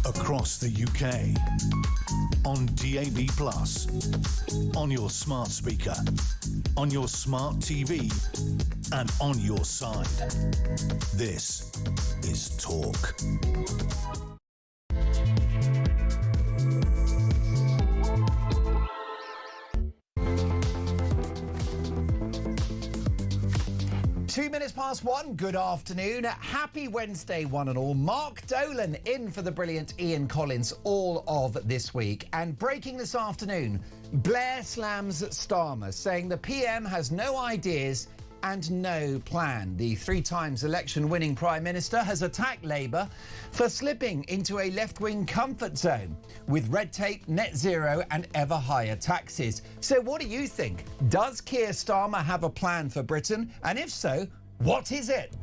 across the UK, on DAB+, on your smart speaker, on your smart TV, and on your side. This is Talk. Two minutes past one, good afternoon. Happy Wednesday, one and all. Mark Dolan in for the brilliant Ian Collins all of this week. And breaking this afternoon, Blair slams Starmer, saying the PM has no ideas and no plan. The three times election-winning Prime Minister has attacked Labour for slipping into a left-wing comfort zone with red tape, net zero and ever higher taxes. So what do you think? Does Keir Starmer have a plan for Britain? And if so, what is it?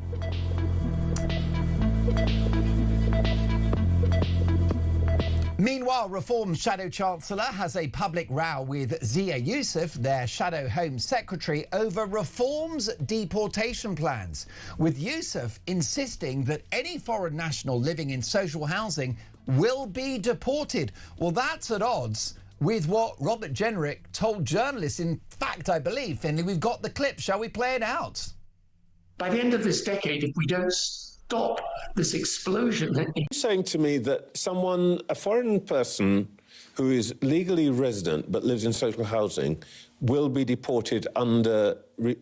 Meanwhile, Reform's Shadow Chancellor has a public row with Zia Youssef, their Shadow Home Secretary, over Reform's deportation plans, with Youssef insisting that any foreign national living in social housing will be deported. Well, that's at odds with what Robert Jenrick told journalists. In fact, I believe, Finlay, we've got the clip. Shall we play it out? By the end of this decade, if we don't stop this explosion... You're saying to me that someone, a foreign person who is legally resident but lives in social housing will be deported under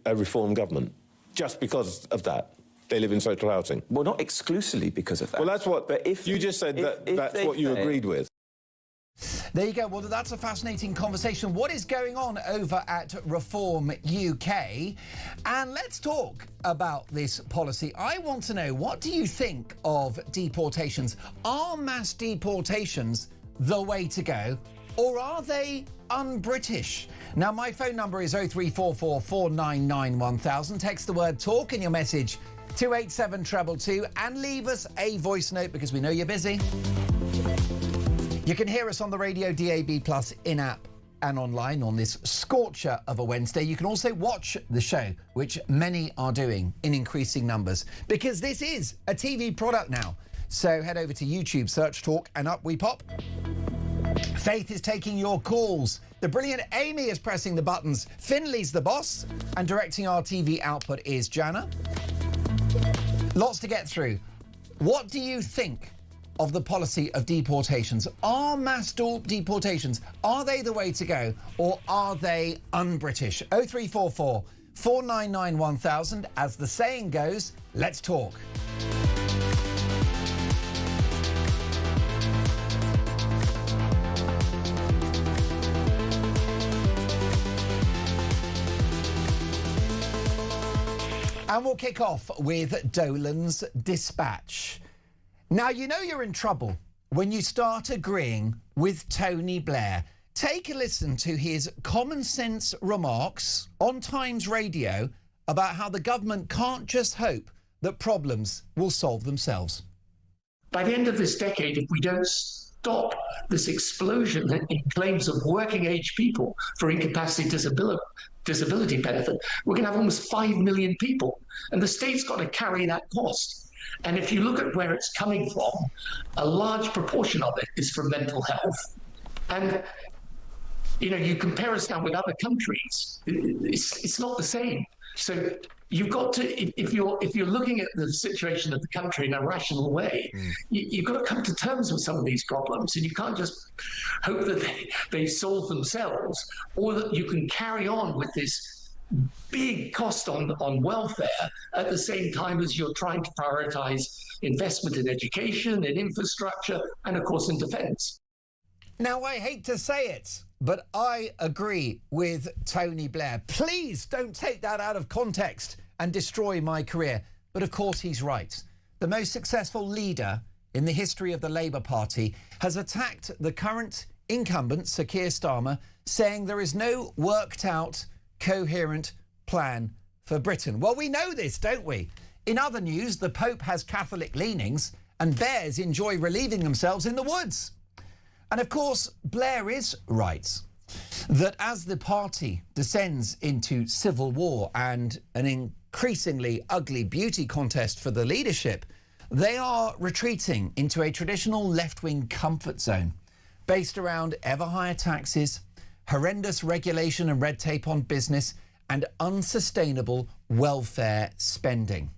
a Reform government just because of that? They live in social housing? Well, not exclusively because of that. Well, that's what... But if you just said that's what you agreed with. There you go. Well, that's a fascinating conversation. What is going on over at Reform UK? And let's talk about this policy. I want to know, what do you think of deportations? Are mass deportations the way to go, or are they un-British? Now, my phone number is 0344 499 1000. Text the word TALK in your message to 87222 and leave us a voice note because we know you're busy. You can hear us on the radio, DAB+, in-app and online on this scorcher of a Wednesday. You can also watch the show, which many are doing in increasing numbers, because this is a TV product now. So head over to YouTube, search Talk, and up we pop. Faith is taking your calls. The brilliant Amy is pressing the buttons. Finley's the boss, and directing our TV output is Jana. Lots to get through. What do you think of the policy of deportations? Are mass deportations, are they the way to go, or are they un-British? 0344 499 1000. As the saying goes, let's talk. And we'll kick off with Dolan's dispatch. Now, you know you're in trouble when you start agreeing with Tony Blair. Take a listen to his common sense remarks on Times Radio about how the government can't just hope that problems will solve themselves. By the end of this decade, if we don't stop this explosion in claims of working age people for incapacity disability benefit, we're going to have almost 5 million people, and the state's got to carry that cost. And if you look at where it's coming from, a large proportion of it is from mental health. And, you know, you compare us now with other countries, it's not the same. So you've got to, if you're looking at the situation of the country in a rational way, you've got to come to terms with some of these problems, and you can't just hope that they solve themselves, or that you can carry on with this big cost on welfare at the same time as you're trying to prioritise investment in education, in infrastructure, and of course in defence. Now, I hate to say it, but I agree with Tony Blair. Please don't take that out of context and destroy my career. But of course he's right. The most successful leader in the history of the Labour Party has attacked the current incumbent, Sir Keir Starmer, saying there is no worked out coherent plan for Britain. Well, we know this, don't we? In other news, the Pope has Catholic leanings and bears enjoy relieving themselves in the woods. And of course, Blair is right that as the party descends into civil war and an increasingly ugly beauty contest for the leadership, They are retreating into a traditional left-wing comfort zone based around ever higher taxes, horrendous regulation and red tape on business, and unsustainable welfare spending.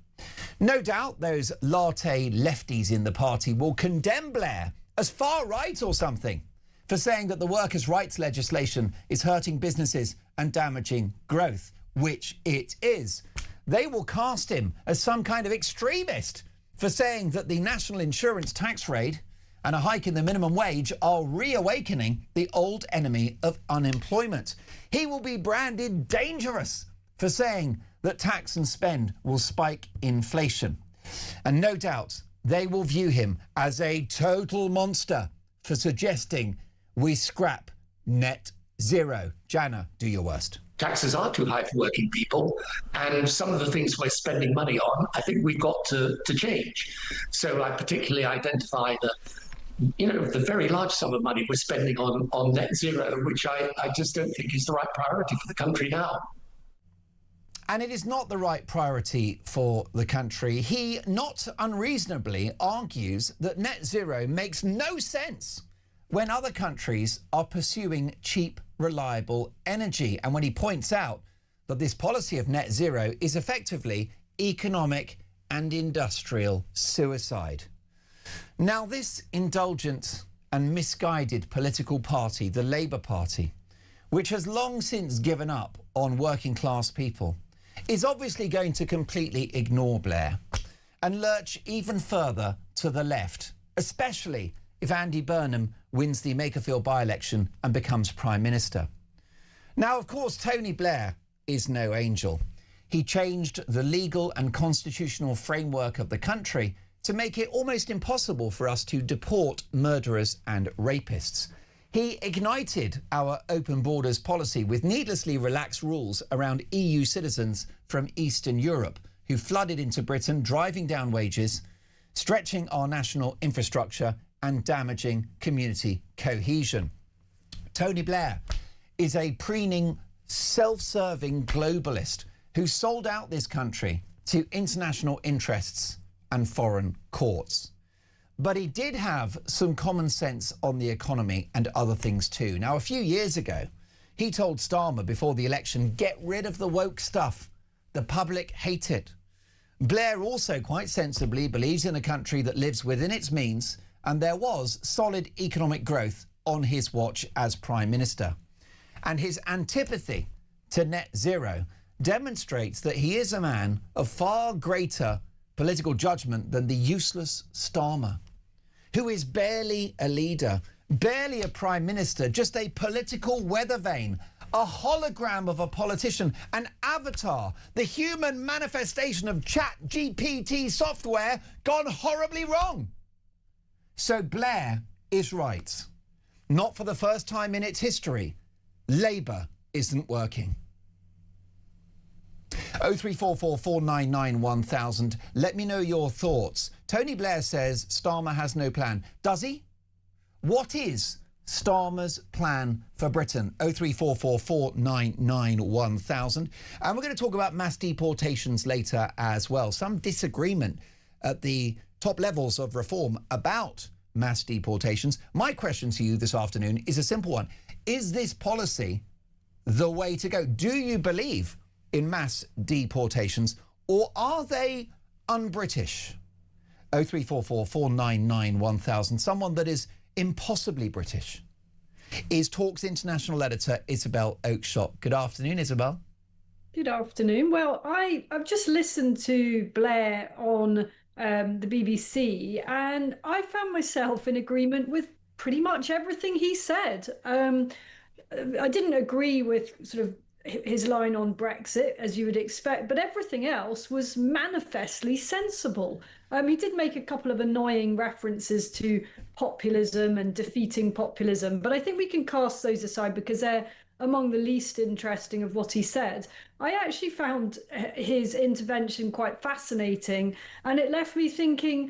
No doubt those latte lefties in the party will condemn Blair as far right or something for saying that the workers' rights legislation is hurting businesses and damaging growth, which it is. They will cast him as some kind of extremist for saying that the national insurance tax rate and a hike in the minimum wage are reawakening the old enemy of unemployment. He will be branded dangerous for saying that tax and spend will spike inflation. And no doubt they will view him as a total monster for suggesting we scrap net zero. Jana, do your worst. Taxes are too high for working people, and some of the things we're spending money on, I think we've got to change. So I particularly identify the very large sum of money we're spending on net zero, which I just don't think is the right priority for the country now. And it is not the right priority for the country. He not unreasonably argues that net zero makes no sense when other countries are pursuing cheap, reliable energy. And when he points out that this policy of net zero is effectively economic and industrial suicide. Now, this indulgent and misguided political party, the Labour Party, which has long since given up on working class people, is obviously going to completely ignore Blair and lurch even further to the left, especially if Andy Burnham wins the Makerfield by-election and becomes Prime Minister. Now, of course, Tony Blair is no angel. He changed the legal and constitutional framework of the country to make it almost impossible for us to deport murderers and rapists. He ignited our open borders policy with needlessly relaxed rules around EU citizens from Eastern Europe who flooded into Britain, driving down wages, stretching our national infrastructure and damaging community cohesion. Tony Blair is a preening, self-serving globalist who sold out this country to international interests and foreign courts. But he did have some common sense on the economy and other things too. Now, a few years ago, he told Starmer before the election, get rid of the woke stuff. The public hate it. Blair also quite sensibly believes in a country that lives within its means, and there was solid economic growth on his watch as Prime Minister. And his antipathy to net zero demonstrates that he is a man of far greater political judgment than the useless Starmer, who is barely a leader, barely a Prime Minister, just a political weather vane, a hologram of a politician, an avatar, the human manifestation of ChatGPT software gone horribly wrong. So Blair is right. Not for the first time in its history, Labour isn't working. 0344 499 1000. Let me know your thoughts. Tony Blair says Starmer has no plan. Does he? What is Starmer's plan for Britain? 0344 499 1000. And we're going to talk about mass deportations later as well. Some disagreement at the top levels of reform about mass deportations. My question to you this afternoon is a simple one. Is this policy the way to go? Do you believe in mass deportations, or are they un-British? 0344 499 1000. Someone that is impossibly British is Talk's international editor Isabel Oakeshott. Good afternoon, Isabel. Good afternoon. Well, I've just listened to Blair on the BBC, and I found myself in agreement with pretty much everything he said. I didn't agree with sort of his line on Brexit, as you would expect, but everything else was manifestly sensible. He did make a couple of annoying references to populism and defeating populism, but I think we can cast those aside because they're among the least interesting of what he said. I actually found his intervention quite fascinating, and it left me thinking,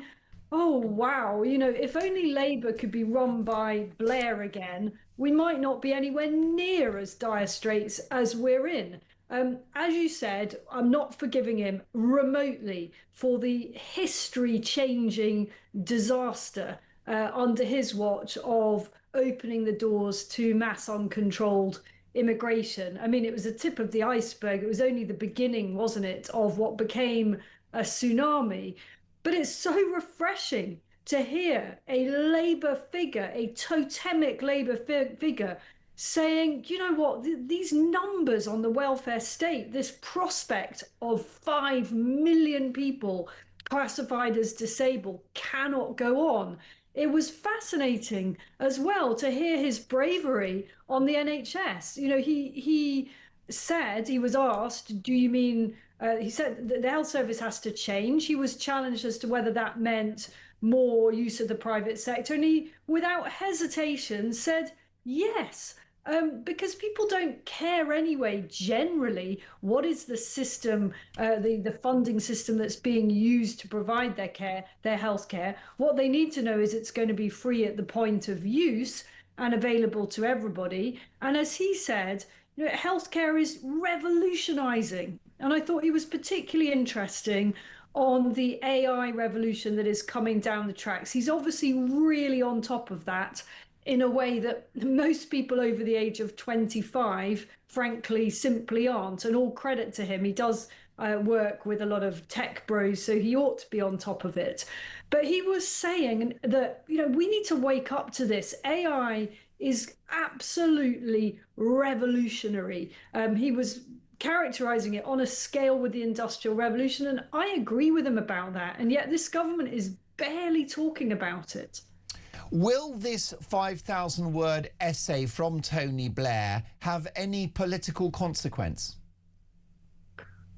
oh, wow, if only Labour could be run by Blair again, we might not be anywhere near as dire straits as we're in. As you said, I'm not forgiving him remotely for the history-changing disaster under his watch of opening the doors to mass uncontrolled immigration. I mean, it was a tip of the iceberg. It was only the beginning, wasn't it, of what became a tsunami. But it's so refreshing to hear a Labour figure, a totemic Labour figure, saying, you know what, these numbers on the welfare state, this prospect of 5 million people classified as disabled cannot go on. It was fascinating as well to hear his bravery on the NHS. You know, he said, he was asked, do you mean, he said that the health service has to change. He was challenged as to whether that meant more use of the private sector. And he, without hesitation, said yes. Because people don't care anyway, generally, what is the system, the funding system that's being used to provide their care, their health care. What they need to know is it's going to be free at the point of use and available to everybody. And as he said, you know, healthcare is revolutionizing. And I thought he was particularly interesting on the AI revolution that is coming down the tracks. He's obviously really on top of that in a way that most people over the age of 25, frankly, simply aren't. And all credit to him. He does work with a lot of tech bros, so he ought to be on top of it. But he was saying that, you know, we need to wake up to this. AI is absolutely revolutionary. He was characterizing it on a scale with the Industrial Revolution, and I agree with him about that. And yet this government is barely talking about it. Will this 5,000-word essay from Tony Blair have any political consequence?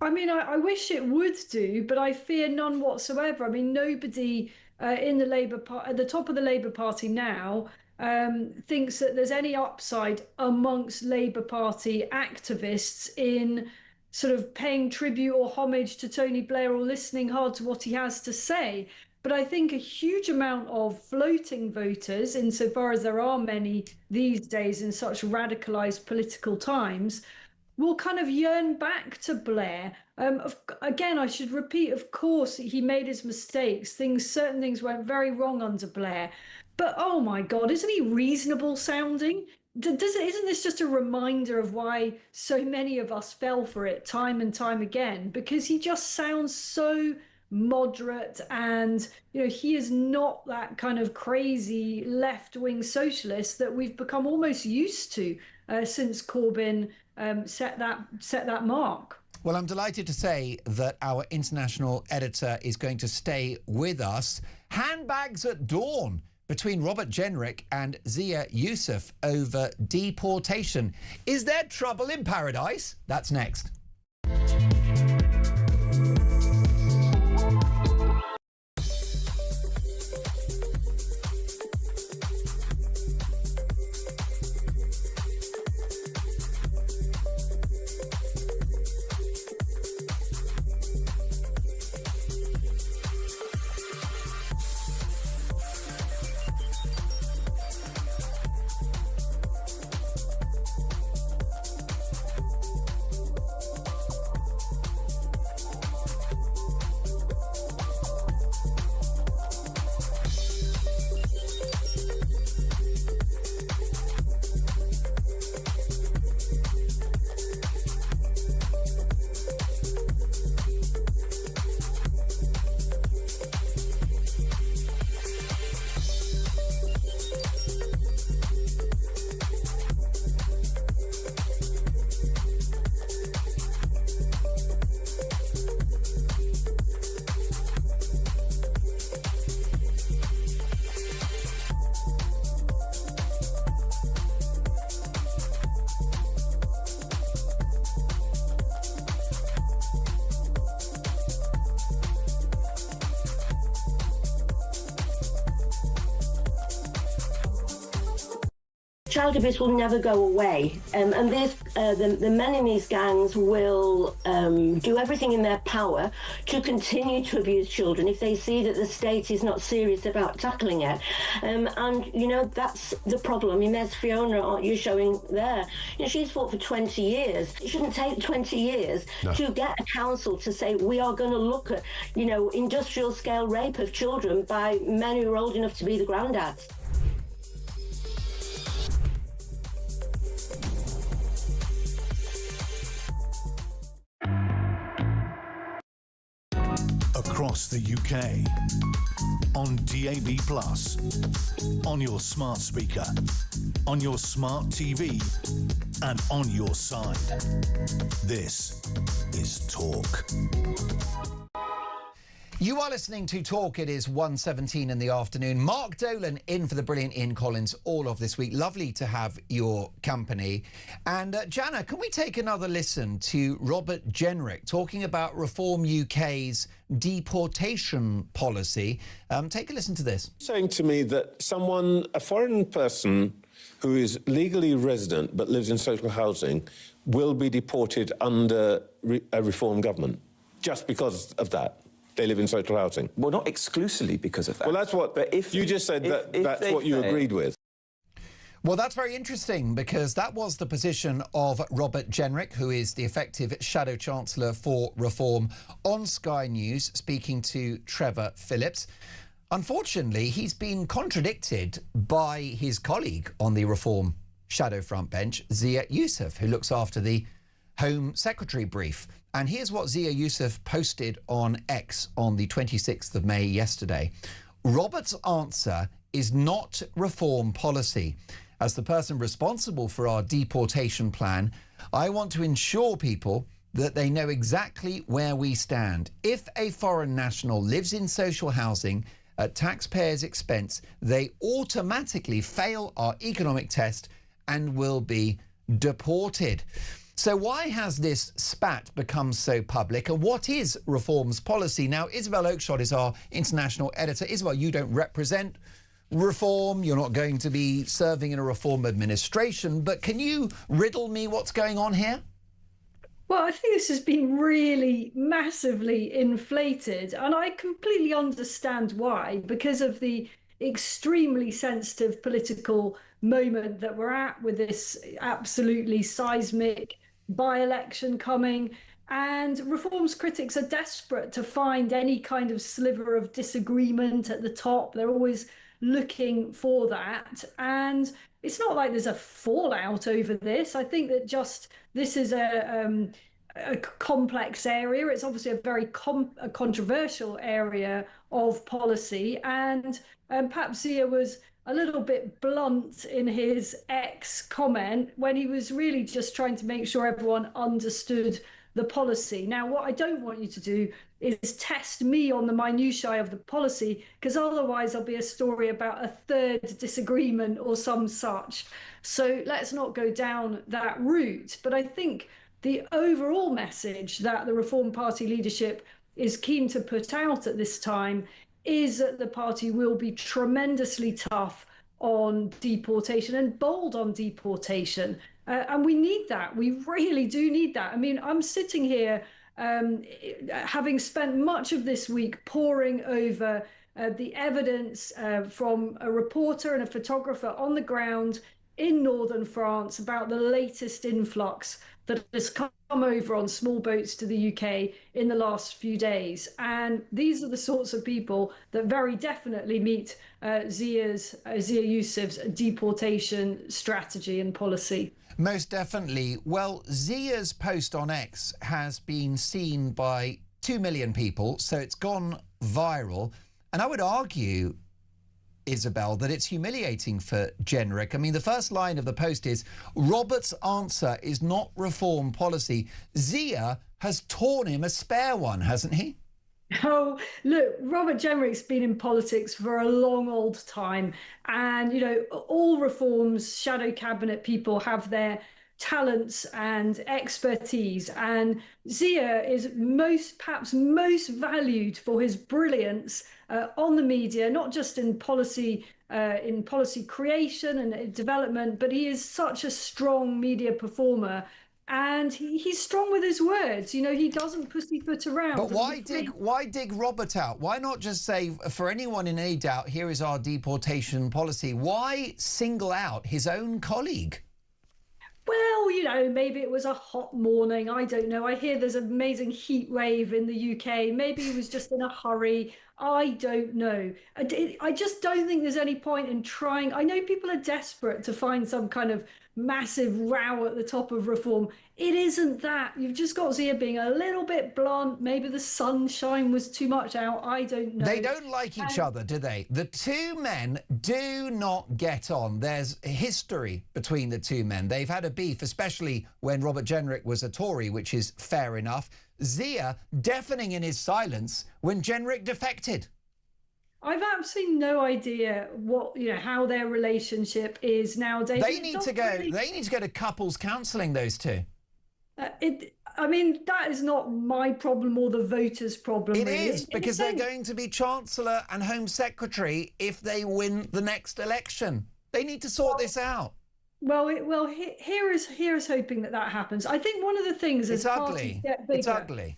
I mean, I wish it would do, but I fear none whatsoever. I mean, nobody in the Labour Party, at the top of the Labour Party now, thinks that there's any upside amongst Labour Party activists in sort of paying tribute or homage to Tony Blair or listening hard to what he has to say. But I think a huge amount of floating voters, insofar as there are many these days in such radicalized political times, will kind of yearn back to Blair. Again, I should repeat, of course, he made his mistakes. Certain things went very wrong under Blair. But oh my God, isn't he reasonable sounding? Isn't this just a reminder of why so many of us fell for it time and time again? Because he just sounds so moderate, and you know, he is not that kind of crazy left-wing socialist that we've become almost used to since Corbyn set that mark. Well, I'm delighted to say that our international editor is going to stay with us. Handbags at dawn between Robert Jenrick and Zia Youssef over deportation. Is there trouble in paradise? That's next. child abuse will never go away. And the men in these gangs will do everything in their power to continue to abuse children if they see that the state is not serious about tackling it. And, you know, that's the problem. I mean, there's Fiona, you're showing there. You know, she's fought for 20 years. It shouldn't take 20 years to get a council to say, we are going to look at, you know, industrial scale rape of children by men who are old enough to be the granddads. Across the UK, on DAB+, on your smart speaker, on your smart TV, and on your side. This is Talk. You are listening to Talk. It is 1:17 in the afternoon. Mark Dolan in for the brilliant Ian Collins all of this week. Lovely to have your company. And Jana, can we take another listen to Robert Jenrick talking about Reform UK's deportation policy? Take a listen to this. Saying to me that a foreign person who is legally resident but lives in social housing will be deported under a Reform government just because of that. They live in social housing. Well, not exclusively because of that. Well, that's what... But if you just said that's what you agreed with. Well, that's very interesting because that was the position of Robert Jenrick, who is the effective Shadow Chancellor for Reform, on Sky News, speaking to Trevor Phillips. Unfortunately, he's been contradicted by his colleague on the Reform Shadow front bench, Zia Youssef, who looks after the Home Secretary brief. And here's what Zia Youssef posted on X on the 26th of May yesterday. Robert's answer is not reform policy. As the person responsible for our deportation plan, I want to ensure people that they know exactly where we stand. If a foreign national lives in social housing at taxpayers' expense, they automatically fail our economic test and will be deported. So why has this spat become so public, and what is Reform's policy? Now, Isabel Oakeshott is our international editor. Isabel, you don't represent Reform. You're not going to be serving in a Reform administration, but can you riddle me what's going on here? Well, I think this has been really massively inflated, and I completely understand why, because of the extremely sensitive political moment that we're at with this absolutely seismic by-election coming. And Reform's critics are desperate to find any kind of sliver of disagreement at the top. They're always looking for that. And it's not like there's a fallout over this. I think that just this is a complex area. It's obviously a very controversial area of policy. And perhaps Zia was a little bit blunt in his X comment when he was really just trying to make sure everyone understood the policy. Now, what I don't want you to do is test me on the minutiae of the policy, because otherwise there'll be a story about a third disagreement or some such. So let's not go down that route. But I think the overall message that the Reform Party leadership is keen to put out at this time is that the party will be tremendously tough on deportation and bold on deportation. And we need that. We really do need that. I mean, I'm sitting here having spent much of this week poring over the evidence from a reporter and a photographer on the ground in northern France about the latest influx that has come over on small boats to the UK in the last few days. And these are the sorts of people that very definitely meet Zia Youssef's deportation strategy and policy. Most definitely. Well, Zia's post on X has been seen by 2 million people, so it's gone viral. And I would argue, Isabel, that it's humiliating for Jenrick. I mean, the first line of the post is, Robert's answer is not reform policy. Zia has torn him a spare one, hasn't he? Oh, look, Robert Jenrick's been in politics for a long old time. And, you know, all Reform's shadow cabinet people have their talents and expertise. And Zia is perhaps most valued for his brilliance on the media, not just in policy creation and development, but he is such a strong media performer. And he's strong with his words. You know, he doesn't pussyfoot around. But why dig Robert out? Why not just say, for anyone in any doubt, here is our deportation policy? Why single out his own colleague? Well, you know, maybe it was a hot morning. I don't know. I hear there's an amazing heat wave in the UK. Maybe he was just in a hurry. I don't know. I just don't think there's any point in trying. I know people are desperate to find some kind of massive row at the top of reform. It isn't that. You've just got Zia being a little bit blunt. Maybe the sunshine was too much out. I don't know. They don't like each other, do they? The two men do not get on. There's history between the two men. They've had a beef, especially when Robert Jenrick was a Tory, which is fair enough. Zia deafening in his silence when Jenrick defected. I've absolutely no idea how their relationship is nowadays. They need to go to couples counselling, those two. I mean, that is not my problem or the voters' problem. It really. is, because they're going to be Chancellor and Home Secretary if they win the next election. They need to sort this out. Well, here is hoping that happens. I think one of the things as parties get bigger, it's ugly.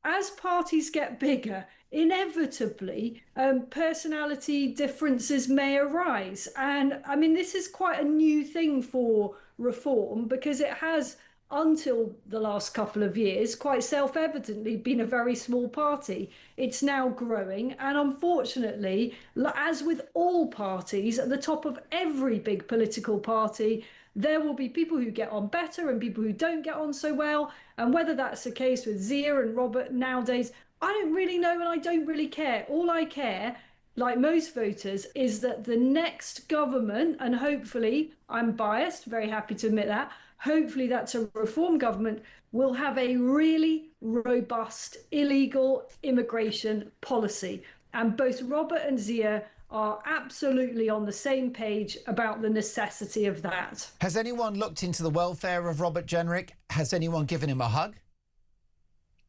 As parties get bigger, inevitably personality differences may arise. And I mean, this is quite a new thing for reform, because it has, until the last couple of years, quite self-evidently been a very small party. It's now growing, and unfortunately, as with all parties, at the top of every big political party, there will be people who get on better and people who don't get on so well. And whether that's the case with Zia and Robert nowadays, I don't really know, and I don't really care. All I care, like most voters, is that the next government, and hopefully, I'm biased, very happy to admit that, hopefully that's a reform government, will have a really robust illegal immigration policy. And both Robert and Zia are absolutely on the same page about the necessity of that. Has anyone looked into the welfare of Robert Jenrick? Has anyone given him a hug?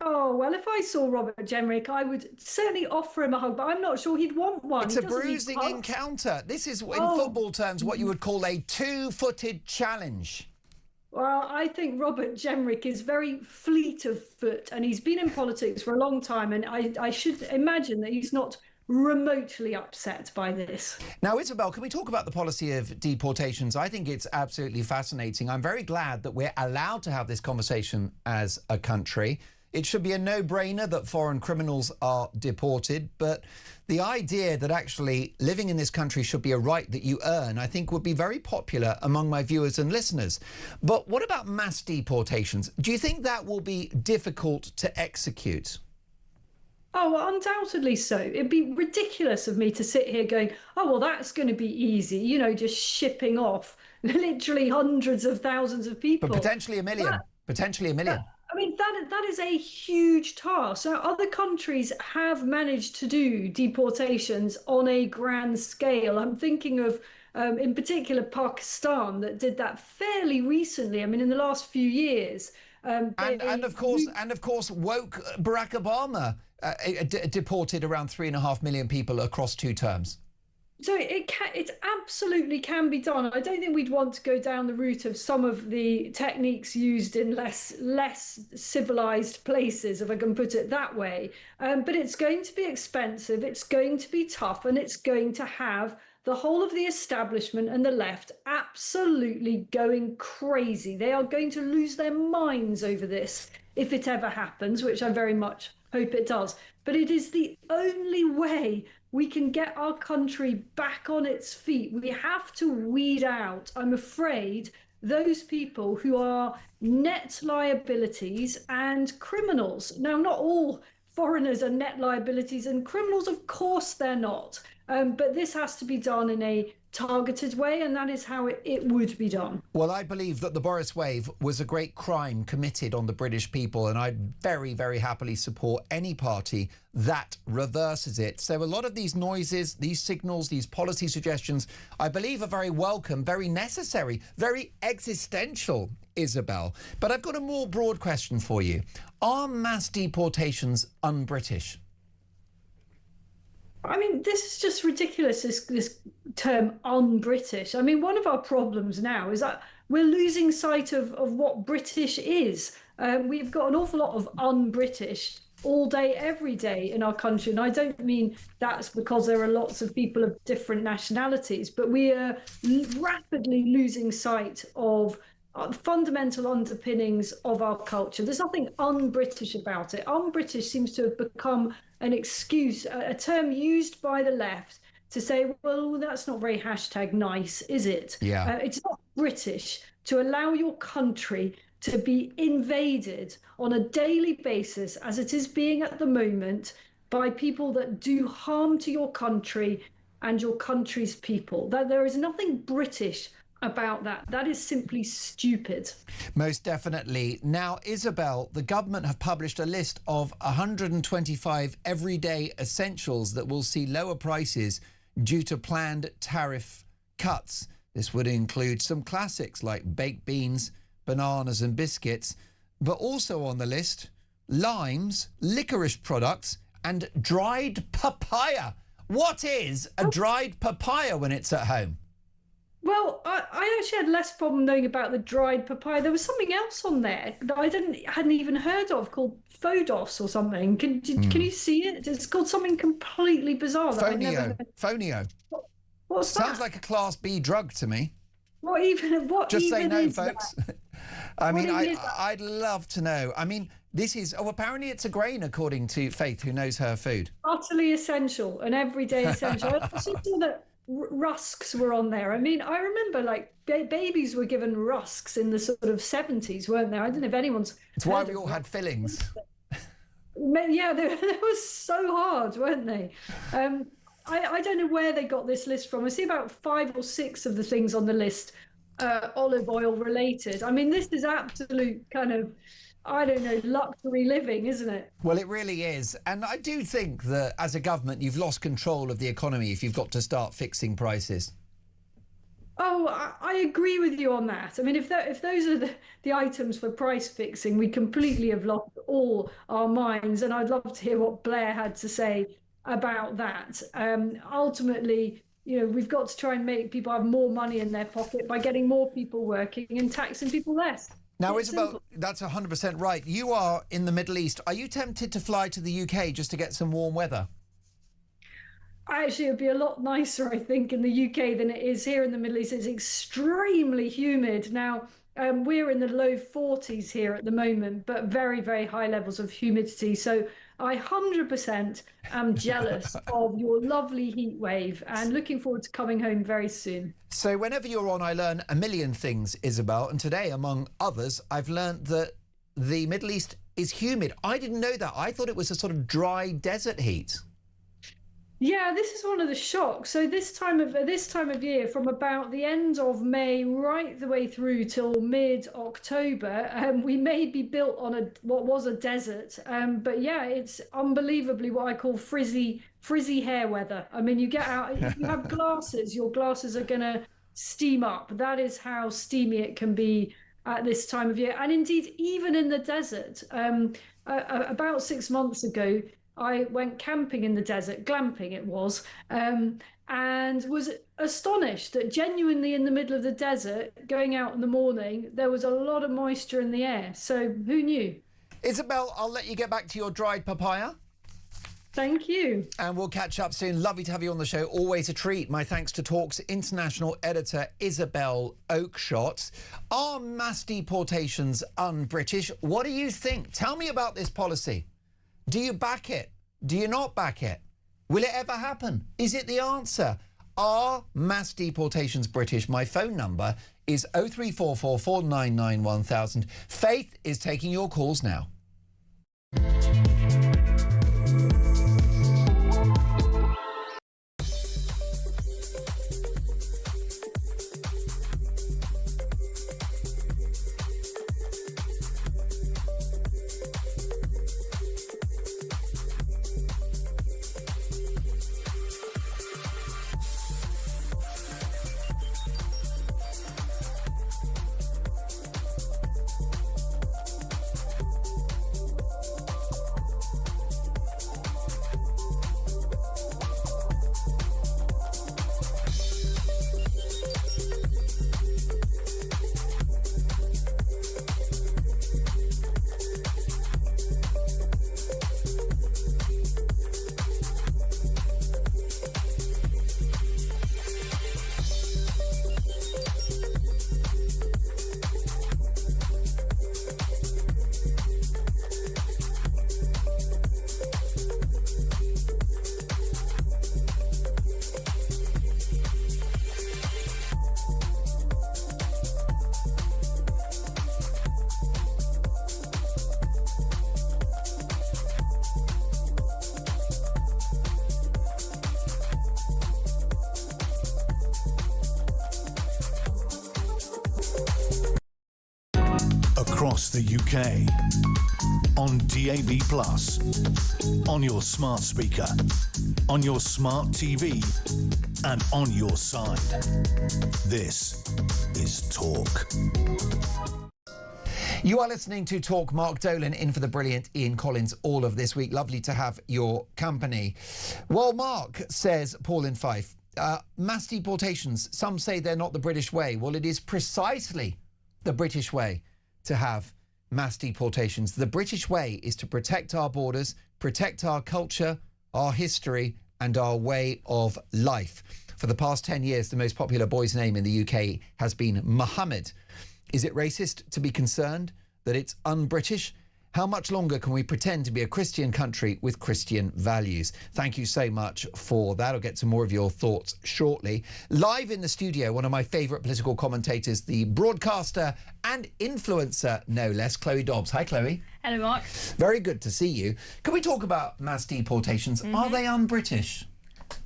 Oh, well, if I saw Robert Jenrick, I would certainly offer him a hug, but I'm not sure he'd want one. It's a bruising encounter. This is, in football terms, what you would call a two-footed challenge. Well, I think Robert Jenrick is very fleet of foot, and he's been in politics for a long time, and I should imagine that he's not remotely upset by this. Now, Isabel, can we talk about the policy of deportations? I think it's absolutely fascinating. I'm very glad that we're allowed to have this conversation as a country. It should be a no-brainer that foreign criminals are deported, but the idea that actually living in this country should be a right that you earn, I think would be very popular among my viewers and listeners. But what about mass deportations? Do you think that will be difficult to execute? Oh, undoubtedly so. It'd be ridiculous of me to sit here going, oh, well, that's going to be easy, you know, just shipping off literally hundreds of thousands of people. But potentially a million. Potentially a million. I mean, that is a huge task. So other countries have managed to do deportations on a grand scale. I'm thinking of, in particular, Pakistan, that did that fairly recently. I mean, in the last few years. And of course, woke Barack Obama deported around 3.5 million people across 2 terms. So it absolutely can be done. I don't think we'd want to go down the route of some of the techniques used in less civilized places, if I can put it that way. But it's going to be expensive, it's going to be tough, and it's going to have the whole of the establishment and the left absolutely going crazy. They are going to lose their minds over this if it ever happens, which I very much hope it does. But it is the only way we can get our country back on its feet. We have to weed out, I'm afraid, those people who are net liabilities and criminals. Now, not all foreigners are net liabilities and criminals, of course they're not. But this has to be done in a targeted way, and that is how it would be done. Well, I believe that the Boris wave was a great crime committed on the British people, and I'd very, very happily support any party that reverses it. So a lot of these noises, these signals, these policy suggestions, I believe are very welcome, very necessary, very existential, Isabel. But I've got a more broad question for you. Are mass deportations un-British? I mean, this is just ridiculous, this term un-British. I mean, one of our problems now is that we're losing sight of what British is. We've got an awful lot of un-British all day, every day in our country. And I don't mean that's because there are lots of people of different nationalities, but we are rapidly losing sight of fundamental underpinnings of our culture. There's nothing un-British about it. Un-British seems to have become an excuse, a term used by the left to say, well, that's not very #nice, is it? Yeah. It's not British to allow your country to be invaded on a daily basis, as it is being at the moment, by people that do harm to your country and your country's people. That there is nothing British about that. That is simply stupid. Most definitely. Now, Isabel, the government have published a list of 125 everyday essentials that will see lower prices due to planned tariff cuts. This would include some classics like baked beans, bananas and biscuits, but also on the list, limes, licorice products and dried papaya. What is a dried papaya when it's at home? Well, I actually had less problem knowing about the dried papaya. There was something else on there that I hadn't even heard of called Phodos or something. Can you see it? It's called something completely bizarre. Fonio. What's that? Sounds like a Class B drug to me. What even? Just say no, is folks. That? I mean, I'd love to know. I mean, this is, apparently it's a grain, according to Faith, who knows her food. Utterly essential, an everyday essential. I also saw that rusks were on there. I mean, I remember like babies were given rusks in the sort of 70s, weren't there? I don't know if anyone's... It's why we all had fillings. Yeah, they were so hard, weren't they? I don't know where they got this list from. I see about 5 or 6 of the things on the list olive oil related. I mean, this is absolute kind of, I don't know, luxury living, isn't it? Well, it really is. And I do think that as a government, you've lost control of the economy if you've got to start fixing prices. Oh, I agree with you on that. I mean, if those are the items for price fixing, we completely have lost all our minds. And I'd love to hear what Blair had to say about that. Ultimately, you know, we've got to try and make people have more money in their pocket by getting more people working and taxing people less. Now, Isabel, that's 100% right. You are in the Middle East. Are you tempted to fly to the UK just to get some warm weather? Actually, it'd be a lot nicer, I think, in the UK than it is here in the Middle East. It's extremely humid. Now, we're in the low 40s here at the moment, but very, very high levels of humidity. So I 100% am jealous of your lovely heat wave and looking forward to coming home very soon. So whenever you're on, I learn a million things, Isabel. And today, among others, I've learned that the Middle East is humid. I didn't know that. I thought it was a sort of dry desert heat. Yeah, this is one of the shocks. So this time of year, from about the end of May right the way through till mid-October, we may be built on what was a desert. But yeah, it's unbelievably what I call frizzy hair weather. I mean, you get out, if you have glasses, your glasses are going to steam up. That is how steamy it can be at this time of year. And indeed, even in the desert, about 6 months ago, I went camping in the desert, glamping it was, and was astonished that genuinely in the middle of the desert, going out in the morning, there was a lot of moisture in the air. So who knew? Isabel, I'll let you get back to your dried papaya. Thank you. And we'll catch up soon. Lovely to have you on the show. Always a treat. My thanks to Talk's international editor, Isabel Oakeshott. Are mass deportations un-British? What do you think? Tell me about this policy. Do you back it? Do you not back it? Will it ever happen? Is it the answer? Are mass deportations British? My phone number is 0344 499 1000. Faith is taking your calls now. across the UK. On DAB+, on your smart speaker, on your smart TV, and on your side. This is Talk. You are listening to Talk. Mark Dolan in for the brilliant Ian Collins all of this week. Lovely to have your company. Well, Mark, says Paul in Fife, mass deportations, some say they're not the British way. Well, it is precisely the British way to have mass deportations. The British way is to protect our borders, protect our culture, our history, and our way of life. For the past 10 years, the most popular boy's name in the UK has been Mohammed. Is it racist to be concerned that it's un-British? How much longer can we pretend to be a Christian country with Christian values? Thank you so much for that. I'll get to more of your thoughts shortly. Live in the studio, one of my favourite political commentators, the broadcaster and influencer, no less, Chloe Dobbs. Hi, Chloe. Hello, Mark. Very good to see you. Can we talk about mass deportations? Are they un-British?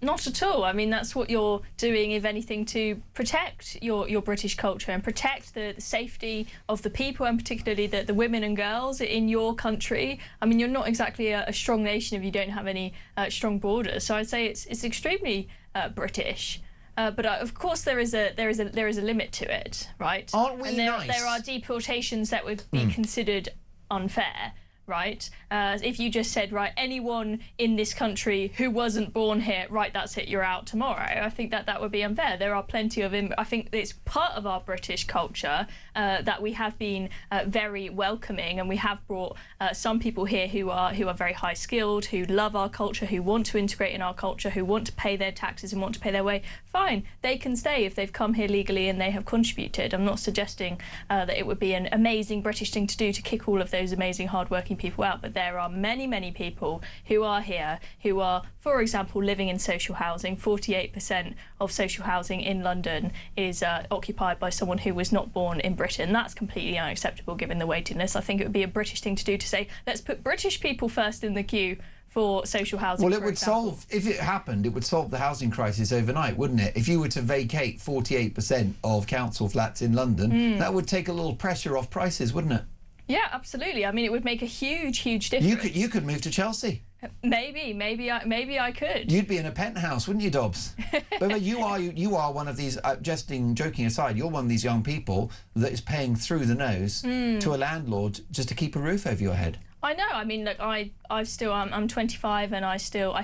Not at all. I mean, that's what you're doing, if anything, to protect your British culture and protect the safety of the people, and particularly the women and girls in your country. I mean, you're not exactly a strong nation if you don't have any strong borders. So I'd say it's extremely British. But of course, there is a limit to it, right? Aren't we nice? There are deportations that would be considered unfair. Right? If you just said, right, anyone in this country who wasn't born here, right, that's it, you're out tomorrow. I think that would be unfair. There are plenty of... I think it's part of our British culture that we have been very welcoming, and we have brought some people here who are very high skilled, who love our culture, who want to integrate in our culture, who want to pay their taxes and want to pay their way. Fine, they can stay if they've come here legally and they have contributed. I'm not suggesting that it would be an amazing British thing to do to kick all of those amazing hardworking people out, but there are many people who are here who are, for example, living in social housing. 48% of social housing in London is occupied by someone who was not born in Britain. That's completely unacceptable given the waiting list. I think it would be a British thing to do to say, let's put British people first in the queue for social housing. Well, it would solve, if it happened, it would solve the housing crisis overnight, wouldn't it? If you were to vacate 48% of council flats in London, that would take a little pressure off prices, wouldn't it? Yeah, absolutely. I mean, it would make a huge difference. You could move to Chelsea. Maybe I could. You'd be in a penthouse, wouldn't you, Dobbs? But you are one of these, joking aside, you're one of these young people that is paying through the nose to a landlord just to keep a roof over your head. I know. I mean, look, I'm 25 and I still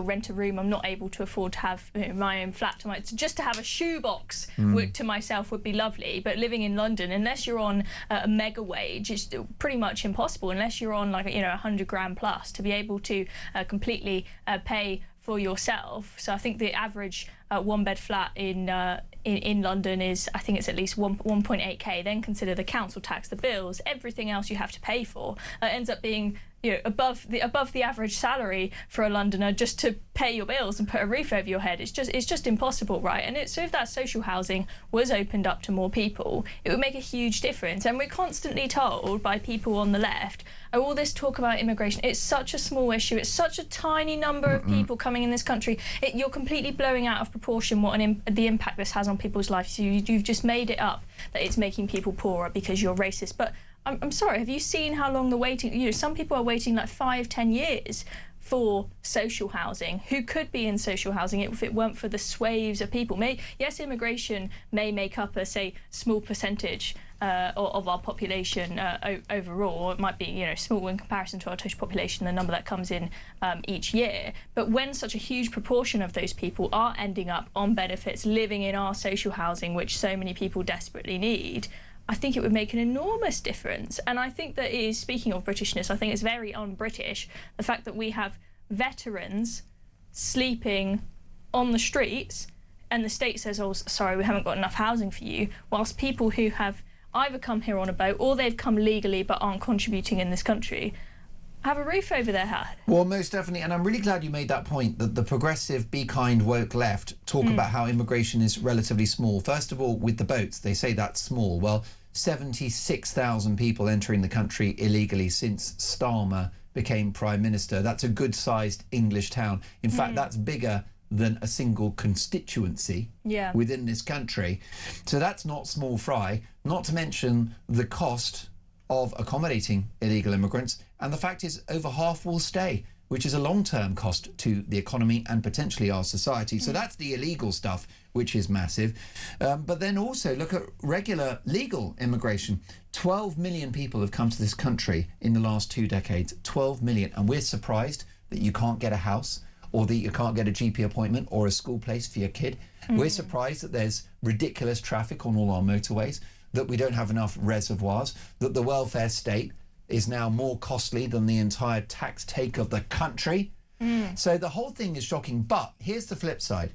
rent a room. I'm not able to afford to have my own flat. Just to have a shoebox to myself would be lovely. But living in London, unless you're on a mega wage, it's pretty much impossible. Unless you're on 100 grand plus to be able to completely pay for yourself. So I think the average one-bed flat in London is, I think it's at least 1.8k. Then consider the council tax, the bills, everything else you have to pay for. Ends up being above the average salary for a Londoner just to pay your bills and put a roof over your head. It's just impossible, right? And so if that social housing was opened up to more people, it would make a huge difference. And we're constantly told by people on the left, oh, all this talk about immigration, it's such a small issue, it's such a tiny number of people coming in this country. You're completely blowing out of proportion the impact this has on people's lives. You've just made it up that it's making people poorer because you're racist. But I'm sorry, have you seen how long the waiting... some people are waiting 5-10 years for social housing, who could be in social housing if it weren't for the swathes of people. Yes, immigration may make up a, say, small percentage of our population overall. It might be, small in comparison to our total population, the number that comes in each year. But when such a huge proportion of those people are ending up on benefits, living in our social housing, which so many people desperately need, I think it would make an enormous difference. And I think that is, speaking of Britishness, I think it's very un-British, the fact that we have veterans sleeping on the streets and the state says, oh, sorry, we haven't got enough housing for you, whilst people who have either come here on a boat or they've come legally but aren't contributing in this country have a roof over their head. Well, most definitely, and I'm really glad you made that point, that the progressive, be kind, woke left talk about how immigration is relatively small. First of all, with the boats, they say that's small. Well, 76,000 people entering the country illegally since Starmer became Prime Minister. That's a good-sized English town. In fact, that's bigger than a single constituency within this country. So that's not small fry, not to mention the cost of accommodating illegal immigrants, and the fact is over half will stay, which is a long-term cost to the economy and potentially our society. So that's the illegal stuff, which is massive. But then also look at regular legal immigration. 12 million people have come to this country in the last 2 decades. 12 million. And we're surprised that you can't get a house, or that you can't get a GP appointment or a school place for your kid. We're surprised that there's ridiculous traffic on all our motorways, that we don't have enough reservoirs, that the welfare state is now more costly than the entire tax take of the country. So the whole thing is shocking. But here's the flip side.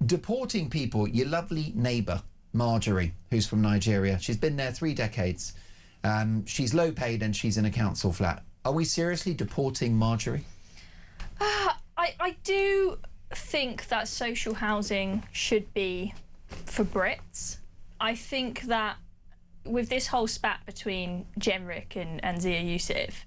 Deporting people, your lovely neighbour, Marjorie, who's from Nigeria, she's been there 3 decades. She's low paid and she's in a council flat. Are we seriously deporting Marjorie? I do think that social housing should be for Brits. I think that with this whole spat between Jenrick and Zia Youssef,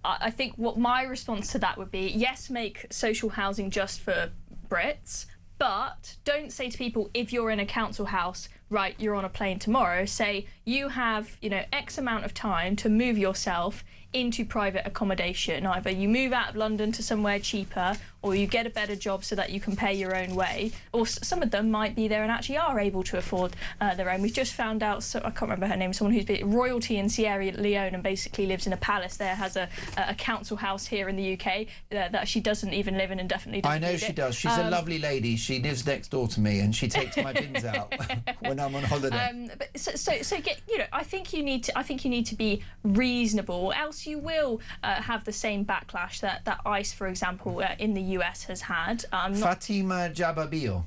I think what my response to that would be, yes, make social housing just for Brits, but don't say to people, if you're in a council house, right, you're on a plane tomorrow. Say you have, X amount of time to move yourself into private accommodation. Either you move out of London to somewhere cheaper, or you get a better job so that you can pay your own way, or some of them might be there and actually are able to afford their own. We've just found out, so I can't remember her name, someone who's been royalty in Sierra Leone and basically lives in a palace there, has a council house here in the UK that she doesn't even live in and definitely doesn't. I know she does. She's a lovely lady. She lives next door to me and she takes my bins out when I'm on holiday. I think you need to be reasonable, else you will have the same backlash that ICE, for example, in the US has had. Fatima Jababio.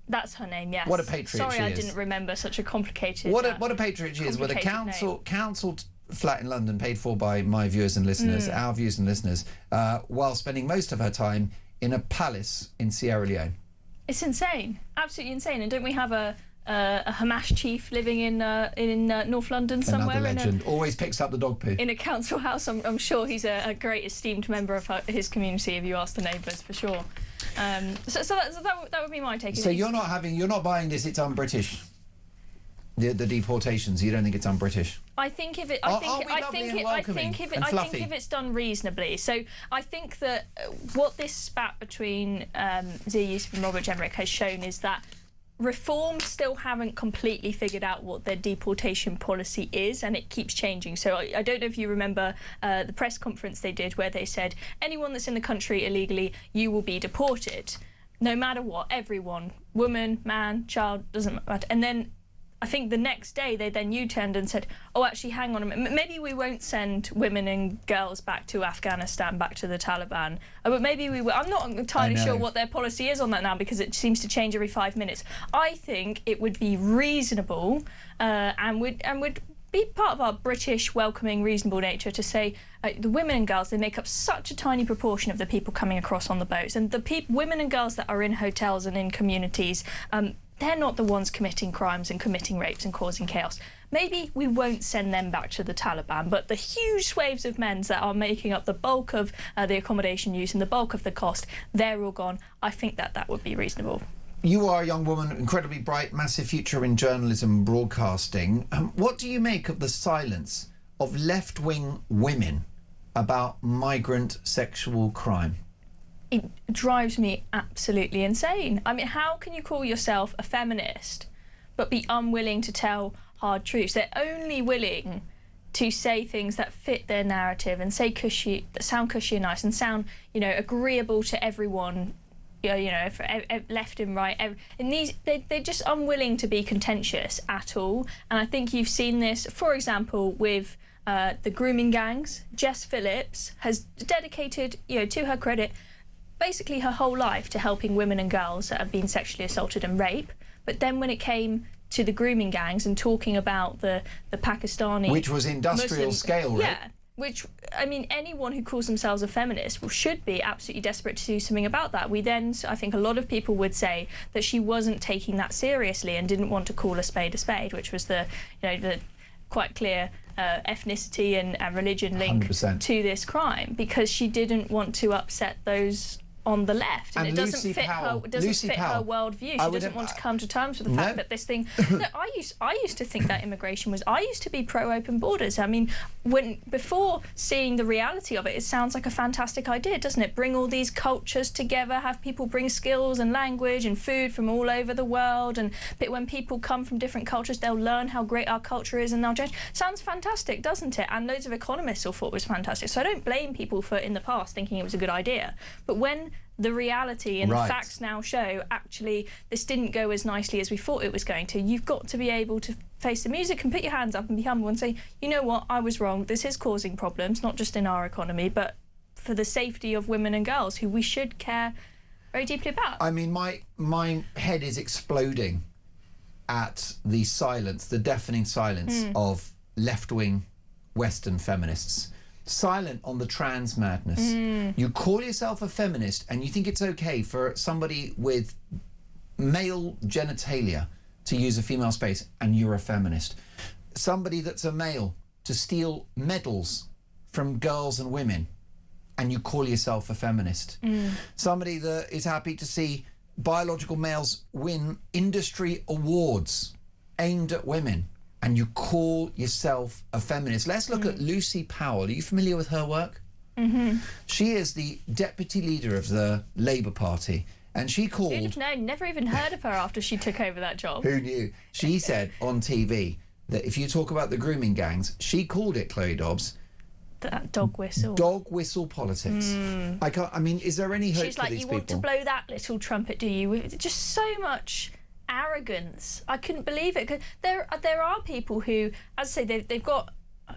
That's her name, yes. What a patriot Sorry, she I is. didn't remember such a complicated. What a patriot she is. With a council flat in London paid for by my viewers and listeners, our viewers and listeners, while spending most of her time in a palace in Sierra Leone. It's insane, absolutely insane. And don't we have a Hamas chief living in North London somewhere? Another legend. Always picks up the dog poo. In a council house. I'm sure he's a great esteemed member of his community, if you ask the neighbours, for sure. So that would be my take. So you're not buying this. It's un-British. The deportations. You don't think it's un-British? I think if it's done reasonably. So I think that what this spat between Zia Youssef and Robert Jenrick has shown is that Reform still haven't completely figured out what their deportation policy is, and it keeps changing. So I don't know if you remember the press conference they did where they said, anyone that's in the country illegally, you will be deported. No matter what, everyone, woman, man, child, doesn't matter. And then I think the next day they then U-turned and said, oh, actually, hang on a minute. Maybe we won't send women and girls back to Afghanistan, back to the Taliban. But maybe we will. I'm not entirely sure what their policy is on that now, because it seems to change every 5 minutes. I think it would be reasonable and would be part of our British welcoming, reasonable nature to say the women and girls, they make up such a tiny proportion of the people coming across on the boats. And the women and girls that are in hotels and in communities, they're not the ones committing crimes and committing rapes and causing chaos. Maybe we won't send them back to the Taliban, but the huge swathes of men that are making up the bulk of the accommodation use and the bulk of the cost, they're all gone. I think that would be reasonable. You are a young woman, incredibly bright, massive future in journalism broadcasting. What do you make of the silence of left-wing women about migrant sexual crime? It drives me absolutely insane. I mean, how can you call yourself a feminist but be unwilling to tell hard truths? They're only willing to say things that fit their narrative and say that sound cushy and nice and sound, agreeable to everyone, left and right. And they're just unwilling to be contentious at all. And I think you've seen this, for example, with the grooming gangs. Jess Phillips has dedicated, to her credit, basically her whole life to helping women and girls that have been sexually assaulted and raped. But then when it came to the grooming gangs and talking about the Pakistani... Which was industrial scale, right? Yeah, which, I mean, anyone who calls themselves a feminist should be absolutely desperate to do something about that. I think a lot of people would say that she wasn't taking that seriously and didn't want to call a spade, which was the quite clear ethnicity and religion link 100%. to this crime, because she didn't want to upset those on the left, and it doesn't Lucy fit Powell. her. Doesn't fit her worldview. She doesn't want to come to terms with the fact that this thing. No, I used to think that immigration was. I used to be pro open borders. I mean, before seeing the reality of it, it sounds like a fantastic idea, doesn't it? Bring all these cultures together, have people bring skills and language and food from all over the world, and when people come from different cultures, they'll learn how great our culture is and they'll change. Sounds fantastic, doesn't it? And loads of economists all thought it was fantastic. So I don't blame people for in the past thinking it was a good idea. But when the reality and the facts now show actually this didn't go as nicely as we thought it was going to, you've got to be able to face the music and put your hands up and be humble and say, you know what, I was wrong. This is causing problems, not just in our economy, but for the safety of women and girls who we should care very deeply about. I mean, my head is exploding at the silence, the deafening silence of left-wing Western feminists. Silent on the trans madness. You call yourself a feminist and you think it's okay for somebody with male genitalia to use a female space, and you're a feminist. Somebody that's a male to steal medals from girls and women, and you call yourself a feminist. Somebody that is happy to see biological males win industry awards aimed at women, and you call yourself a feminist. Let's look at Lucy Powell. Are you familiar with her work? She is the deputy leader of the Labour Party, and she called... Who'd have known? Never even heard of her after she took over that job. Who knew? She said on TV that if you talk about the grooming gangs, she called it, Chloe Dobbs, that dog whistle. Dog whistle politics. I mean, is there any hope She's for like, these you people? want to blow that little trumpet, do you? With just so much arrogance. I couldn't believe it. 'Cause there are people who, as I say, they've got,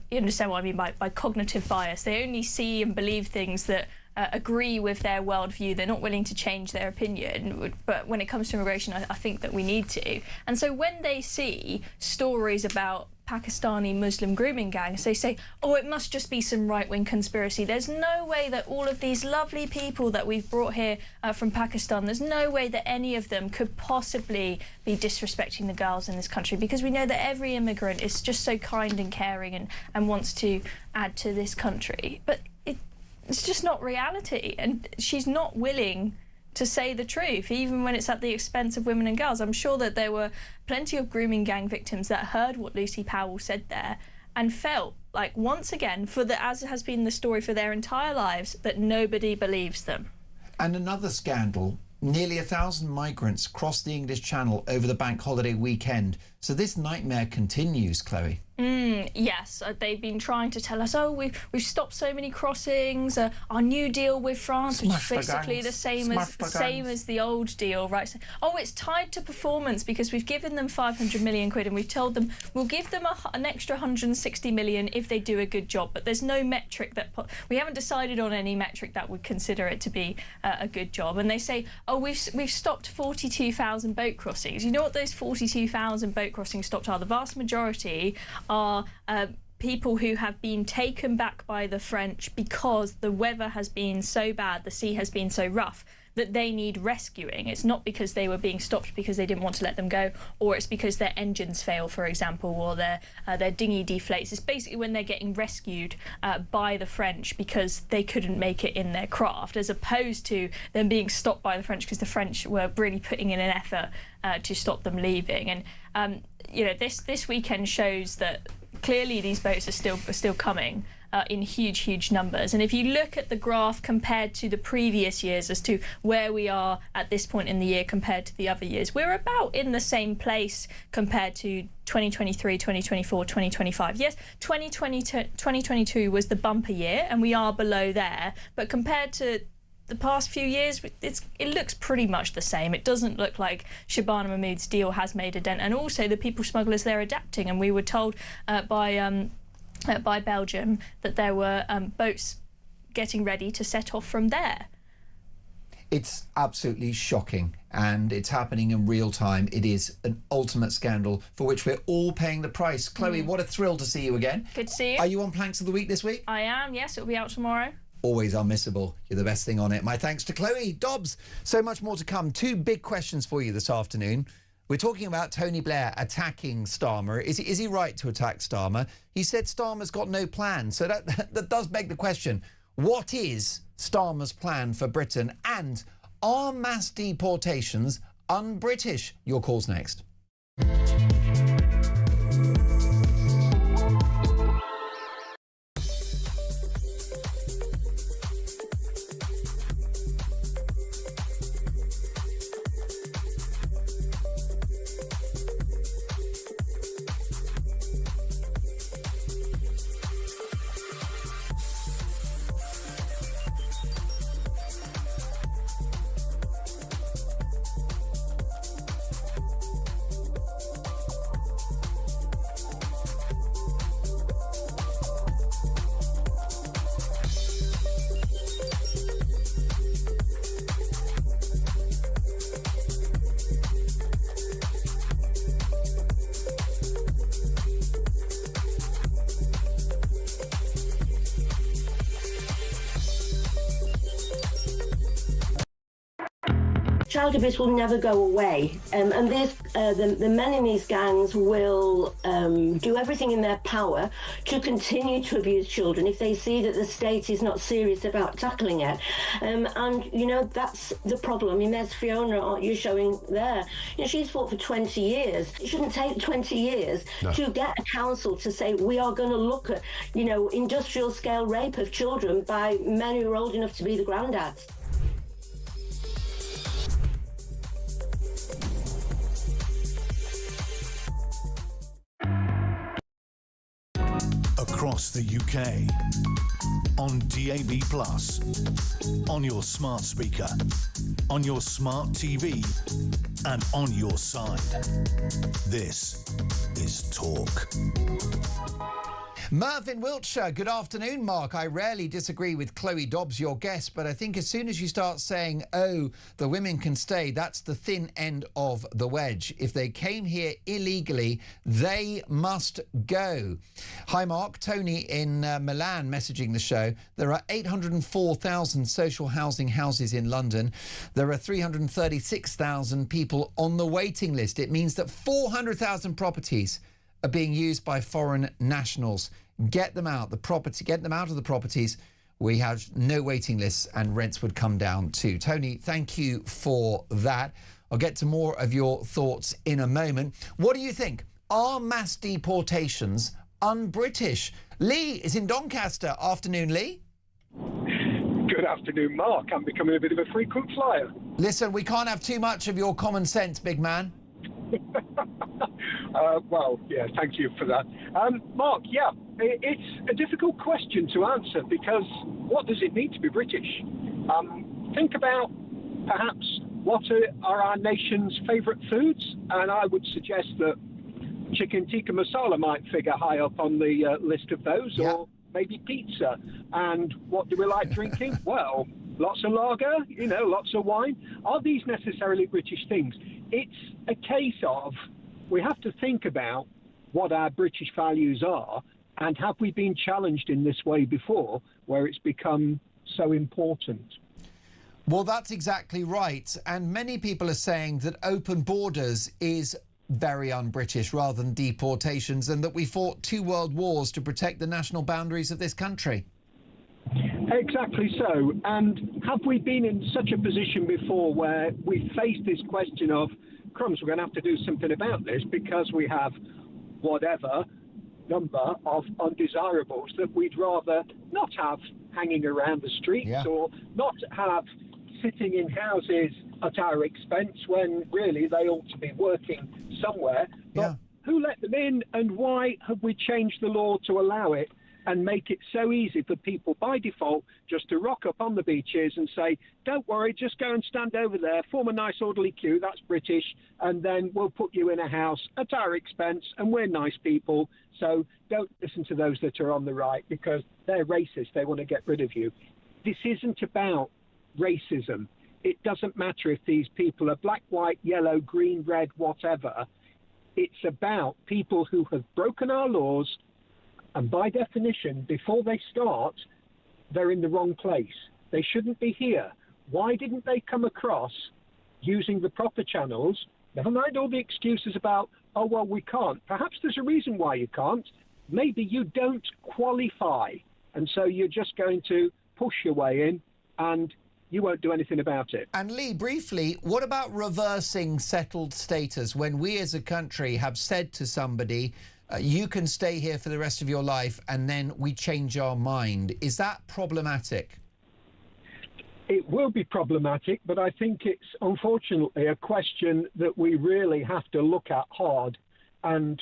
you understand what I mean by cognitive bias. They only see and believe things that agree with their worldview. They're not willing to change their opinion. But when it comes to immigration, I think that we need to. And so when they see stories about Pakistani Muslim grooming gangs, they say, oh, it must just be some right-wing conspiracy. There's no way that all of these lovely people that we've brought here from Pakistan, there's no way that any of them could possibly be disrespecting the girls in this country, because we know that every immigrant is just so kind and caring and wants to add to this country. But it's just not reality, and she's not willing to say the truth, even when it's at the expense of women and girls. I'm sure that there were plenty of grooming gang victims that heard what Lucy Powell said there and felt like, once again, as has been the story for their entire lives, that nobody believes them. And another scandal, nearly 1,000 migrants crossed the English Channel over the bank holiday weekend. So this nightmare continues, Chloe. Yes, they've been trying to tell us, oh, we've stopped so many crossings. Our new deal with France, which is basically the same as the old deal, right? So, oh, it's tied to performance because we've given them 500 million quid and we've told them we'll give them an extra 160 million if they do a good job. But there's no metric we haven't decided on any metric that would consider it to be a good job. And they say, oh, we've stopped 42,000 boat crossings. You know what those 42,000 boat crossings stopped are? The vast majority are people who have been taken back by the French because the weather has been so bad, the sea has been so rough, that they need rescuing. It's not because they were being stopped because they didn't want to let them go, or it's because their engines fail, for example, or their dinghy deflates. It's basically when they're getting rescued by the French because they couldn't make it in their craft, as opposed to them being stopped by the French because the French were really putting in an effort to stop them leaving. And you know, this weekend shows that clearly these boats are still coming in huge numbers. And if you look at the graph compared to the previous years as to where we are at this point in the year compared to the other years, we're about in the same place compared to 2023, 2024, 2025. Yes, 2022 was the bumper year and we are below there, but compared to the past few years, it looks pretty much the same. It doesn't look like Shabana Mahmood's deal has made a dent. And also the people smugglers, they're adapting. And we were told by Belgium that there were boats getting ready to set off from there. It's absolutely shocking, and it's happening in real time. It is an ultimate scandal for which we're all paying the price. Chloe, what a thrill to see you again. Good to see you. Are you on Planks of the Week this week? I am, yes. It'll be out tomorrow. Always unmissable. You're the best thing on it. My thanks to Chloe Dobbs. So much more to come. Two big questions for you this afternoon. We're talking about Tony Blair attacking Starmer. Is he right to attack Starmer? He said Starmer's got no plan. So that does beg the question. What is Starmer's plan for Britain? And are mass deportations un-British? Your call's next. Child abuse will never go away, and the men in these gangs will do everything in their power to continue to abuse children if they see that the state is not serious about tackling it. And you know, that's the problem. I mean, there's Fiona, aren't you, showing there? You know, she's fought for 20 years. It shouldn't take 20 years to get a council to say we are going to look at, you know, industrial scale rape of children by men who are old enough to be the granddads. Across the UK, on DAB+, on your smart speaker, on your smart TV, and on your side. This is Talk. Merv in Wiltshire, good afternoon, Mark. I rarely disagree with Chloe Dobbs, your guest, but I think as soon as you start saying, oh, the women can stay, that's the thin end of the wedge. If they came here illegally, they must go. Hi, Mark. Tony in Milan messaging the show. There are 804,000 social housing houses in London. There are 336,000 people on the waiting list. It means that 400,000 properties are being used by foreign nationals. Get them out. Get them out of the properties. We have no waiting lists and rents would come down too. Tony, thank you for that. I'll get to more of your thoughts in a moment. What do you think? Are mass deportations un-British? Lee is in Doncaster. Afternoon, Lee. Good afternoon, Mark. I'm becoming a bit of a frequent flyer. Listen, we can't have too much of your common sense, big man. Well, yeah, thank you for that. Mark, yeah, it's a difficult question to answer because what does it mean to be British? Think about perhaps what are our nation's favourite foods, and I would suggest that chicken tikka masala might figure high up on the list of those, or maybe pizza. And what do we like drinking? Well, lots of lager, you know, lots of wine. Are these necessarily British things? It's a case of we have to think about what our British values are, and have we been challenged in this way before where it's become so important? Well, that's exactly right. And many people are saying that open borders is very un-British rather than deportations, and that we fought 2 world wars to protect the national boundaries of this country. Exactly so. And have we been in such a position before where we faced this question of, crumbs, we're going to have to do something about this because we have whatever number of undesirables that we'd rather not have hanging around the streets or not have sitting in houses at our expense when really they ought to be working somewhere. But who let them in, and why have we changed the law to allow it and make it so easy for people by default just to rock up on the beaches and say, don't worry, just go and stand over there, form a nice orderly queue, that's British, and then we'll put you in a house at our expense, and we're nice people, so don't listen to those that are on the right because they're racist, they want to get rid of you. This isn't about racism. It doesn't matter if these people are black, white, yellow, green, red, whatever. It's about people who have broken our laws, and by definition, before they start, they're in the wrong place. They shouldn't be here. Why didn't they come across using the proper channels? Never mind all the excuses about, oh, well, we can't. Perhaps there's a reason why you can't. Maybe you don't qualify, and so you're just going to push your way in, and you won't do anything about it. And Lee, briefly, what about reversing settled status when we as a country have said to somebody, you can stay here for the rest of your life, and then we change our mind? Is that problematic? It will be problematic, but I think it's unfortunately a question that we really have to look at hard, and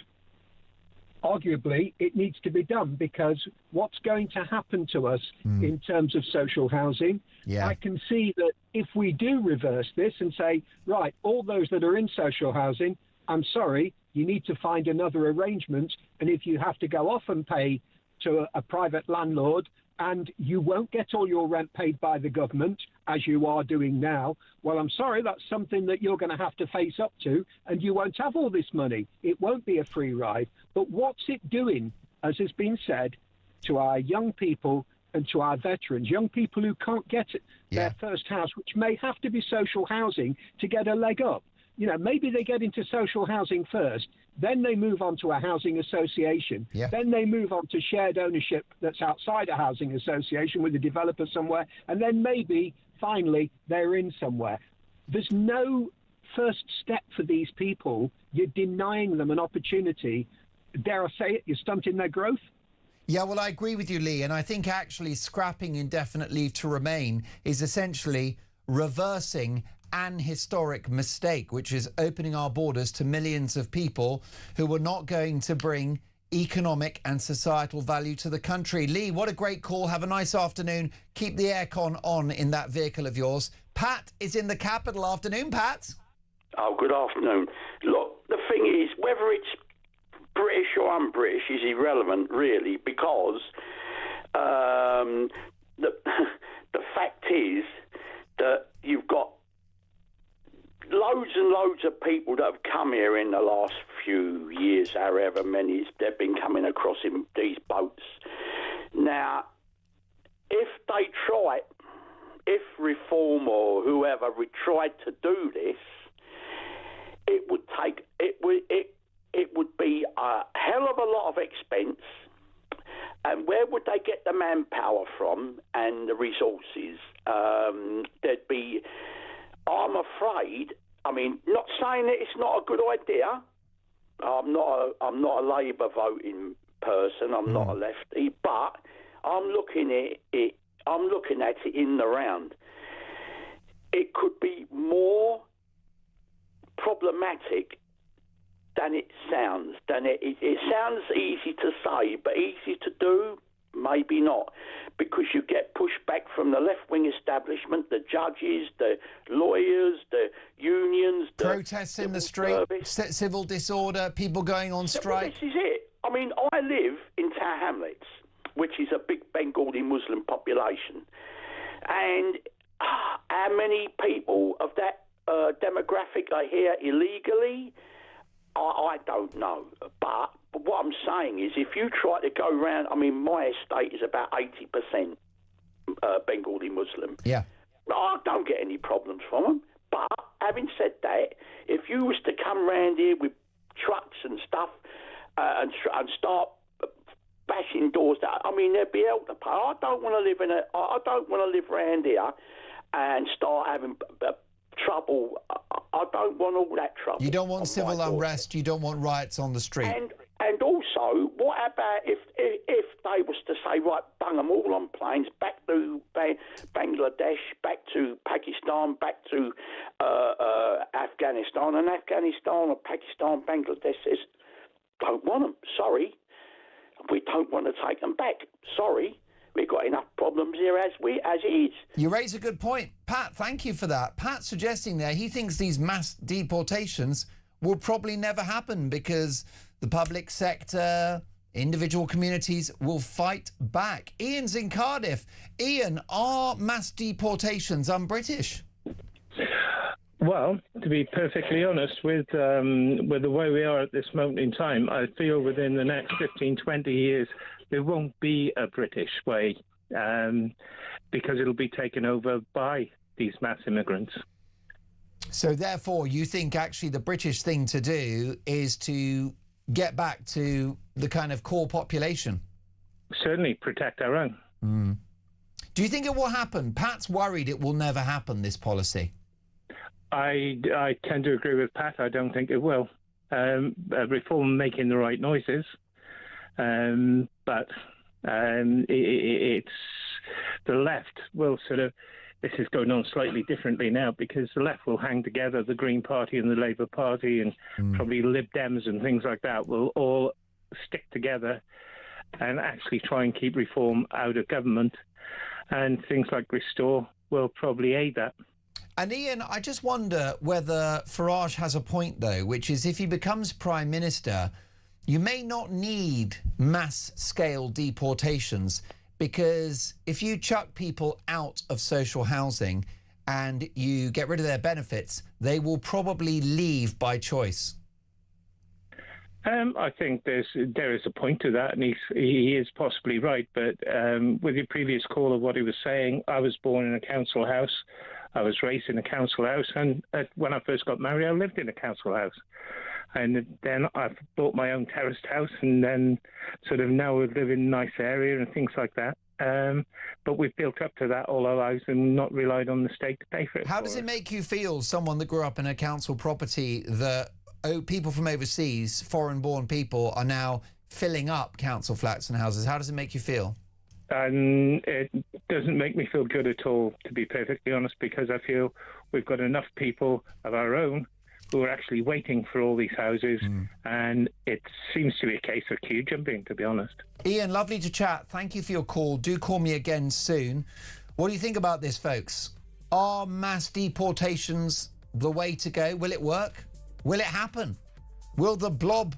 arguably it needs to be done, because what's going to happen to us in terms of social housing, I can see that if we do reverse this and say, right, all those that are in social housing, I'm sorry, you need to find another arrangement, and if you have to go off and pay to a private landlord, and you won't get all your rent paid by the government, as you are doing now, well, I'm sorry, that's something that you're going to have to face up to, and you won't have all this money. It won't be a free ride. But what's it doing, as has been said, to our young people and to our veterans, young people who can't get their first house, which may have to be social housing to get a leg up? You know, maybe they get into social housing first, then they move on to a housing association, then they move on to shared ownership that's outside a housing association with a developer somewhere, and then maybe, finally, they're in somewhere. There's no first step for these people. You're denying them an opportunity. Dare I say it, you're stunting their growth. Yeah, well, I agree with you, Lee, and I think actually scrapping indefinite leave to remain is essentially reversing an historic mistake, which is opening our borders to millions of people who were not going to bring economic and societal value to the country. Lee, what a great call. Have a nice afternoon. Keep the aircon on in that vehicle of yours. Pat is in the capital. Afternoon, Pat. Oh, good afternoon. Look, the thing is, whether it's British or un-British is irrelevant, really, because the fact is that you've got loads and loads of people that have come here in the last few years, however many they've been coming across in these boats. Now, if Reform or whoever tried to do this, it would be a hell of a lot of expense. And where would they get the manpower from and the resources? There'd be, I'm afraid, I mean, not saying that it's not a good idea. I'm not a Labour voting person. I'm not a lefty, but I'm looking at it. I'm looking at it in the round. It could be more problematic than it sounds. It sounds easy to say, but easy to do, maybe not, because you get pushback from the left-wing establishment, the judges, the lawyers, the unions, protests in the street, civil disorder, people going on strike. Well, this is it. I mean, I live in Tower Hamlets, which is a big Bengali Muslim population, and how many people of that demographic are here illegally? I don't know, but what I'm saying is, if you try to go around, I mean, my estate is about 80% Bengali Muslim. Yeah. I don't get any problems from them. But having said that, if you was to come round here with trucks and stuff and start bashing doors, I mean, there'd be hell to pay. I don't want to live around here and start having trouble. I don't want all that trouble. You don't want civil unrest. You don't want riots on the street. And also, what about if they was to say, right, bung them all on planes back to Bangladesh, back to Pakistan, back to Afghanistan, and Afghanistan or Pakistan, Bangladesh says, don't want them. Sorry, we don't want to take them back. Sorry. We've got enough problems here as it is. You raise a good point. Pat, thank you for that. Pat's suggesting there he thinks these mass deportations will probably never happen because the public sector, individual communities will fight back. Ian's in Cardiff. Ian, are mass deportations un-British? Well, to be perfectly honest, with the way we are at this moment in time, I feel within the next 15, 20 years, there won't be a British way because it'll be taken over by these mass immigrants. So therefore, you think actually the British thing to do is to get back to the kind of core population? Certainly protect our own. Do you think it will happen? Pat's worried it will never happen, this policy. I tend to agree with Pat. I don't think it will. Reform making the right noises, but it's the left will sort of. This is going on slightly differently now because the left will hang together. The Green Party and the Labour Party and probably Lib Dems and things like that will all stick together and actually try and keep reform out of government. And things like Restore will probably aid that. And Ian, I just wonder whether Farage has a point, though, which is if he becomes Prime Minister, you may not need mass-scale deportations, because if you chuck people out of social housing and you get rid of their benefits, they will probably leave by choice. I think there is a point to that, and he is possibly right. But with your previous caller, what he was saying, I was born in a council house. I was raised in a council house, and when I first got married, I lived in a council house. And then I bought my own terraced house, and then sort of now we live in a nice area and things like that. But we've built up to that all our lives and not relied on the state to pay for it. How does it make you feel, someone that grew up in a council property, that people from overseas, foreign-born people, are now filling up council flats and houses? How does it make you feel? And it doesn't make me feel good at all, to be perfectly honest, because I feel we've got enough people of our own who are actually waiting for all these houses, and it seems to be a case of queue jumping, to be honest. Ian, lovely to chat. Thank you for your call. Do call me again soon. What do you think about this, folks? Are mass deportations the way to go? Will it work? Will it happen? Will the blob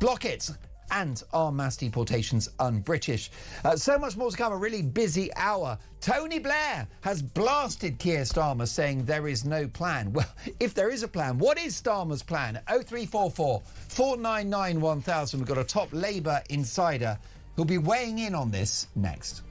block it? And are mass deportations un-British? So much more to come. A really busy hour. Tony Blair has blasted Keir Starmer, saying there is no plan. Well, if there is a plan, what is Starmer's plan? 0344 499 1000. We've got a top Labour insider who'll be weighing in on this next.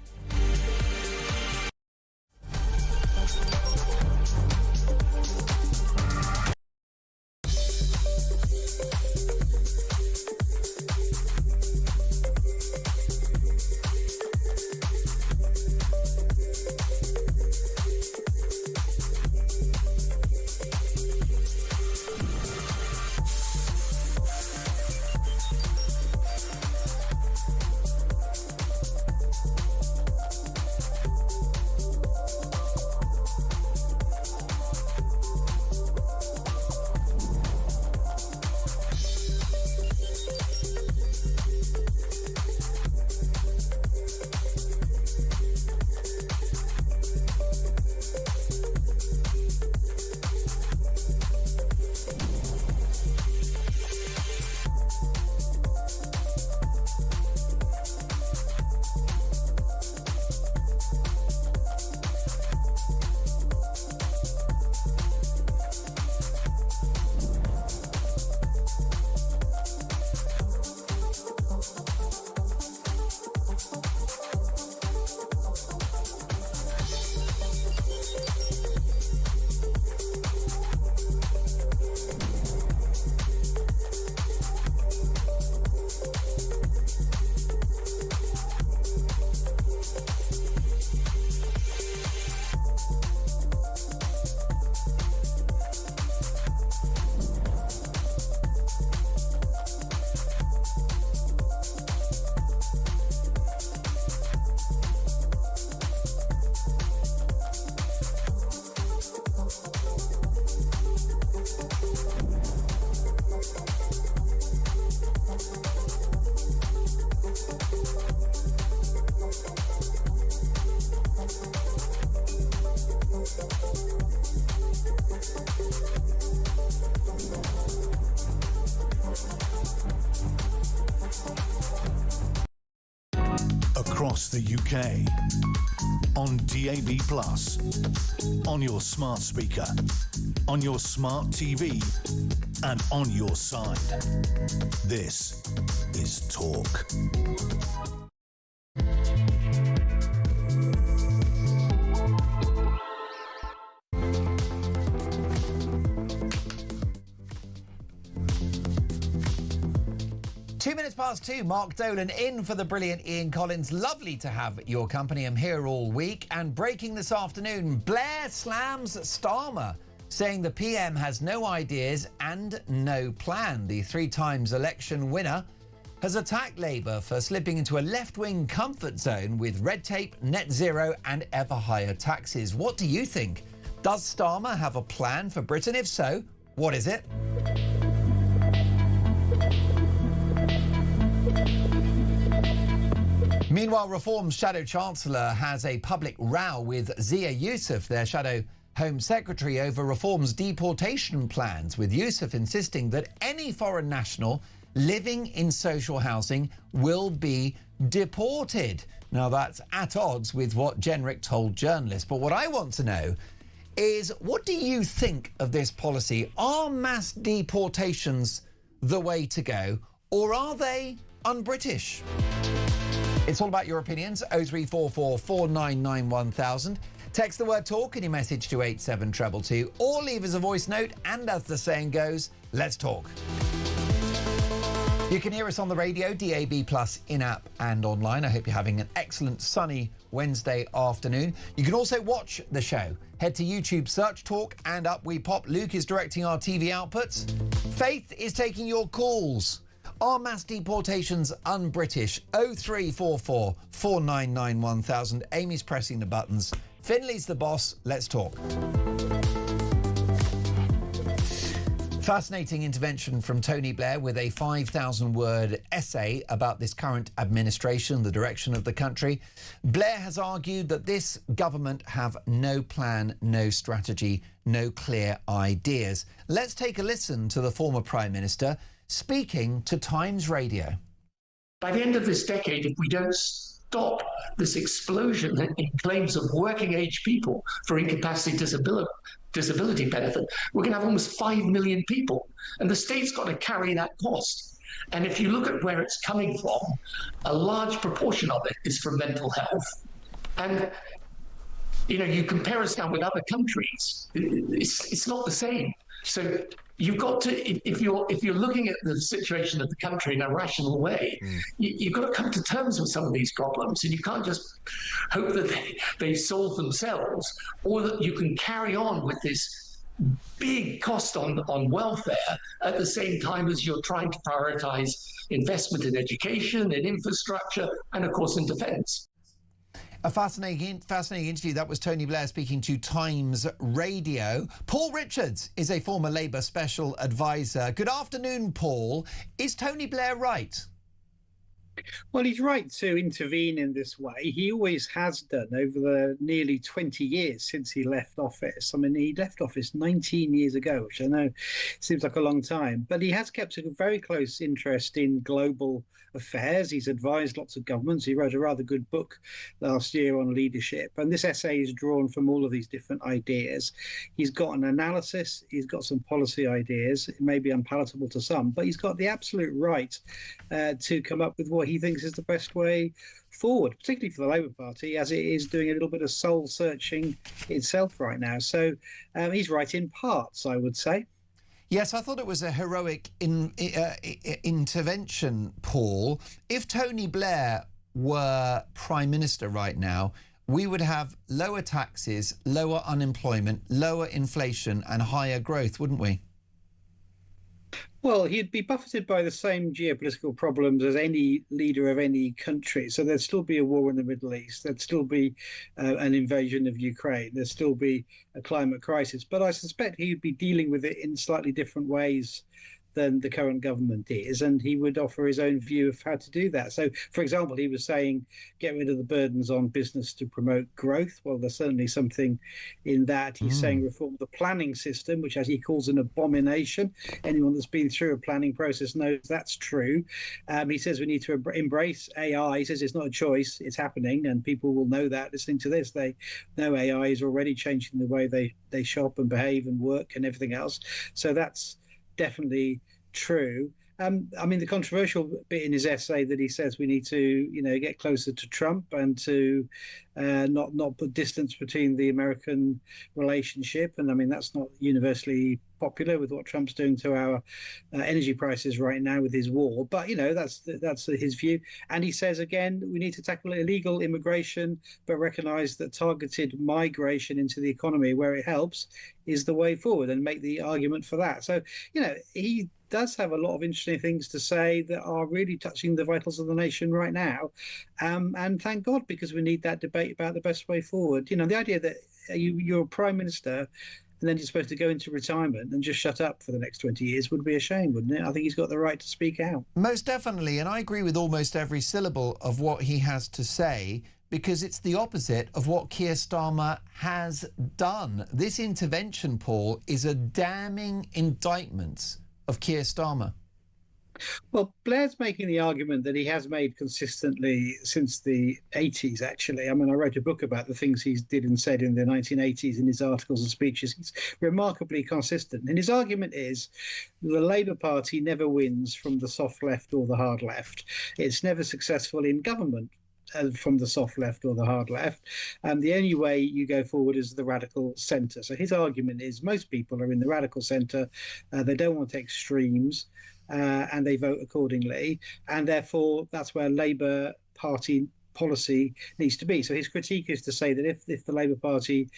Across the UK, on DAB+, on your smart speaker, on your smart TV, and on your side. This is Talk. 2:02, Mark Dolan in for the brilliant Ian Collins. Lovely to have your company. I'm here all week. And breaking this afternoon, Blair slams Starmer, saying the PM has no ideas and no plan. The 3 times election winner has attacked Labour for slipping into a left-wing comfort zone with red tape, net zero and ever higher taxes. What do you think? Does Starmer have a plan for Britain? If so, what is it? Meanwhile, Reform's Shadow Chancellor has a public row with Zia Youssef, their Shadow Home Secretary, over Reform's deportation plans, with Youssef insisting that any foreign national living in social housing will be deported. Now, that's at odds with what Jenrick told journalists. But what I want to know is, what do you think of this policy? Are mass deportations the way to go, or are they un-British? It's all about your opinions. 0344 499 1000. Text the word talk in your message to 87222, or leave us a voice note, and as the saying goes, let's talk. You can hear us on the radio, DAB+, in-app and online. I hope you're having an excellent sunny Wednesday afternoon. You can also watch the show. Head to YouTube, search Talk, and up we pop. Luke is directing our TV outputs. Faith is taking your calls. Are mass deportations un-British? 0344 499 1000. Amy's pressing the buttons. Finley's the boss. Let's talk. Fascinating intervention from Tony Blair with a 5,000-word essay about this current administration, the direction of the country. Blair has argued that this government have no plan, no strategy, no clear ideas. Let's take a listen to the former Prime Minister speaking to Times Radio. By the end of this decade, if we don't stop this explosion in claims of working age people for incapacity disability benefit, we're going to have almost 5 million people, and the state's got to carry that cost. And if you look at where it's coming from, a large proportion of it is from mental health. And you compare us now with other countries, it's not the same. So you've got to, if you're looking at the situation of the country in a rational way, you've got to come to terms with some of these problems, and you can't just hope that they solve themselves, or that you can carry on with this big cost on welfare at the same time as you're trying to prioritise investment in education, in infrastructure, and of course in defence. A fascinating interview. That was Tony Blair speaking to Times Radio. Paul Richards is a former Labour special advisor. Good afternoon, Paul. Is Tony Blair right? Well, he's right to intervene in this way. He always has done over the nearly 20 years since he left office. I mean, he left office 19 years ago, which I know seems like a long time, but he has kept a very close interest in global affairs. He's advised lots of governments. He wrote a rather good book last year on leadership, and this essay is drawn from all of these different ideas. He's got an analysis, he's got some policy ideas. It may be unpalatable to some, but he's got the absolute right to come up with what he thinks is the best way forward, particularly for the Labour Party, as it is doing a little bit of soul searching itself right now. So he's right in parts, I would say. Yes, I thought it was a heroic intervention, Paul. If Tony Blair were Prime Minister right now, we would have lower taxes, lower unemployment, lower inflation and higher growth, wouldn't we? Well, he'd be buffeted by the same geopolitical problems as any leader of any country. So there'd still be a war in the Middle East. There'd still be an invasion of Ukraine. There'd still be a climate crisis. But I suspect he'd be dealing with it in slightly different ways than the current government is, and he would offer his own view of how to do that. So, for example, he was saying, get rid of the burdens on business to promote growth. Well, there's certainly something in that. He's saying reform the planning system, which, as he calls, an abomination. Anyone that's been through a planning process knows that's true. He says we need to embrace AI. He says it's not a choice, it's happening, and people will know that listening to this. They know AI is already changing the way they shop and behave and work and everything else. So that's definitely true. I mean, the controversial bit in his essay that he says we need to, get closer to Trump and to not put distance between the American relationship. And I mean, that's not universally popular with what Trump's doing to our energy prices right now with his war. But, that's his view. And he says, again, we need to tackle illegal immigration, but recognize that targeted migration into the economy where it helps is the way forward, and make the argument for that. So, he does have a lot of interesting things to say that are really touching the vitals of the nation right now. And thank God, because we need that debate about the best way forward. The idea that you're a prime minister and then you're supposed to go into retirement and just shut up for the next 20 years would be a shame, wouldn't it? I think he's got the right to speak out. Most definitely. And I agree with almost every syllable of what he has to say, because it's the opposite of what Keir Starmer has done. This intervention, Paul, is a damning indictment of Keir Starmer. Well, Blair's making the argument that he has made consistently since the 80s, actually. I mean, I wrote a book about the things he did and said in the 1980s in his articles and speeches. He's remarkably consistent. And his argument is the Labour Party never wins from the soft left or the hard left. It's never successful in government from the soft left or the hard left. And the only way you go forward is the radical centre. So his argument is most people are in the radical centre. They don't want extremes. And they vote accordingly. And therefore, that's where Labour Party policy needs to be. So his critique is to say that if the Labour Party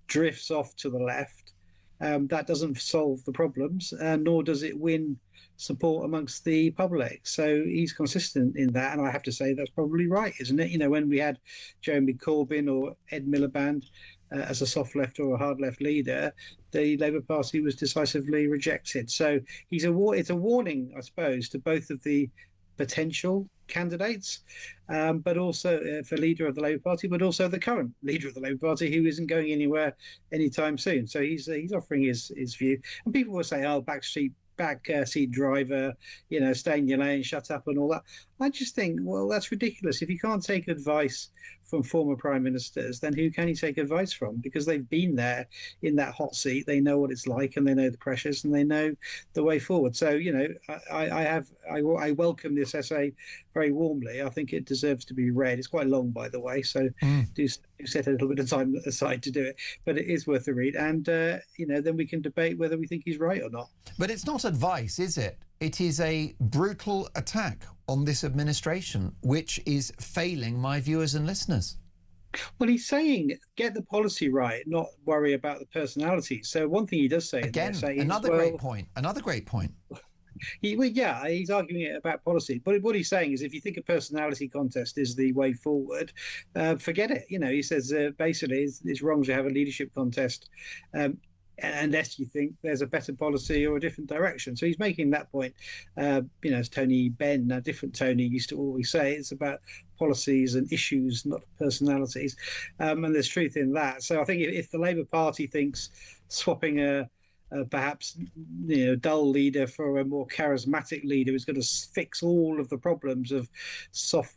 drifts off to the left, that doesn't solve the problems, nor does it win support amongst the public. So he's consistent in that. And I have to say that's probably right, isn't it? When we had Jeremy Corbyn or Ed Miliband as a soft left or a hard left leader, the Labour Party was decisively rejected. So it's a warning, I suppose, to both of the potential candidates, but also for leader of the Labour Party, but also the current leader of the Labour Party, who isn't going anywhere anytime soon. So he's offering his view. And people will say, oh, backseat driver, stay in your lane, shut up and all that. I just think, well, that's ridiculous. If you can't take advice from former prime ministers, then who can you take advice from? Because they've been there in that hot seat. They know what it's like, and they know the pressures, and they know the way forward. So, I welcome this essay very warmly. I think it deserves to be read. It's quite long, by the way, so do set a little bit of time aside to do it. But it is worth a read, and then we can debate whether we think he's right or not. But it's not advice, is it? It is a brutal attack on this administration, which is failing my viewers and listeners. Well, he's saying get the policy right, not worry about the personality. So one thing he does say again, another great point. He's arguing it about policy. But what he's saying is if you think a personality contest is the way forward, forget it. He says basically it's wrong to have a leadership contest unless you think there's a better policy or a different direction. So he's making that point. As Tony Benn, a different Tony, used to always say, it's about policies and issues, not personalities. And there's truth in that. So I think if the Labour Party thinks swapping a perhaps dull leader for a more charismatic leader who's going to fix all of the problems of soft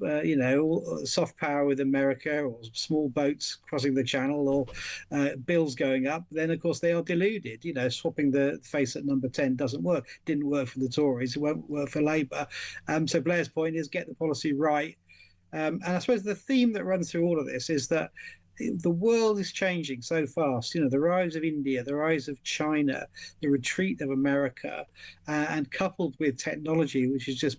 power with America, or small boats crossing the channel, or bills going up, then of course they are deluded. Swapping the face at number 10 doesn't work. Didn't work for the Tories. It won't work for Labour. So Blair's point is get the policy right. And I suppose the theme that runs through all of this is that the world is changing so fast. The rise of India, the rise of China, the retreat of America, and coupled with technology, which is just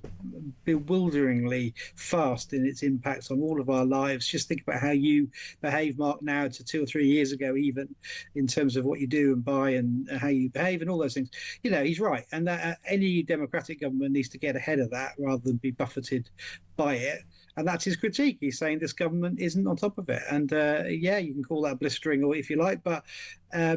bewilderingly fast in its impacts on all of our lives. Just think about how you behave, Mark, now to 2 or 3 years ago, even in terms of what you do and buy and how you behave and all those things. He's right. And that any democratic government needs to get ahead of that rather than be buffeted by it. And that's his critique. He's saying this government isn't on top of it. And you can call that blistering or if you like, but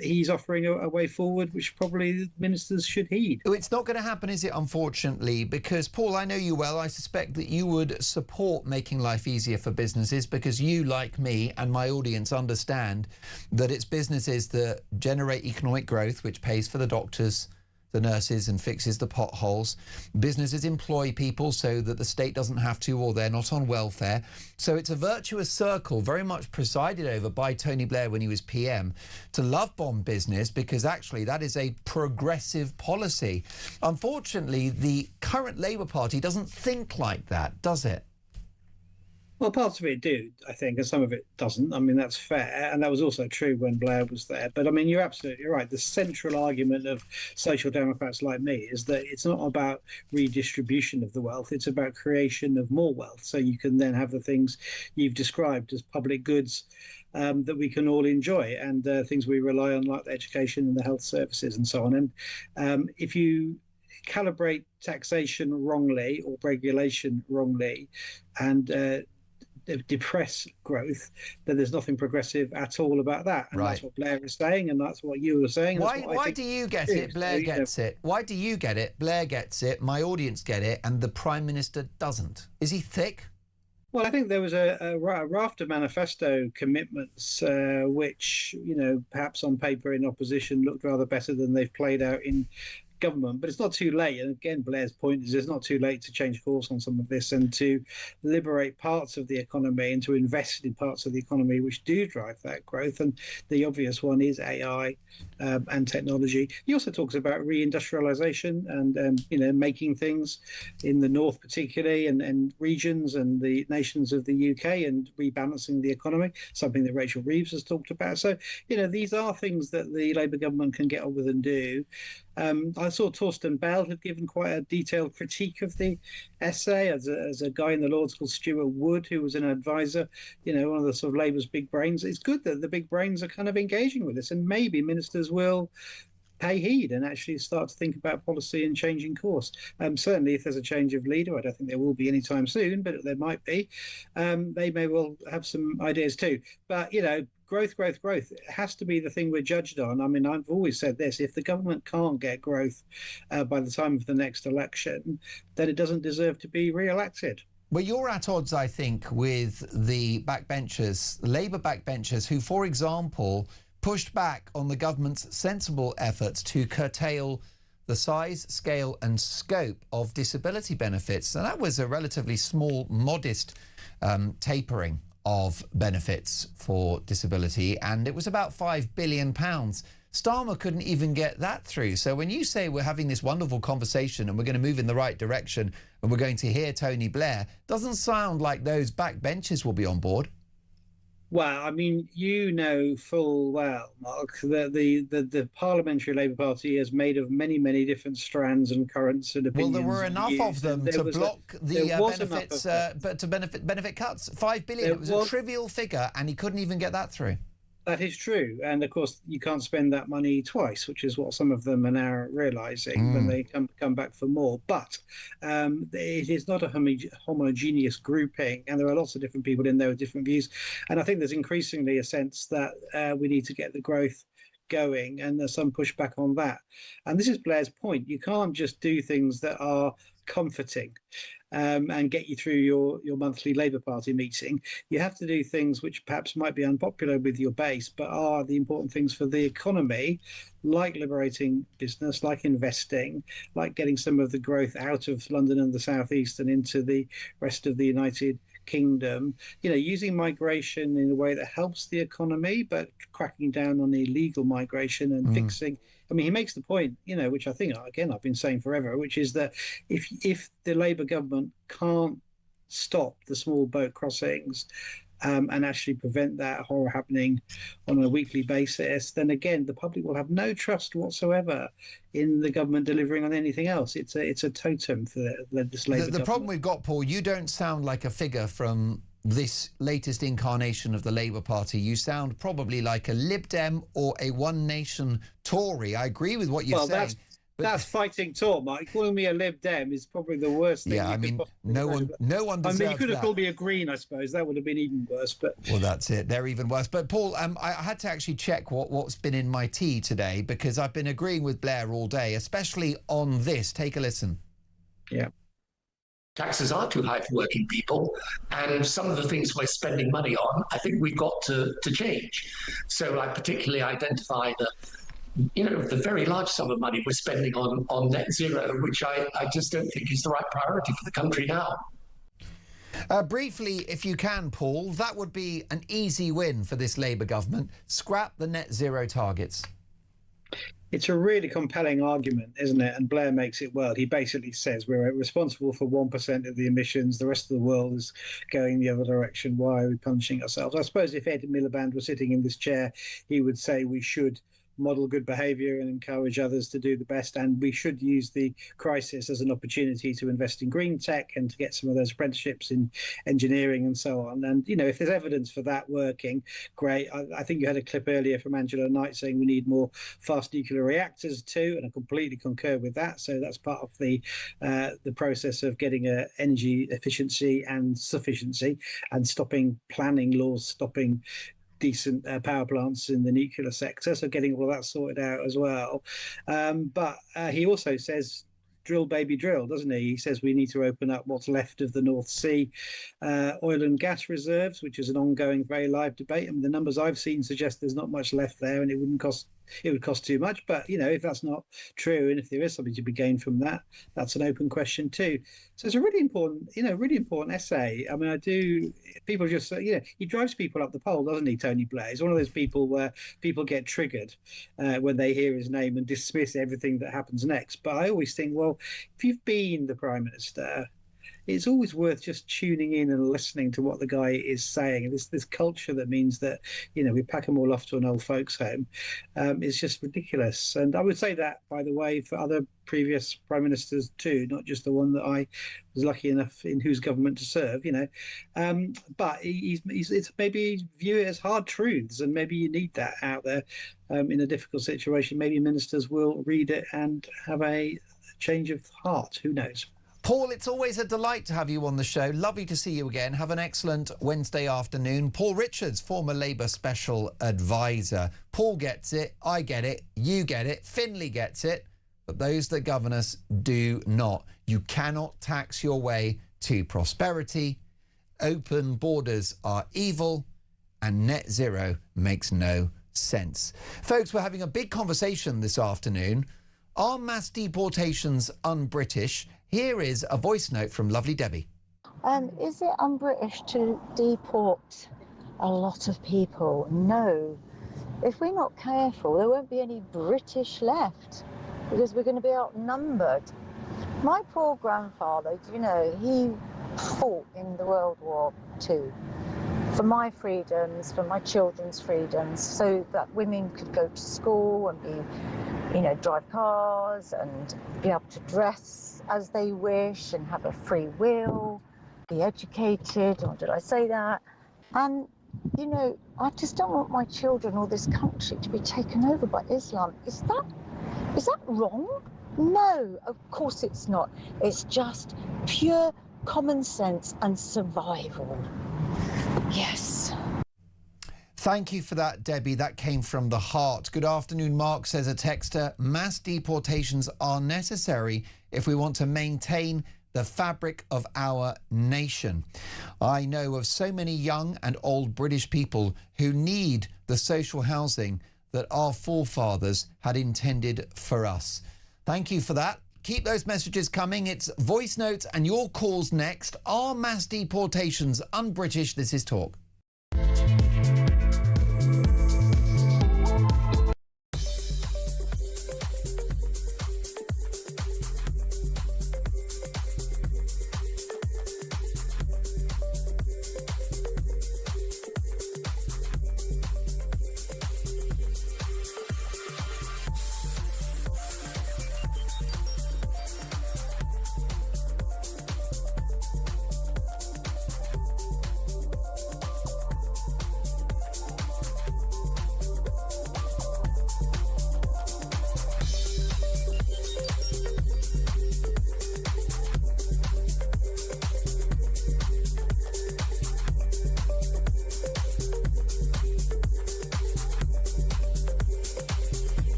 he's offering a way forward, which probably ministers should heed. It's not going to happen, is it, unfortunately? Because, Paul, I know you well. I suspect that you would support making life easier for businesses because you, like me and my audience, understand that it's businesses that generate economic growth, which pays for the doctors, the nurses, and fixes the potholes. Businesses employ people so that the state doesn't have to, or they're not on welfare. So it's a virtuous circle, very much presided over by Tony Blair when he was PM, to love bomb business, because actually that is a progressive policy. Unfortunately, the current Labour Party doesn't think like that, does it? Well, parts of it do, I think, and some of it doesn't. I mean, that's fair. And that was also true when Blair was there. But I mean, you're absolutely right. The central argument of social democrats like me is that it's not about redistribution of the wealth. It's about creation of more wealth. So you can then have the things you've described as public goods that we can all enjoy, and things we rely on, like the education and the health services and so on. And if you calibrate taxation wrongly or regulation wrongly and depress growth, then there's nothing progressive at all about that. And that's what Blair is saying, and that's what you were saying. Why do you get it? Blair gets it. Why do you get it? Blair gets it. My audience get it, and the Prime Minister doesn't. Is he thick? Well, I think there was a raft of manifesto commitments, which, perhaps on paper in opposition looked rather better than they've played out in government. But it's not too late. And again, Blair's point is it's not too late to change course on some of this and to liberate parts of the economy and to invest in parts of the economy which do drive that growth. And the obvious one is AI and technology. He also talks about reindustrialization and, making things in the north particularly and regions and the nations of the UK and rebalancing the economy, something that Rachel Reeves has talked about. So, these are things that the Labour government can get on with and do. I saw Torsten Bell had given quite a detailed critique of the essay as a guy in the Lords called Stuart Wood, who was an advisor, one of the sort of Labour's big brains. It's good that the big brains are kind of engaging with this, and maybe ministers will pay heed and actually start to think about policy and changing course. Certainly, if there's a change of leader, I don't think there will be anytime soon, but there might be. They may well have some ideas too. But, growth. It has to be the thing we're judged on. I mean, I've always said this: if the government can't get growth by the time of the next election, then it doesn't deserve to be re-elected. Well, you're at odds, I think, with the backbenchers, Labour backbenchers, who, for example, pushed back on the government's sensible efforts to curtail the size, scale and scope of disability benefits. And that was a relatively small, modest tapering of benefits for disability, and it was about £5 billion. Starmer couldn't even get that through. So when you say we're having this wonderful conversation and we're going to move in the right direction and we're going to hear Tony Blair, doesn't sound like those backbenchers will be on board. Well, I mean, full well, Mark, that the Parliamentary Labour Party is made of many, many different strands and currents and opinions. Well, there were enough of them to block the benefits, but to benefit cuts. £5 billion, it was a trivial figure, and he couldn't even get that through. That is true. And of course, you can't spend that money twice, which is what some of them are now realising when they come back for more. But it is not a homogeneous grouping, and there are lots of different people in there with different views. And I think there's increasingly a sense that we need to get the growth going, and there's some pushback on that. And this is Blair's point. You can't just do things that are comforting and get you through your monthly Labour Party meeting. You have to do things which perhaps might be unpopular with your base, but are the important things for the economy, like liberating business, like investing, like getting some of the growth out of London and the South East and into the rest of the United Kingdom, using migration in a way that helps the economy, but cracking down on illegal migration and fixing. I mean, he makes the point, which I think, again, I've been saying forever, which is that if the Labour government can't stop the small boat crossings and actually prevent that horror happening on a weekly basis, then again, the public will have no trust whatsoever in the government delivering on anything else. It's a totem for this Labour government. The problem we've got, Paul, you don't sound like a figure from this latest incarnation of the Labour Party. You sound probably like a Lib Dem or a One Nation Tory. I agree with what you're saying. That's fighting talk, Mike. Calling me a Lib Dem is probably the worst thing. Yeah, I mean, no one deserves that. You could have called me a Green, I suppose. That would have been even worse. But well, that's it. They're even worse. But Paul, I had to actually check what's been in my tea today, because I've been agreeing with Blair all day, especially on this. Take a listen. Yeah. Taxes are too high for working people, and some of the things we're spending money on, I think we've got to change. So I particularly identify the very large sum of money we're spending on net zero, which I just don't think is the right priority for the country now. Briefly, if you can, Paul, that would be an easy win for this Labour government. Scrap the net zero targets. It's a really compelling argument, isn't it? And Blair makes it well. He basically says we're responsible for 1% of the emissions. The rest of the world is going the other direction. Why are we punishing ourselves? I suppose if Ed Miliband were sitting in this chair, he would say we should model good behaviour and encourage others to do the best, and we should use the crisis as an opportunity to invest in green tech and to get some of those apprenticeships in engineering and so on. And if there's evidence for that working, great. I think you had a clip earlier from Angela Knight saying we need more fast nuclear reactors too, and I completely concur with that. So that's part of the process of getting energy efficiency and sufficiency, and stopping planning laws, stopping decent power plants in the nuclear sector, so getting all that sorted out as well. But he also says drill, baby, drill, doesn't he? He says we need to open up what's left of the North Sea oil and gas reserves, which is an ongoing, very live debate. I mean, the numbers I've seen suggest there's not much left there, and it would cost too much. But if that's not true, and if there is something to be gained from that, that's an open question too. So it's a really important essay. I mean, people just say, he drives people up the pole, doesn't he, Tony Blair? He's one of those people where people get triggered when they hear his name and dismiss everything that happens next. But I always think, well, if you've been the Prime Minister, it's always worth just tuning in and listening to what the guy is saying. This culture that means that, we pack them all off to an old folks home is just ridiculous. And I would say that, by the way, for other previous Prime Ministers too, not just the one that I was lucky enough in whose government to serve, But it's maybe view it as hard truths, and maybe you need that out there in a difficult situation. Maybe ministers will read it and have a change of heart. Who knows? Paul, it's always a delight to have you on the show. Lovely to see you again. Have an excellent Wednesday afternoon. Paul Richards, former Labour Special Advisor. Paul gets it, I get it, you get it, Finlay gets it, but those that govern us do not. You cannot tax your way to prosperity. Open borders are evil, and net zero makes no sense. Folks, we're having a big conversation this afternoon. Are mass deportations un-British? Here is a voice note from lovely Debbie. Is it un-British to deport a lot of people? No. If we're not careful, there won't be any British left, because we're going to be outnumbered. My poor grandfather, he fought in the World War II for my freedoms, for my children's freedoms, so that women could go to school and be, drive cars and be able to dress as they wish and have a free will, be educated, or did I say that? And, I just don't want my children or this country to be taken over by Islam. Is that wrong? No, of course it's not. It's just pure common sense and survival. Yes. Thank you for that, Debbie. That came from the heart. Good afternoon, Mark, says a texter. Mass deportations are necessary if we want to maintain the fabric of our nation. I know of so many young and old British people who need the social housing that our forefathers had intended for us. Thank you for that. Keep those messages coming. It's voice notes and your calls next. Are mass deportations un-British? This is Talk.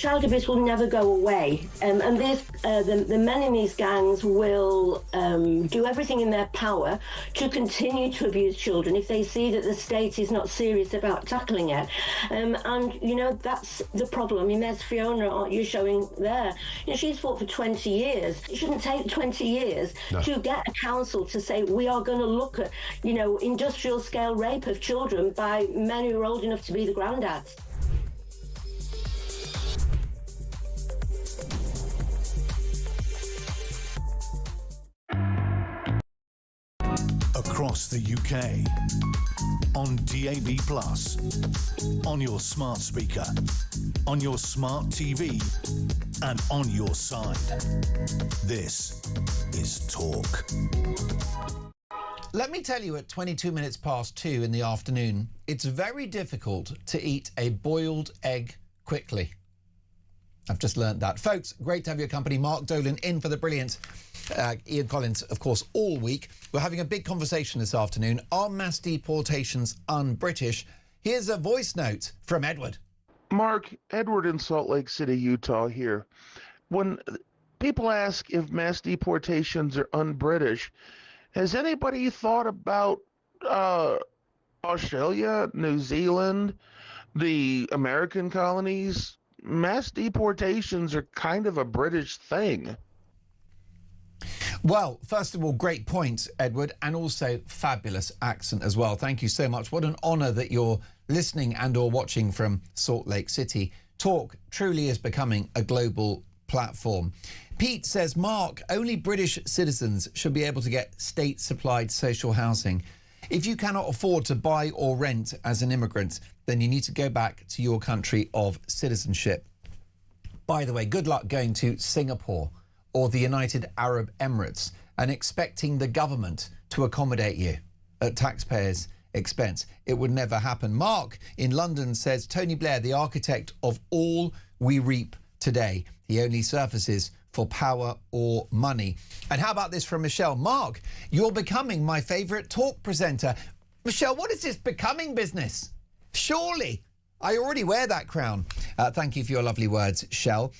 Child abuse will never go away, and the men in these gangs will do everything in their power to continue to abuse children if they see that the state is not serious about tackling it. And you know, that's the problem. I mean, there's Fiona, aren't you showing there? You know, she's fought for 20 years. It shouldn't take 20 years to get a council to say we are going to look at, you know, industrial scale rape of children by men who are old enough to be the granddads. Across the UK, on DAB+, on your smart speaker, on your smart TV, and on your side. This is Talk. Let me tell you, at 22 minutes past 2 in the afternoon, it's very difficult to eat a boiled egg quickly. I've just learnt that. Folks, great to have your company. Mark Dolan in for the brilliant Ian Collins, of course, all week. We're having a big conversation this afternoon. Are mass deportations un-British? Here's a voice note from Edward. Mark, Edward in Salt Lake City, Utah here. When people ask if mass deportations are un-British, has anybody thought about Australia, New Zealand, the American colonies? Mass deportations are kind of a British thing. Well, first of all, great point, Edward, and also fabulous accent as well. Thank you so much. What an honour that you're listening and or watching from Salt Lake City. Talk truly is becoming a global platform. Pete says, Mark, only British citizens should be able to get state-supplied social housing. If you cannot afford to buy or rent as an immigrant, then you need to go back to your country of citizenship. By the way, good luck going to Singapore or the United Arab Emirates and expecting the government to accommodate you at taxpayers' expense. It would never happen. Mark in London says, Tony Blair, the architect of all we reap today. He only surfaces for power or money. And how about this from Michelle? Mark, you're becoming my favourite talk presenter. Michelle, what is this becoming business? Surely. I already wear that crown. Thank you for your lovely words, Shell.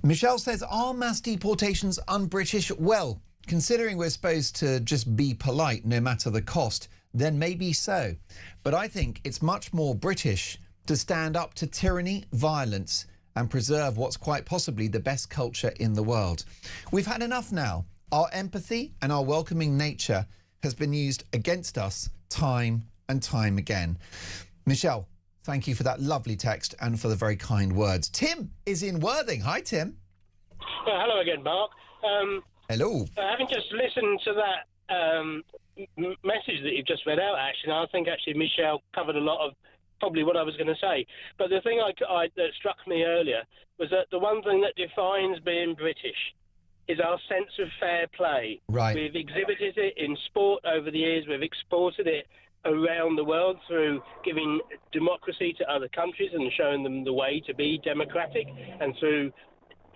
Michelle says, are mass deportations un-British? Well, considering we're supposed to just be polite no matter the cost, then maybe so. But I think it's much more British to stand up to tyranny, violence, and preserve what's quite possibly the best culture in the world. We've had enough now. Our empathy and our welcoming nature has been used against us time and time again. Michelle, thank you for that lovely text and for the very kind words. Tim is in Worthing. Hi, Tim. Hello again, Mark. Hello. Having just listened to that message that you've just read out, actually, I think actually Michelle covered a lot of probably what I was going to say. But the thing that struck me earlier was that the one thing that defines being British is our sense of fair play. Right. We've exhibited it in sport over the years. We've exported it around the world through giving democracy to other countries and showing them the way to be democratic, and through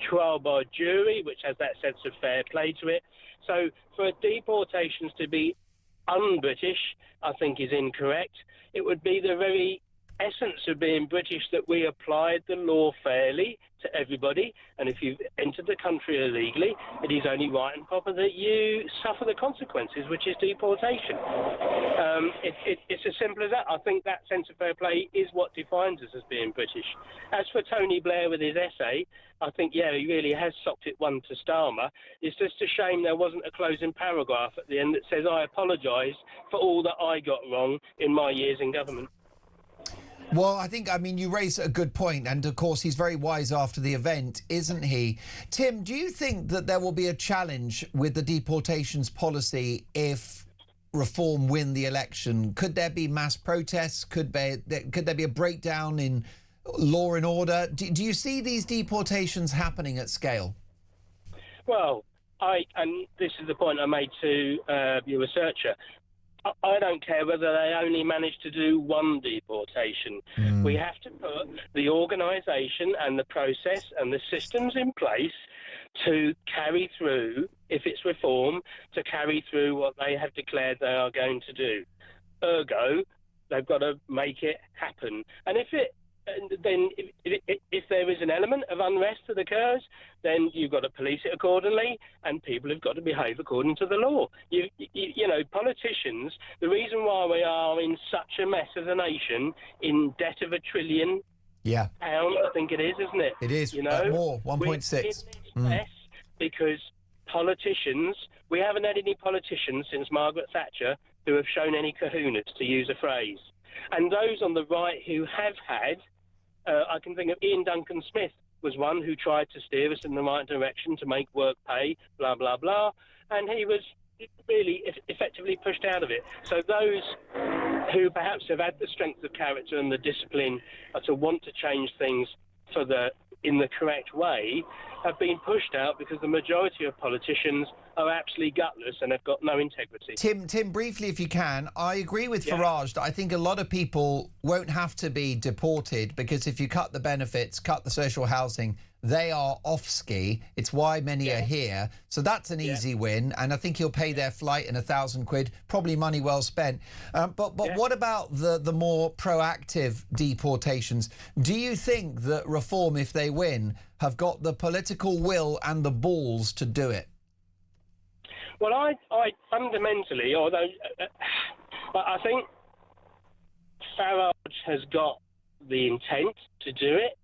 trial by jury, which has that sense of fair play to it. So for deportations to be un-British, I think is incorrect. It would be the very essence of being British that we applied the law fairly to everybody, and if you've entered the country illegally, it is only right and proper that you suffer the consequences, which is deportation. It's as simple as that. I think that sense of fair play is what defines us as being British. As for Tony Blair with his essay, I think, yeah, he really has socked it one to Starmer. It's just a shame there wasn't a closing paragraph at the end that says, I apologise for all that I got wrong in my years in government. Well, I mean, you raise a good point, and of course he's very wise after the event, isn't he? Tim, do you think that there will be a challenge with the deportations policy if Reform win the election? Could there be mass protests? Could there be a breakdown in law and order? Do you see these deportations happening at scale? Well, and this is the point I made to your researcher, I don't care whether they only manage to do one deportation. We have to put the organisation and the process and the systems in place to carry through, if it's reform, to carry through what they have declared they are going to do. Ergo, they've got to make it happen. And if it then if there is an element of unrest that occurs, then you've got to police it accordingly, and people have got to behave according to the law. You know, politicians, the reason why we are in such a mess as a nation, in debt of £1 trillion, pounds, I think it is, isn't it? It is, you know, more, 1.6. Mess because politicians, we haven't had any politicians since Margaret Thatcher who have shown any kahunas, to use a phrase. And those on the right who have had, I can think of Ian Duncan Smith was one who tried to steer us in the right direction to make work pay, blah, blah, blah. And he was really effectively pushed out of it. So those who perhaps have had the strength of character and the discipline to want to change things in the correct way have been pushed out because the majority of politicians are absolutely gutless and have got no integrity. Tim, briefly, if you can, I agree with Farage that I think a lot of people won't have to be deported because if you cut the benefits, cut the social housing, they are off ski. It's why many are here. So that's an easy win. And I think he'll pay their flight and £1,000, probably money well spent. But what about the more proactive deportations? Do you think that Reform, if they win, have got the political will and the balls to do it? Well, I fundamentally, although I think Farage has got the intent to do it,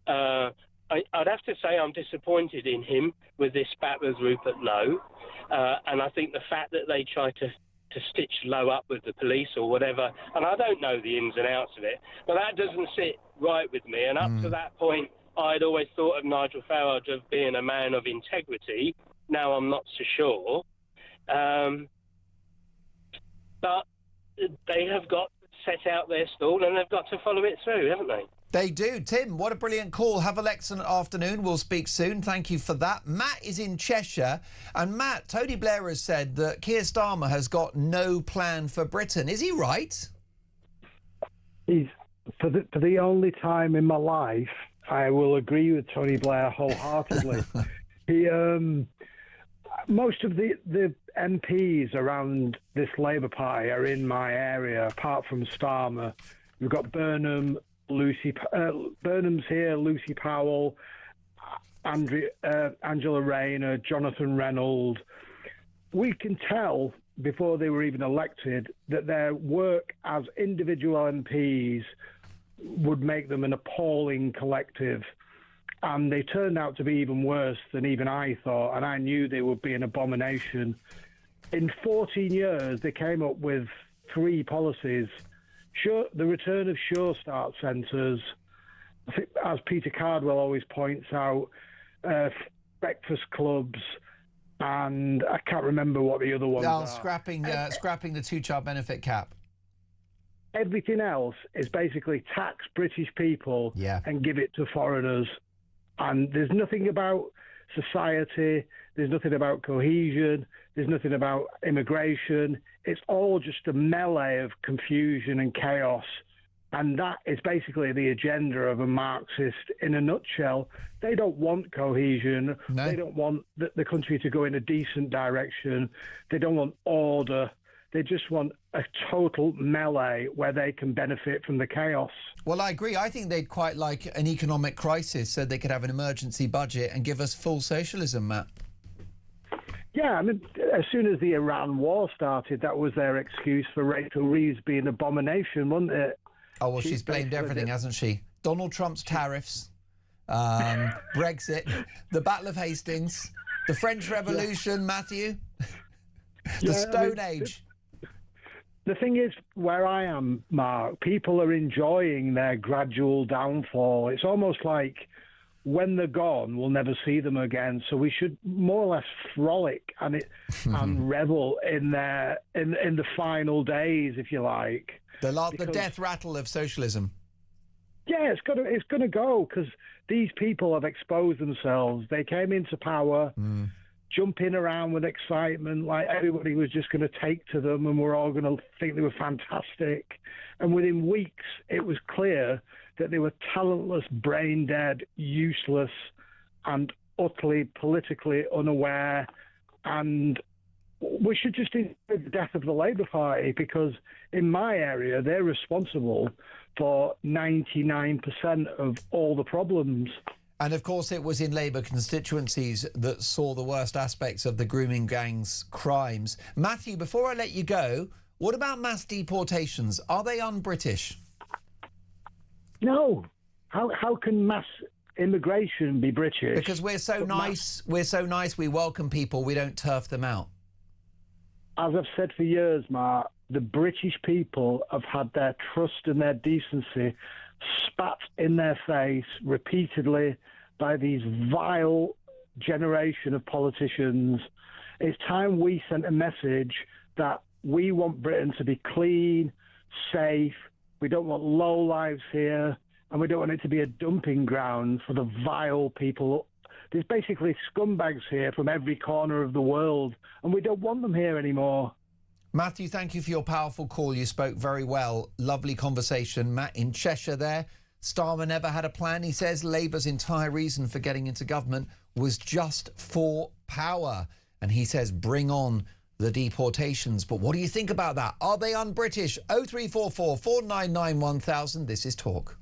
I'd have to say I'm disappointed in him with this spat with Rupert Lowe. And I think the fact that they try to stitch Lowe up with the police or whatever, and I don't know the ins and outs of it, but that doesn't sit right with me. And up to that point, I'd always thought of Nigel Farage as being a man of integrity. Now I'm not so sure. But they have got to set out their stall and they've got to follow it through, haven't they? They do. Tim, what a brilliant call. Have an excellent afternoon. We'll speak soon. Thank you for that. Matt is in Cheshire. And Matt, Tony Blair has said that Keir Starmer has got no plan for Britain. Is he right? He's, for the only time in my life, I will agree with Tony Blair wholeheartedly. Most of the MPs around this Labour Party are in my area, apart from Starmer. We've got Burnham, Burnham's here, Lucy Powell, Angela Rayner, Jonathan Reynolds. We can tell before they were even elected that their work as individual MPs would make them an appalling collective. And they turned out to be even worse than even I thought, and I knew they would be an abomination. In 14 years, they came up with 3 policies. The return of Sure Start centres, as Peter Cardwell always points out, breakfast clubs, and I can't remember what the other ones are. Scrapping the two-child benefit cap. Everything else is basically tax British people and give it to foreigners. And there's nothing about society, there's nothing about cohesion, there's nothing about immigration. It's all just a melee of confusion and chaos. And that is basically the agenda of a Marxist in a nutshell. They don't want cohesion. No. They don't want the country to go in a decent direction. They don't want order. They just want a total melee where they can benefit from the chaos. Well, I agree. I think they'd quite like an economic crisis so they could have an emergency budget and give us full socialism, Matt. Yeah, I mean, as soon as the Iran war started, that was their excuse for Rachel Reeves being an abomination, wasn't it? Oh, well, she's blamed everything, hasn't she? Donald Trump's tariffs, Brexit, the Battle of Hastings, the French Revolution, Matthew, the Stone Age. The thing is, where I am, Mark, people are enjoying their gradual downfall. It's almost like when they're gone, we'll never see them again. So we should more or less frolic and revel in the final days, if you like. The death rattle of socialism. Yeah, it's gonna go because these people have exposed themselves. They came into power. Jumping around with excitement, like everybody was just going to take to them and we're all going to think they were fantastic. And within weeks, it was clear that they were talentless, brain-dead, useless, and utterly politically unaware. And we should just enjoy the death of the Labour Party because in my area, they're responsible for 99% of all the problems. And of course, it was in Labour constituencies that saw the worst aspects of the grooming gang's crimes. Matthew, before I let you go, what about mass deportations? Are they un-British? No. How can mass immigration be British? Because we're so nice. We're so nice. We welcome people. We don't turf them out. As I've said for years, Mark, the British people have had their trust and their decency spat in their face repeatedly by these vile generation of politicians. It's time we sent a message that we want Britain to be clean, safe. We don't want low lives here, and we don't want it to be a dumping ground for the vile people. There's basically scumbags here from every corner of the world, and we don't want them here anymore. Matthew, thank you for your powerful call. You spoke very well. Lovely conversation. Matt in Cheshire there. Starmer never had a plan. He says Labour's entire reason for getting into government was just for power. And he says, bring on the deportations. But what do you think about that? Are they un-British? 0344 499 1000. This is Talk.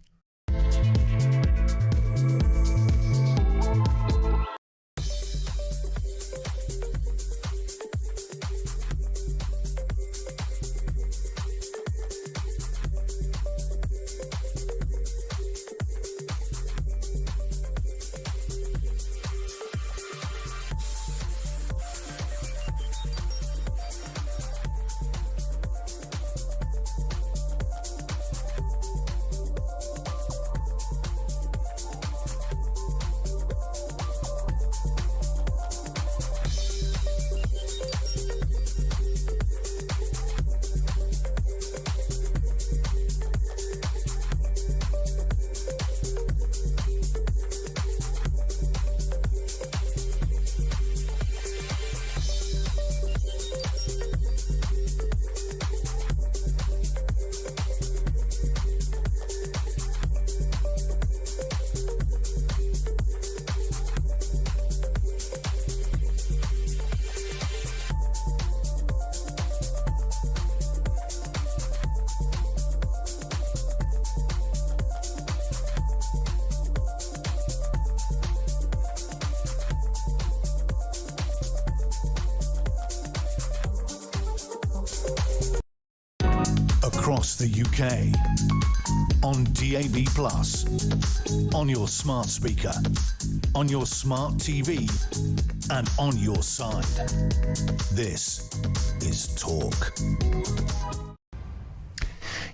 Across the UK, on DAB+, on your smart speaker, on your smart TV, and on your side. This is Talk.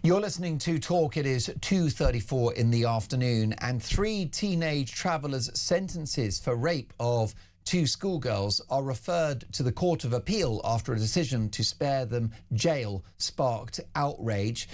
You're listening to Talk. It is 2:34 in the afternoon, and 3 teenage travellers' sentences for rape of 2 schoolgirls are referred to the Court of Appeal after a decision to spare them jail sparked outrage.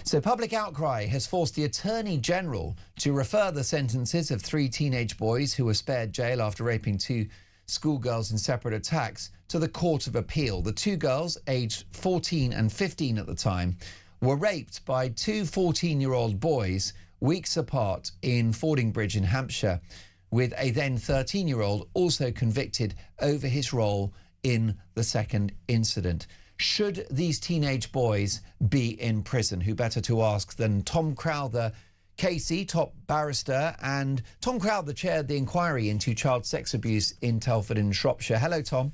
So public outcry has forced the Attorney General to refer the sentences of 3 teenage boys who were spared jail after raping 2 schoolgirls in separate attacks to the Court of Appeal. The 2 girls, aged 14 and 15 at the time, were raped by 2 14-year-old boys weeks apart in Fordingbridge in Hampshire, with a then 13-year-old also convicted over his role in the second incident. Should these teenage boys be in prison? Who better to ask than Tom Crowther, KC, top barrister, and Tom Crowther chaired the inquiry into child sex abuse in Telford in Shropshire. Hello, Tom.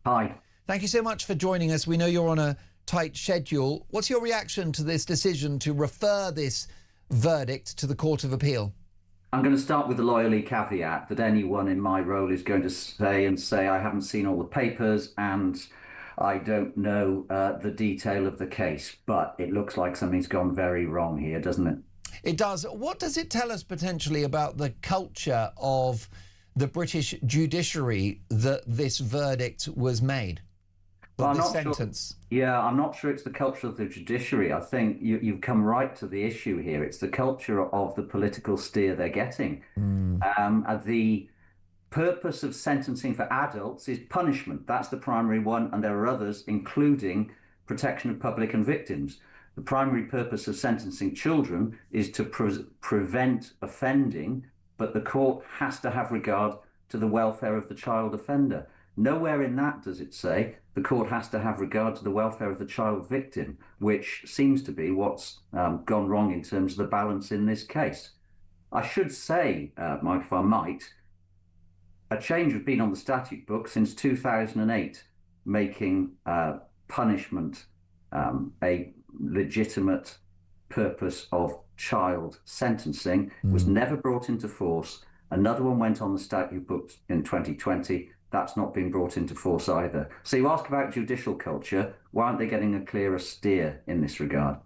Hi. Thank you so much for joining us. We know you're on a tight schedule. What's your reaction to this decision to refer this verdict to the Court of Appeal? I'm going to start with the lawyerly caveat that anyone in my role is going to say I haven't seen all the papers and I don't know the detail of the case, but it looks like something's gone very wrong here, doesn't it? It does. What does it tell us potentially about the culture of the British judiciary that this verdict was made? Well, this sentence? Yeah, I'm not sure it's the culture of the judiciary. I think you've come right to the issue here. It's the culture of the political steer they're getting. The purpose of sentencing for adults is punishment. That's the primary one, and there are others, including protection of public and victims. The primary purpose of sentencing children is to prevent offending, but the court has to have regard to the welfare of the child offender. Nowhere in that does it say the court has to have regard to the welfare of the child victim, which seems to be what's gone wrong in terms of the balance in this case. I should say, Mike, if I might, a change has been on the statute book since 2008, making punishment a legitimate purpose of child sentencing. Was never brought into force. Another one went on the statute books in 2020. That's not been brought into force either. So you ask about judicial culture. Why aren't they getting a clearer steer in this regard?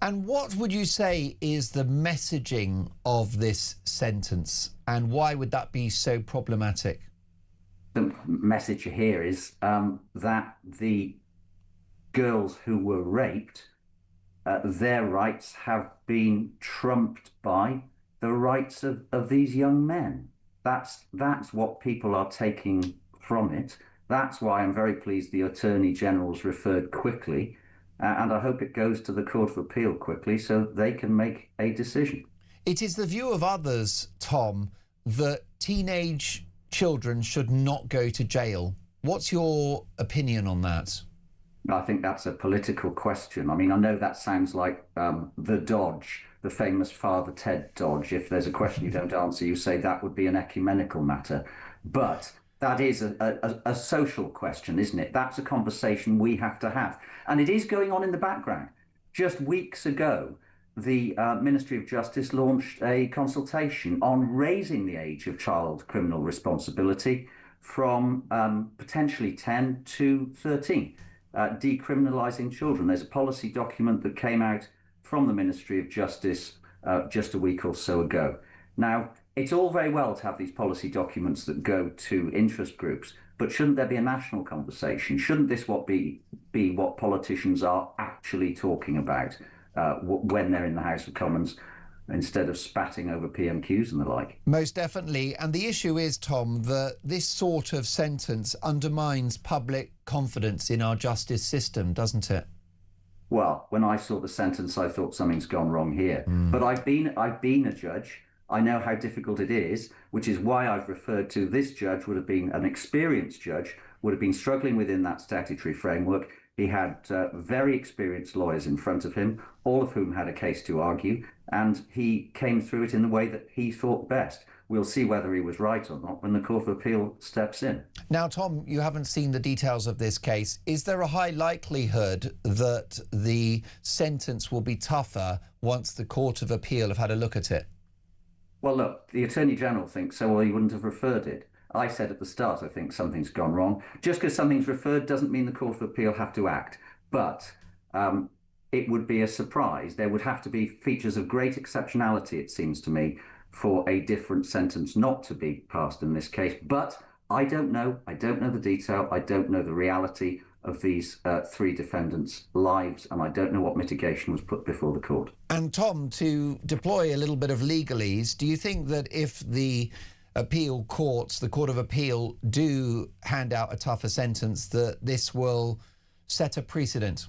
And what would you say is the messaging of this sentence, and why would that be so problematic? The message here is that the girls who were raped, their rights have been trumped by the rights of these young men. That's what people are taking from it. That's why I'm very pleased the Attorney General's referred quickly, and I hope it goes to the Court of Appeal quickly so they can make a decision. It is the view of others, Tom, that teenage children should not go to jail. What's your opinion on that? I think that's a political question. I mean, I know that sounds like the Dodge, the famous Father Ted Dodge. If there's a question you don't answer, you say that would be an ecumenical matter. But that is a social question, isn't it? That's a conversation we have to have. And it is going on in the background. Just weeks ago, the Ministry of Justice launched a consultation on raising the age of child criminal responsibility from potentially 10 to 13. Decriminalising children. There's a policy document that came out from the Ministry of Justice just a week or so ago. Now, it's all very well to have these policy documents that go to interest groups, but shouldn't there be a national conversation? Shouldn't this be what politicians are actually talking about when they're in the House of Commons, instead of spatting over PMQs and the like? Most definitely. And the issue is, Tom, that this sort of sentence undermines public confidence in our justice system, doesn't it? Well, when I saw the sentence, I thought something's gone wrong here. But I've been a judge. I know how difficult it is, which is why I've referred to this judge would have been an experienced judge, would have been struggling within that statutory framework. He had very experienced lawyers in front of him, all of whom had a case to argue, and he came through it in the way that he thought best. We'll see whether he was right or not when the Court of Appeal steps in. Now, Tom, you haven't seen the details of this case. Is there a high likelihood that the sentence will be tougher once the Court of Appeal have had a look at it? Well, look, the Attorney General thinks so, or he wouldn't have referred it. I said at the start, I think something's gone wrong. Just because something's referred doesn't mean the Court of Appeal have to act. But it would be a surprise. There would have to be features of great exceptionality, it seems to me, for a different sentence not to be passed in this case. But I don't know. I don't know the detail. I don't know the reality of these three defendants' lives, and I don't know what mitigation was put before the court. And Tom, to deploy a little bit of legalese, do you think that if the appeal courts, the Court of Appeal, do hand out a tougher sentence, that this will set a precedent?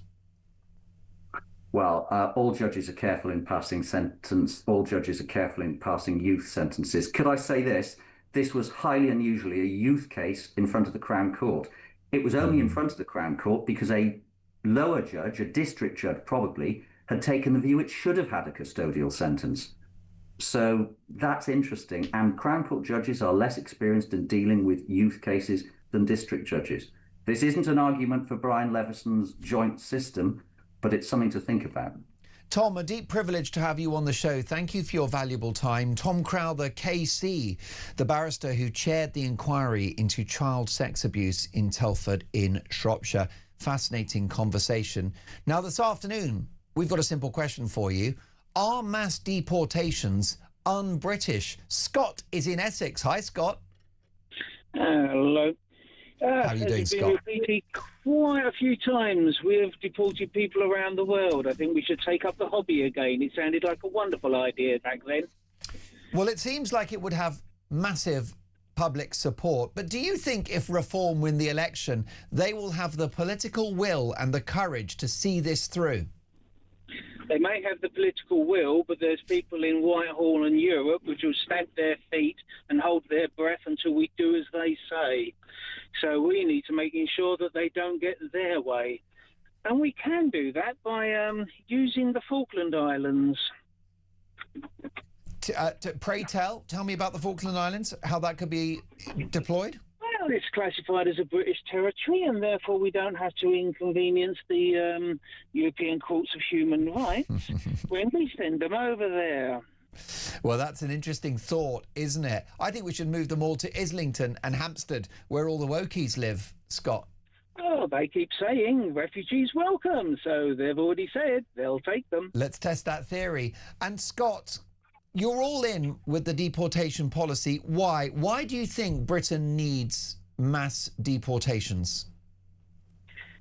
Well, all judges are careful in passing all judges are careful in passing youth sentences. Could I say this? This was highly unusually a youth case in front of the Crown Court. It was only in front of the Crown Court because a lower judge, a district judge probably, had taken the view it should have had a custodial sentence. So that's interesting. And Crown Court judges are less experienced in dealing with youth cases than district judges. This isn't an argument for Brian Levison's joint system, but it's something to think about. Tom, a deep privilege to have you on the show. Thank you for your valuable time. Tom Crowther, KC, the barrister who chaired the inquiry into child sex abuse in Telford in Shropshire. Fascinating conversation. Now, this afternoon, we've got a simple question for you. Are mass deportations un-British? Scott is in Essex. Hi, Scott. Hello. How are you doing, Scott? It's been repeated quite a few times. We have deported people around the world. I think we should take up the hobby again. It sounded like a wonderful idea back then. Well, it seems like it would have massive public support. But do you think if Reform win the election, they will have the political will and the courage to see this through? They may have the political will, but there's people in Whitehall and Europe which will stamp their feet and hold their breath until we do as they say. So we need to make sure that they don't get their way. And we can do that by using the Falkland Islands. Pray tell me about the Falkland Islands, how that could be deployed. Well, it's classified as a British territory, and therefore we don't have to inconvenience the European Courts of Human Rights when we send them over there. Well, that's an interesting thought, isn't it? I think we should move them all to Islington and Hampstead, where all the wokies live, Scott. Oh, they keep saying refugees welcome, so they've already said they'll take them. Let's test that theory. And Scott, you're all in with the deportation policy. Why? Why do you think Britain needs mass deportations?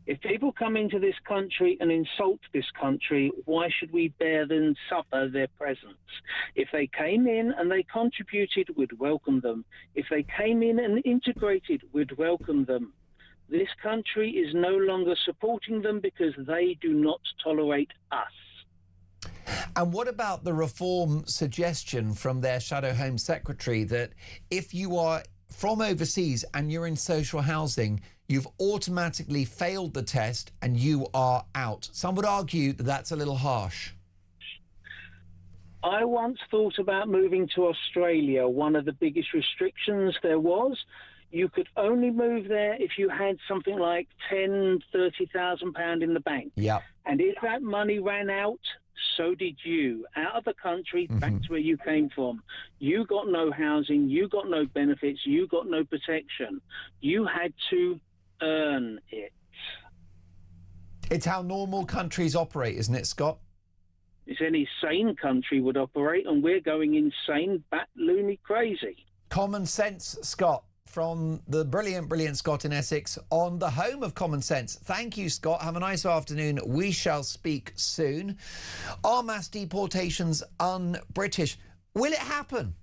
If people come into this country and insult this country, why should we bear them suffer their presence? If they came in and they contributed, we'd welcome them. If they came in and integrated, we'd welcome them. This country is no longer supporting them because they do not tolerate us. And what about the reform suggestion from their Shadow Home Secretary that if you are from overseas and you're in social housing, you've automatically failed the test and you are out? Some would argue that that's a little harsh. I once thought about moving to Australia. One of the biggest restrictions there was, you could only move there if you had something like £30,000 in the bank. Yeah. And if that money ran out, so did you. Out of the country, back to where you came from. You got no housing, you got no benefits, you got no protection. You had to earn it. It's how normal countries operate, isn't it, Scott? It's any sane country would operate, and we're going insane, bat loony crazy. Common sense, Scott, from the brilliant Scott in Essex on the home of common sense. Thank you, Scott. Have a nice afternoon. We shall speak soon. Are mass deportations un-British? Will it happen?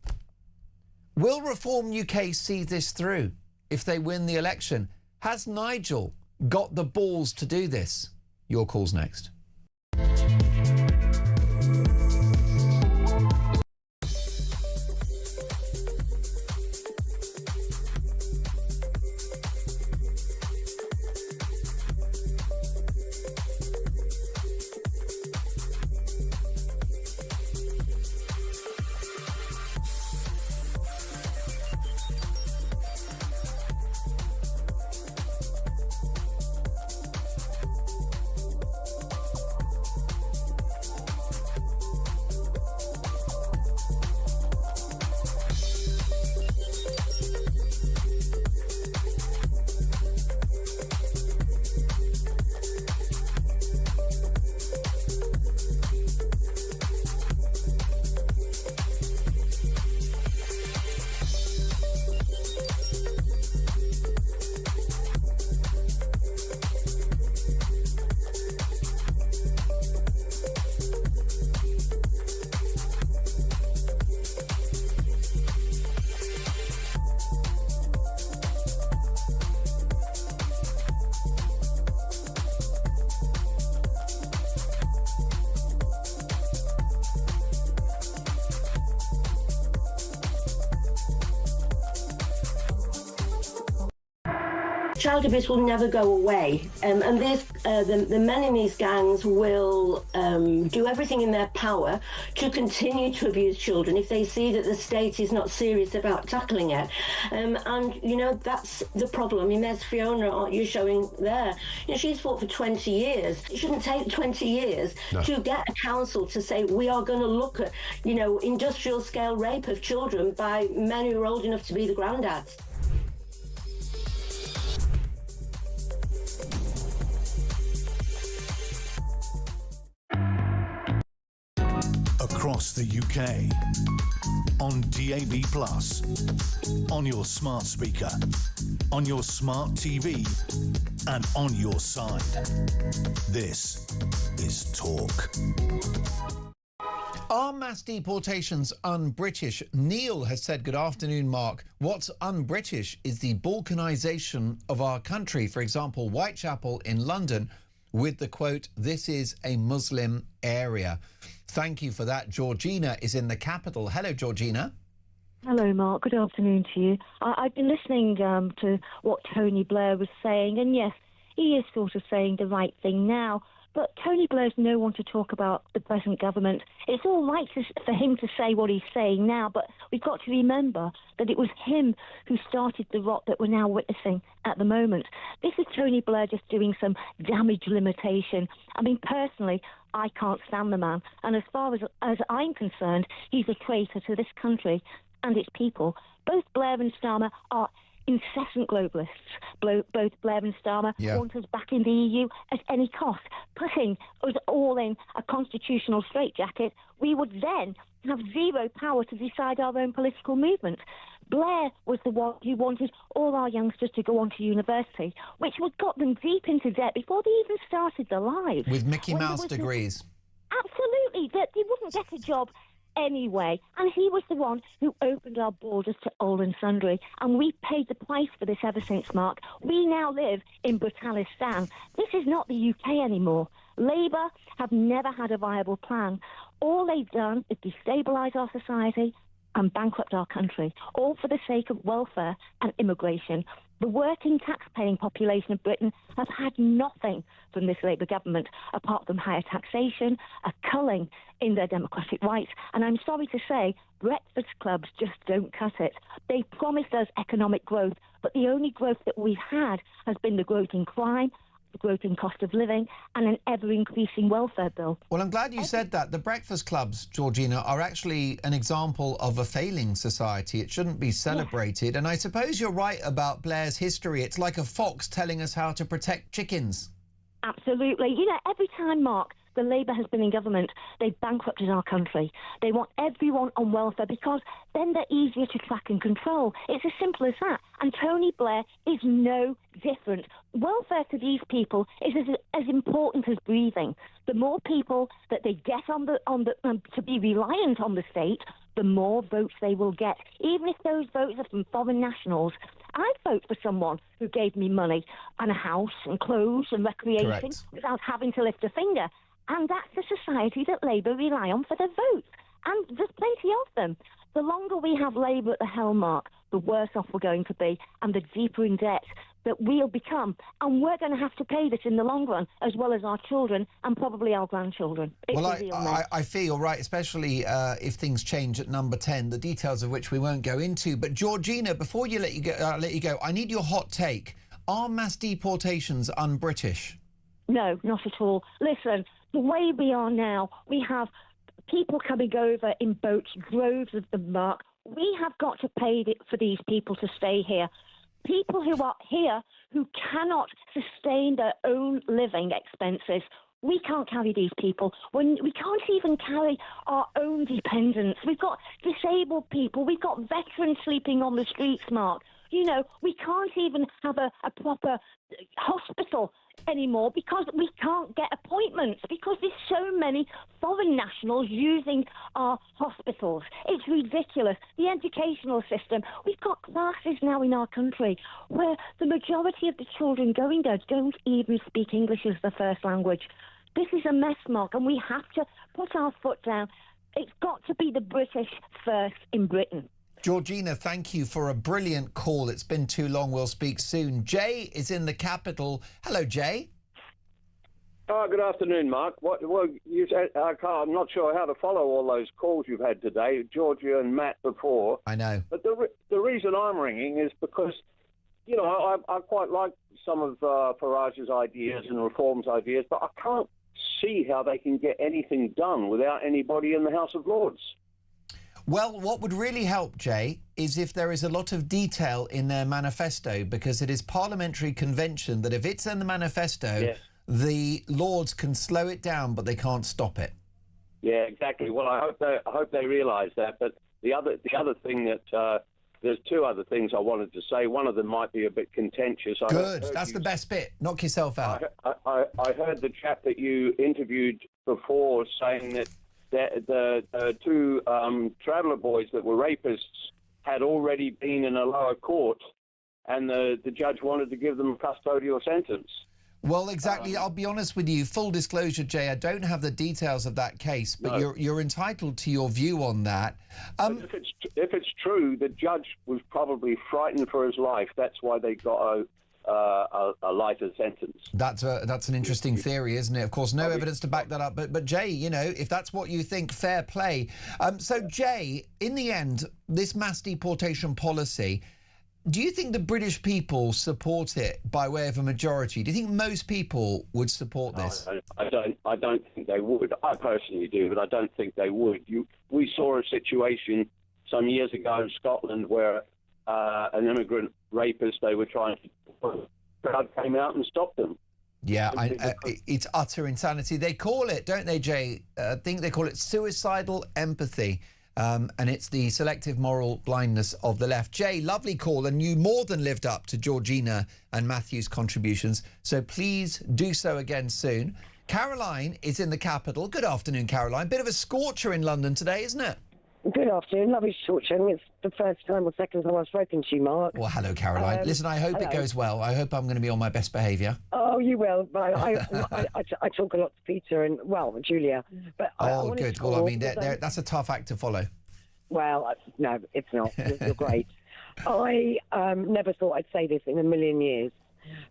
Will Reform UK see this through if they win the election? Has Nigel got the balls to do this? Your call's next. Child abuse will never go away, and the men in these gangs will do everything in their power to continue to abuse children if they see that the state is not serious about tackling it. And you know, that's the problem. I mean, there's Fiona, you're showing there. You know, she's fought for 20 years. It shouldn't take 20 years to get a council to say we are going to look at, you know, industrial scale rape of children by men who are old enough to be the granddads. Across the UK, on DAB+, on your smart speaker, on your smart TV, and on your side. This is Talk. Are mass deportations un-British? Neil has said, good afternoon, Mark. What's un-British is the balkanisation of our country. For example, Whitechapel in London with the quote, "This is a Muslim area." Thank you for that. Georgina is in the capital. Hello, Georgina. Hello, Mark. Good afternoon to you. I've been listening to what Tony Blair was saying, and yes, he is sort of saying the right thing now. But Tony Blair's no one to talk about the present government. It's all right for him to say what he's saying now, but we've got to remember that it was him who started the rot that we're now witnessing at the moment. This is Tony Blair just doing some damage limitation. I mean, personally, I can't stand the man. And as far as I'm concerned, he's a traitor to this country and its people. Both Blair and Starmer are incessant globalists. Both Blair and Starmer want us back in the EU at any cost, putting us all in a constitutional straitjacket. We would then have zero power to decide our own political movement. Blair was the one who wanted all our youngsters to go on to university, which would got them deep into debt before they even started their lives. With Mickey Mouse degrees. Absolutely, that they wouldn't get a job anyway. And he was the one who opened our borders to all and sundry. And we paid the price for this ever since, Mark. We now live in Brutalistan. This is not the UK anymore. Labour have never had a viable plan. All they've done is destabilise our society and bankrupt our country, all for the sake of welfare and immigration. The working tax-paying population of Britain have had nothing from this Labour government apart from higher taxation, a culling in their democratic rights, and I'm sorry to say, breakfast clubs just don't cut it. They promised us economic growth, but the only growth that we've had has been the growth in crime, the growth in cost of living, and an ever-increasing welfare bill. Well, I'm glad you said that. The breakfast clubs, Georgina, are actually an example of a failing society. It shouldn't be celebrated. And I suppose you're right about Blair's history. It's like a fox telling us how to protect chickens. Absolutely. You know, every time, Mark, the Labour has been in government, they've bankrupted our country. They want everyone on welfare because then they're easier to track and control. It's as simple as that. And Tony Blair is no different. Welfare to these people is as important as breathing. The more people that they get to be reliant on the state, the more votes they will get. Even if those votes are from foreign nationals, I'd vote for someone who gave me money and a house and clothes and recreation without having to lift a finger. And that's the society that Labour rely on for their votes. And there's plenty of them. The longer we have Labour at the helm, Mark, the worse off we're going to be and the deeper in debt that we'll become. And we're going to have to pay this in the long run, as well as our children and probably our grandchildren. Well, I feel, right, especially if things change at number 10, the details of which we won't go into. But Georgina, before you let you go, I need your hot take. Are mass deportations un-British? No, not at all. Listen, the way we are now, we have people coming over in boats, droves of them, Mark. We have got to pay for these people to stay here. People who are here who cannot sustain their own living expenses. We can't carry these people. We can't even carry our own dependents. We've got disabled people. We've got veterans sleeping on the streets, Mark. You know, we can't even have a proper hospital anymore because we can't get appointments because there's so many foreign nationals using our hospitals. It's ridiculous. The educational system, we've got classes now in our country where the majority of the children going there don't even speak English as their first language. This is a mess, Mark, and we have to put our foot down. It's got to be the British first in Britain. Georgina, thank you for a brilliant call. It's been too long. We'll speak soon. Jay is in the capital. Hello, Jay. Oh, good afternoon, Mark. You said, I'm not sure how to follow all those calls you've had today, Georgia and Matt before. I know. But the reason I'm ringing is because, you know, I quite like some of Farage's ideas and Reform's ideas, but I can't see how they can get anything done without anybody in the House of Lords. Well, what would really help, Jay, is if there is a lot of detail in their manifesto, because it is parliamentary convention that if it's in the manifesto, the Lords can slow it down, but they can't stop it. Yeah, exactly. Well, I hope they realise that. But the other thing that there's two other things I wanted to say. One of them might be a bit contentious. Good. That's the best bit. Knock yourself out. I heard the chap that you interviewed before saying that the two traveller boys that were rapists had already been in a lower court and the judge wanted to give them a custodial sentence. Well, exactly. I'll be honest with you. Full disclosure, Jay, I don't have the details of that case, but you're entitled to your view on that. But if it's true, the judge was probably frightened for his life. That's why they got a lighter sentence. That's an interesting theory, isn't it? Of course, no evidence to back that up. But Jay, you know, if that's what you think, fair play. So, Jay, in the end, this mass deportation policy, do you think the British people support it by way of a majority? Do you think most people would support this? I don't think they would. I personally do, but I don't think they would. We saw a situation some years ago in Scotland where an immigrant rapist, they were trying to, crowd came out and stopped them. Yeah, it's utter insanity. They call it, don't they, Jay? I think they call it suicidal empathy. And it's the selective moral blindness of the left. Jay, lovely call, and you more than lived up to Georgina and Matthew's contributions, so please do so again soon. Caroline is in the capital. Good afternoon, Caroline. Bit of a scorcher in London today, isn't it? Good afternoon. Lovely to talk to you. It's the first time or second time I've spoken to you, Mark. Well, hello, Caroline. Listen, I hope it goes well. I hope I'm going to be on my best behaviour. Oh, you will. I talk a lot to Peter and, well, Julia. But good. Well, I mean, that's a tough act to follow. Well, no, it's not. You're great. I never thought I'd say this in a million years.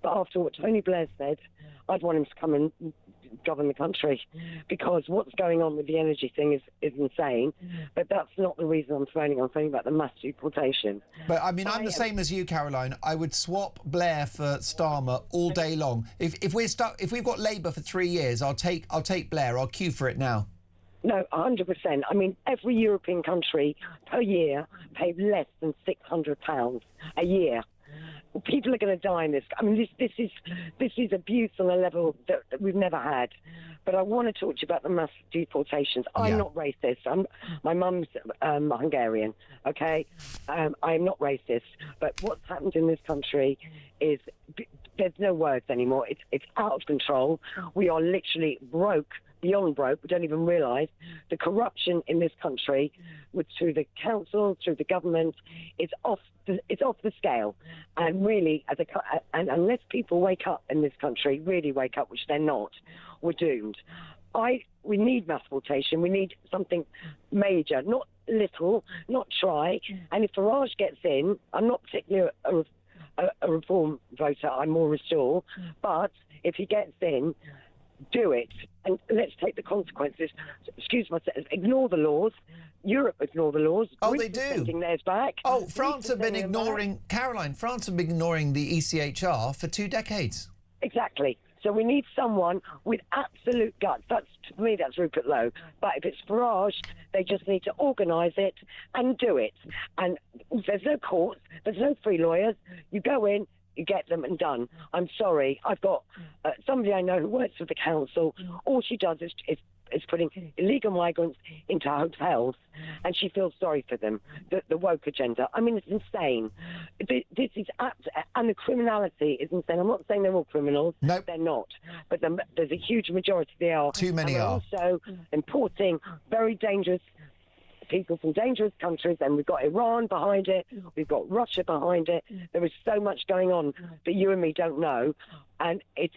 But after what Tony Blair said, I'd want him to come and govern the country, because what's going on with the energy thing is insane. But that's not the reason I'm phoning. I'm phoning about the mass deportation. But I mean, I'm the same as you, Caroline. I would swap Blair for Starmer all day long. If we've got Labour for 3 years, I'll take Blair. I'll queue for it now. No, 100%. I mean, every European country per year pays less than £600 a year. People are going to die in this. I mean, this is abuse on a level that we've never had. But I want to talk to you about the mass deportations. I'm not racist. My mum's Hungarian, okay? I'm not racist. But what's happened in this country is there's no words anymore. It's out of control. We are literally broke. Beyond broke, we don't even realise the corruption in this country, through the council, through the government, it's off the scale. And really, and unless people wake up in this country, really wake up, which they're not, we're doomed. We need mass deportation. We need something major, not little, not try. And if Farage gets in, I'm not particularly a reform voter. I'm more restore. But if he gets in, do it, and let's take the consequences. Excuse myself. Ignore the laws. Europe ignore the laws. Oh, Greece they do. Sending theirs back. Oh, France have been ignoring Caroline. France have been ignoring the ECHR for 2 decades. Exactly. So we need someone with absolute guts. To me, that's Rupert Lowe. But if it's Farage, they just need to organise it and do it. And there's no courts. There's no free lawyers. You go in. You get them and done. I'm sorry. I've got somebody I know who works for the council. All she does is putting illegal migrants into hotels, and she feels sorry for them. The woke agenda. I mean, it's insane. This is and the criminality is insane. I'm not saying they're all criminals. Nope. They're not. But there's a huge majority they are. Too many are. Also importing very dangerous people from dangerous countries, and we've got Iran behind it, we've got Russia behind it. There is so much going on that you and me don't know, and it's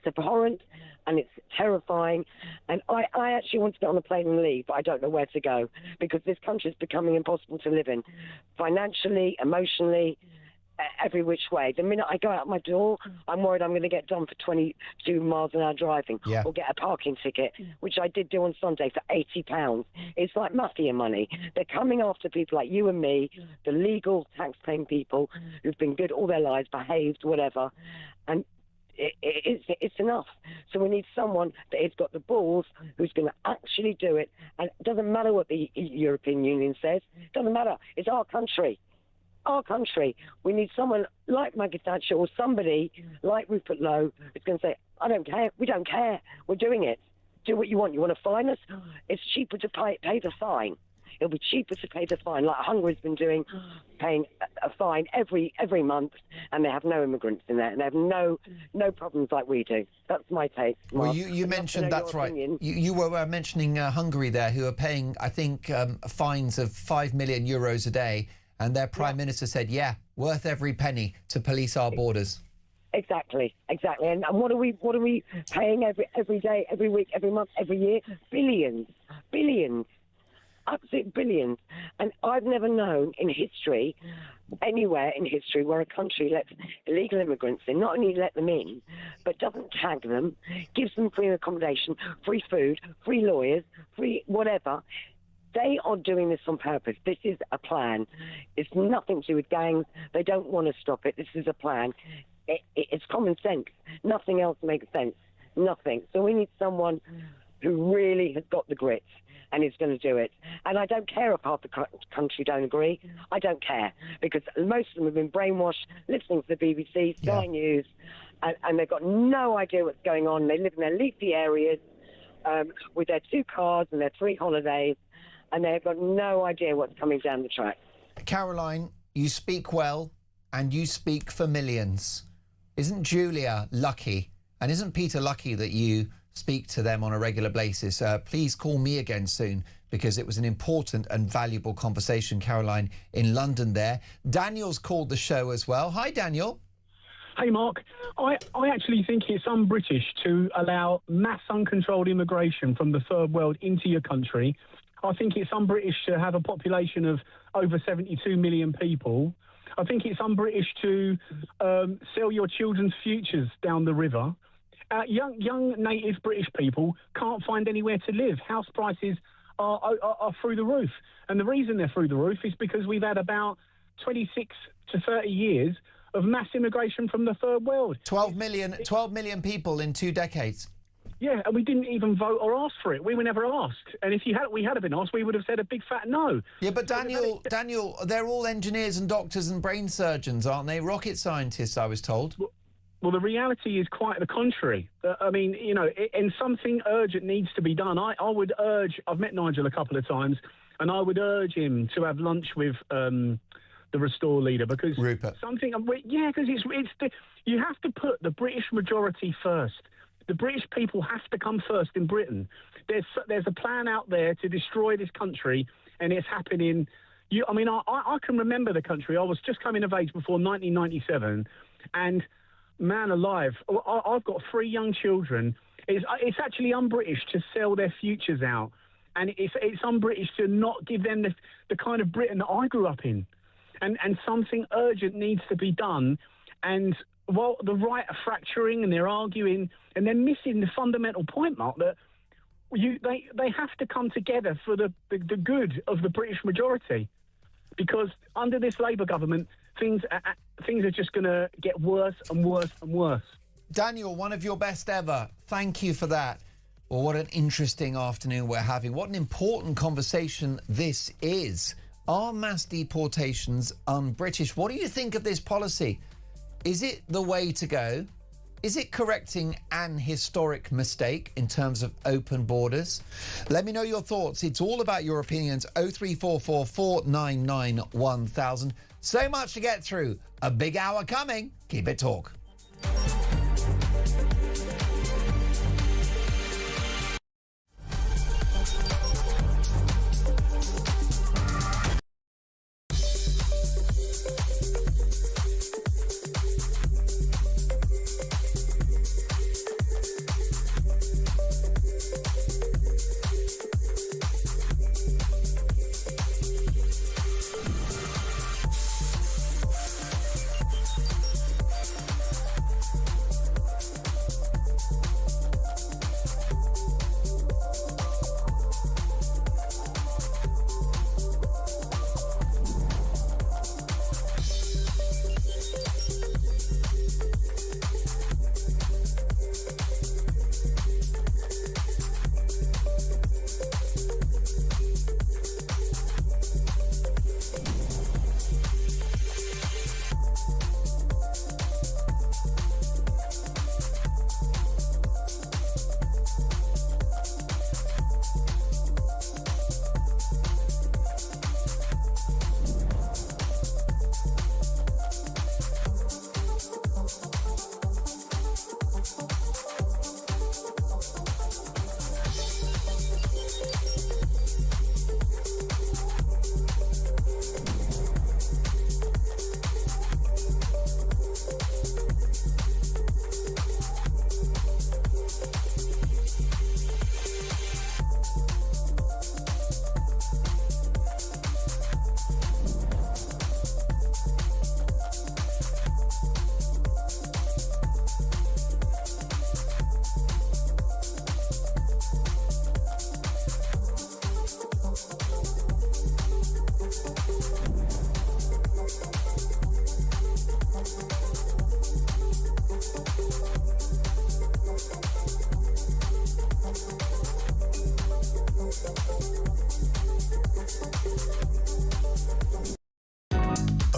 abhorrent and it's terrifying. And I actually want to get on a plane and leave, but I don't know where to go, because this country is becoming impossible to live in, financially, emotionally, every which way. The minute I go out my door, I'm worried I'm going to get done for 22 miles an hour driving, or get a parking ticket, which I did do on Sunday for £80. It's like mafia money. They're coming after people like you and me, the legal tax-paying people who've been good all their lives, behaved, whatever, and it's enough. So we need someone that has got the balls, who's going to actually do it. And it doesn't matter what the European Union says. It doesn't matter. It's our country. Our country. We need someone like Maggie Thatcher or somebody like Rupert Lowe who's going to say, I don't care. We don't care. We're doing it. Do what you want. You want to fine us? It's cheaper to pay the fine. It'll be cheaper to pay the fine, like Hungary's been doing, paying a fine every month, and they have no immigrants in there, and they have no problems like we do. That's my take. Mark. Well, you mentioned, that's right. You were mentioning Hungary there, who are paying, I think, fines of €5 million a day, and their Prime Minister said, worth every penny to police our borders. Exactly. And what are we paying every day, every week, every month, every year? Billions, absolute billions. And I've never known in history, anywhere in history, where a country lets illegal immigrants in, not only let them in, but doesn't tag them, gives them free accommodation, free food, free lawyers, free whatever. They are doing this on purpose. This is a plan. It's nothing to do with gangs. They don't want to stop it. This is a plan. It's common sense. Nothing else makes sense. Nothing. So we need someone who really has got the grit and is going to do it. And I don't care if half the country don't agree. I don't care, because most of them have been brainwashed, listening to the BBC, Sky News, and they've got no idea what's going on. They live in their leafy areas with their 2 cars and their 3 holidays, and they've got no idea what's coming down the track. Caroline, you speak well and you speak for millions. Isn't Julia lucky, and isn't Peter lucky that you speak to them on a regular basis? Please call me again soon, because it was an important and valuable conversation, Caroline, in London there. Daniel's called the show as well. Hi, Daniel. Hey, Mark. I actually think it's un-British to allow mass uncontrolled immigration from the third world into your country. I think it's un-British to have a population of over 72 million people. I think it's un-British to sell your children's futures down the river. Young native British people can't find anywhere to live. House prices are through the roof. And the reason they're through the roof is because we've had about 26 to 30 years of mass immigration from the third world. 12 million people in 2 decades. Yeah, and we didn't even vote or ask for it. We were never asked. And if we had been asked, we would have said a big fat no. Yeah, but Daniel, they're all engineers and doctors and brain surgeons, aren't they? Rocket scientists, I was told. Well, the reality is quite the contrary. I mean, you know, and something urgent needs to be done. I would urge, I've met Nigel a couple of times, and I would urge him to have lunch with the Restore leader, because Rupert. You have to put the British majority first. The British people have to come first in Britain. There's a plan out there to destroy this country, and it's happening. I can remember the country. I was just coming of age before 1997, and man alive, I've got 3 young children. It's actually un-British to sell their futures out, and it's un-British to not give them the kind of Britain that I grew up in. And something urgent needs to be done. And while the right are fracturing and they're arguing, and they're missing the fundamental point, Mark, that they have to come together for the good of the British majority. Because under this Labour government, things are just going to get worse and worse and worse. Daniel, one of your best ever. Thank you for that. Well, what an interesting afternoon we're having. What an important conversation this is. Are mass deportations un-British? What do you think of this policy? Is it the way to go? Is it correcting an historic mistake in terms of open borders? Let me know your thoughts. It's all about your opinions. 0344 499 1000. So much to get through. A big hour coming. Keep it talk.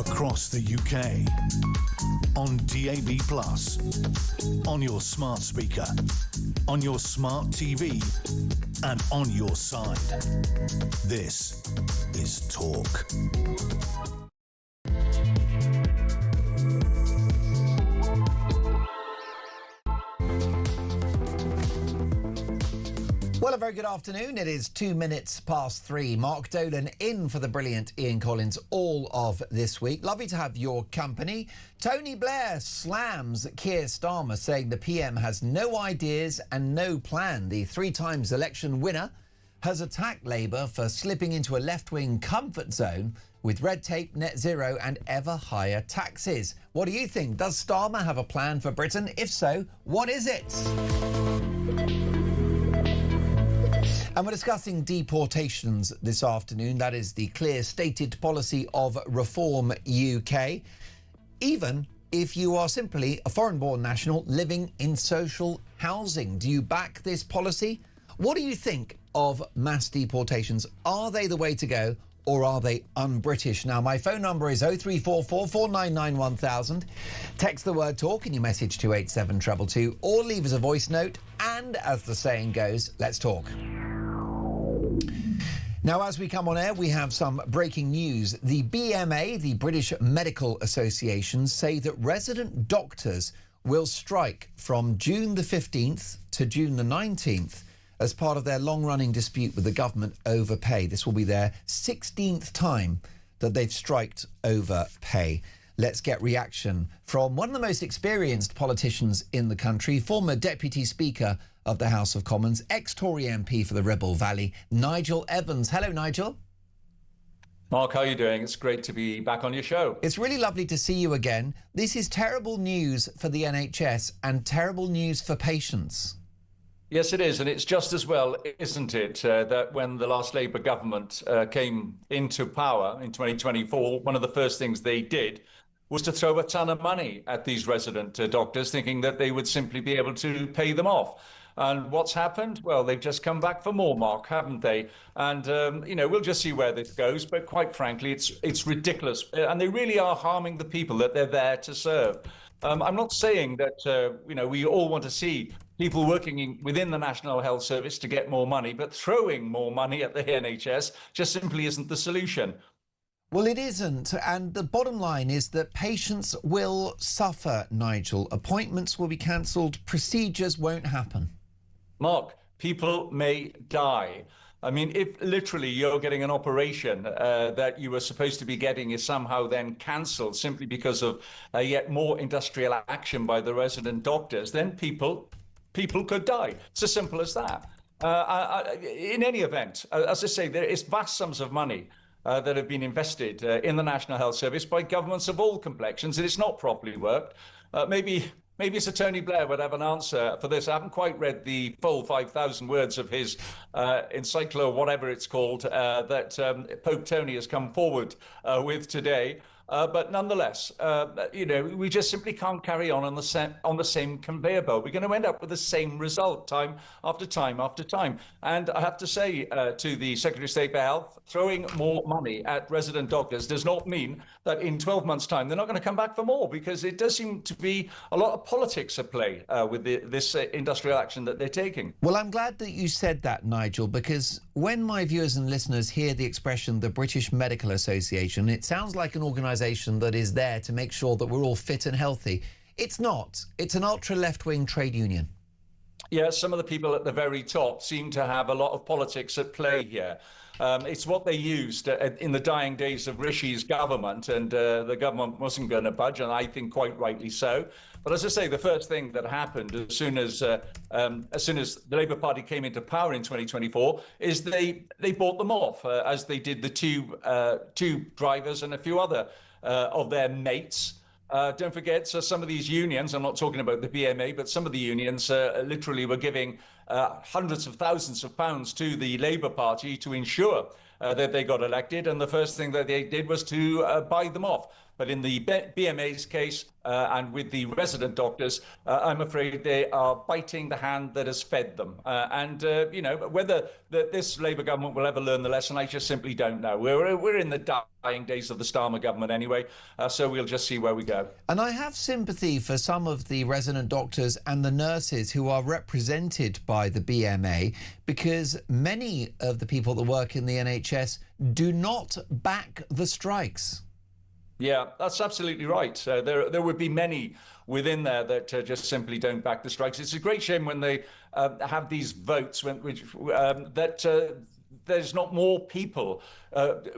across the UK. On DAB+, on your smart speaker, on your smart TV, and on your side. This is Talk. Well, a very good afternoon. It is 2 minutes past 3. Mark Dolan in for the brilliant Ian Collins all of this week. Lovely to have your company. Tony Blair slams Keir Starmer, saying the PM has no ideas and no plan. The 3 times election winner has attacked Labour for slipping into a left-wing comfort zone with red tape, net zero and ever higher taxes. What do you think? Does Starmer have a plan for Britain? If so, what is it? And we're discussing deportations this afternoon. That is the clear stated policy of Reform UK. Even if you are simply a foreign-born national living in social housing. Do you back this policy? What do you think of mass deportations? Are they the way to go, or are they un-British? Now, my phone number is 0344 499 1000. Text the word talk in your message to 87222, or leave us a voice note. And as the saying goes, let's talk. Now, as we come on air, we have some breaking news. The BMA, the British Medical Association, say that resident doctors will strike from June the 15th to June the 19th as part of their long-running dispute with the government over pay. This will be their 16th time that they've striked over pay. Let's get reaction from one of the most experienced politicians in the country, former Deputy Speaker of the House of Commons, ex-Tory MP for the Ribble Valley, Nigel Evans. Hello, Nigel. Mark, how are you doing? It's great to be back on your show. It's really lovely to see you again. This is terrible news for the NHS and terrible news for patients. Yes, it is. And it's just as well, isn't it, that when the last Labour government came into power in 2024, one of the first things they did was to throw a ton of money at these resident doctors, thinking that they would simply be able to pay them off. And what's happened? Well, they've just come back for more, Mark, haven't they? And, we'll just see where this goes. But quite frankly, it's ridiculous. And they really are harming the people that they're there to serve. I'm not saying that, we all want to see people working within the National Health Service to get more money, but throwing more money at the NHS just simply isn't the solution. Well, it isn't. And the bottom line is that patients will suffer, Nigel. Appointments will be cancelled. Procedures won't happen. Mark, people may die. I mean, if literally you're getting an operation that you were supposed to be getting is somehow then cancelled simply because of yet more industrial action by the resident doctors, then people could die. It's as simple as that. In any event, as I say, there is vast sums of money that have been invested in the National Health Service by governments of all complexions, and it's not properly worked. Maybe Sir Tony Blair would have an answer for this. I haven't quite read the full 5,000 words of his encyclo, whatever it's called, that Pope Tony has come forward with today. But nonetheless, we just simply can't carry on the same conveyor belt. We're going to end up with the same result time after time after time. And I have to say to the Secretary of State for Health, throwing more money at resident doctors does not mean that in 12 months' time they're not going to come back for more, because it does seem to be a lot of politics at play with this industrial action that they're taking. Well, I'm glad that you said that, Nigel, because when my viewers and listeners hear the expression the British Medical Association, it sounds like an organisation that is there to make sure that we're all fit and healthy. It's not. It's an ultra left-wing trade union. Yeah, some of the people at the very top seem to have a lot of politics at play here. It's what they used in the dying days of Rishi's government, and the government wasn't going to budge, and I think quite rightly so. But as I say, the first thing that happened as soon as the Labour Party came into power in 2024 is they bought them off, as they did the two drivers and a few other of their mates. Don't forget, so some of these unions, I'm not talking about the BMA, but some of the unions literally were giving hundreds of thousands of pounds to the Labour Party to ensure that they got elected. And the first thing that they did was to buy them off. But in the BMA's case and with the resident doctors, I'm afraid they are biting the hand that has fed them. Whether this Labour government will ever learn the lesson, I just simply don't know. We're in the dying days of the Starmer government anyway, so we'll just see where we go. And I have sympathy for some of the resident doctors and the nurses who are represented by the BMA, because many of the people that work in the NHS do not back the strikes. Yeah, that's absolutely right. There would be many within there that just simply don't back the strikes. It's a great shame when they have these votes there's not more people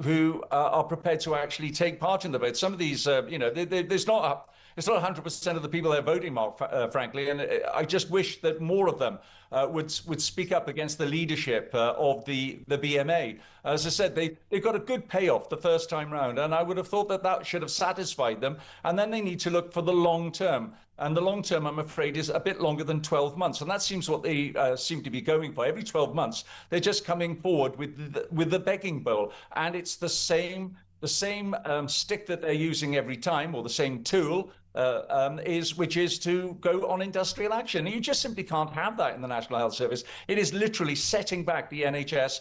who are prepared to actually take part in the vote. Some of these, there's not it's not 100% of the people there voting, Mark, frankly, and I just wish that more of them would speak up against the leadership of the BMA. As I said, they got a good payoff the first time round, and I would have thought that should have satisfied them, and then they need to look for the long term. And the long term, I'm afraid, is a bit longer than 12 months. And that seems what they seem to be going for. Every 12 months, they're just coming forward with the begging bowl. And it's the same stick that they're using every time, or the same tool, which is to go on industrial action. You just simply can't have that in the National Health Service. It is literally setting back the NHS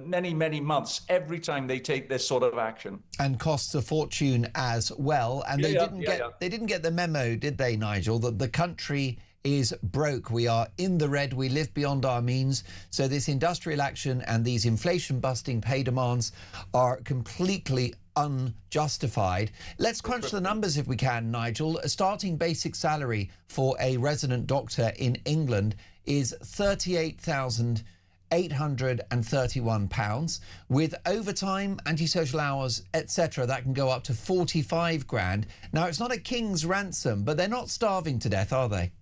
many, many months every time they take this sort of action. And costs a fortune as well. And they didn't get the memo, did they, Nigel, that the country is broke. We are in the red. We live beyond our means. So this industrial action and these inflation-busting pay demands are completely unjustified. Let's crunch the numbers if we can, Nigel. A starting basic salary for a resident doctor in England is £38,831. With overtime, antisocial hours, etc., that can go up to 45 grand. Now, it's not a king's ransom, but they're not starving to death, are they?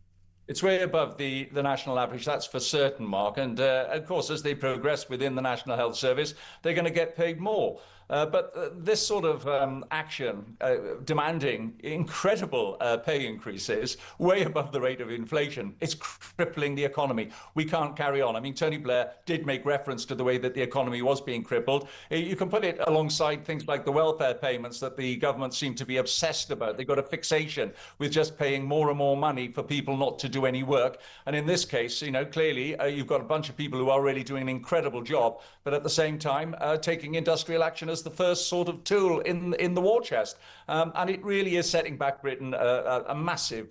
It's way above the national average, that's for certain, Mark. And of course, as they progress within the National Health Service, they're going to get paid more. But this sort of action demanding incredible pay increases way above the rate of inflation, it's crippling the economy. We can't carry on. I mean, Tony Blair did make reference to the way that the economy was being crippled. You can put it alongside things like the welfare payments that the government seem to be obsessed about. They've got a fixation with just paying more and more money for people not to do any work. And in this case, clearly you've got a bunch of people who are really doing an incredible job, but at the same time taking industrial action as the first sort of tool in the war chest. And it really is setting back Britain a massive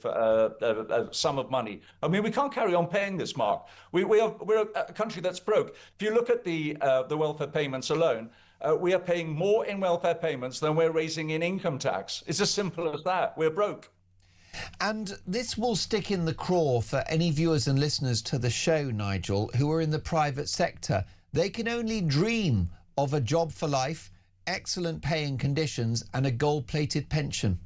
sum of money. I mean, we can't carry on paying this, Mark. We're a country that's broke. If you look at the welfare payments alone, we are paying more in welfare payments than we're raising in income tax. It's as simple as that. We're broke. And this will stick in the craw for any viewers and listeners to the show, Nigel, who are in the private sector. They can only dream of a job for life, excellent pay and conditions, and a gold-plated pension.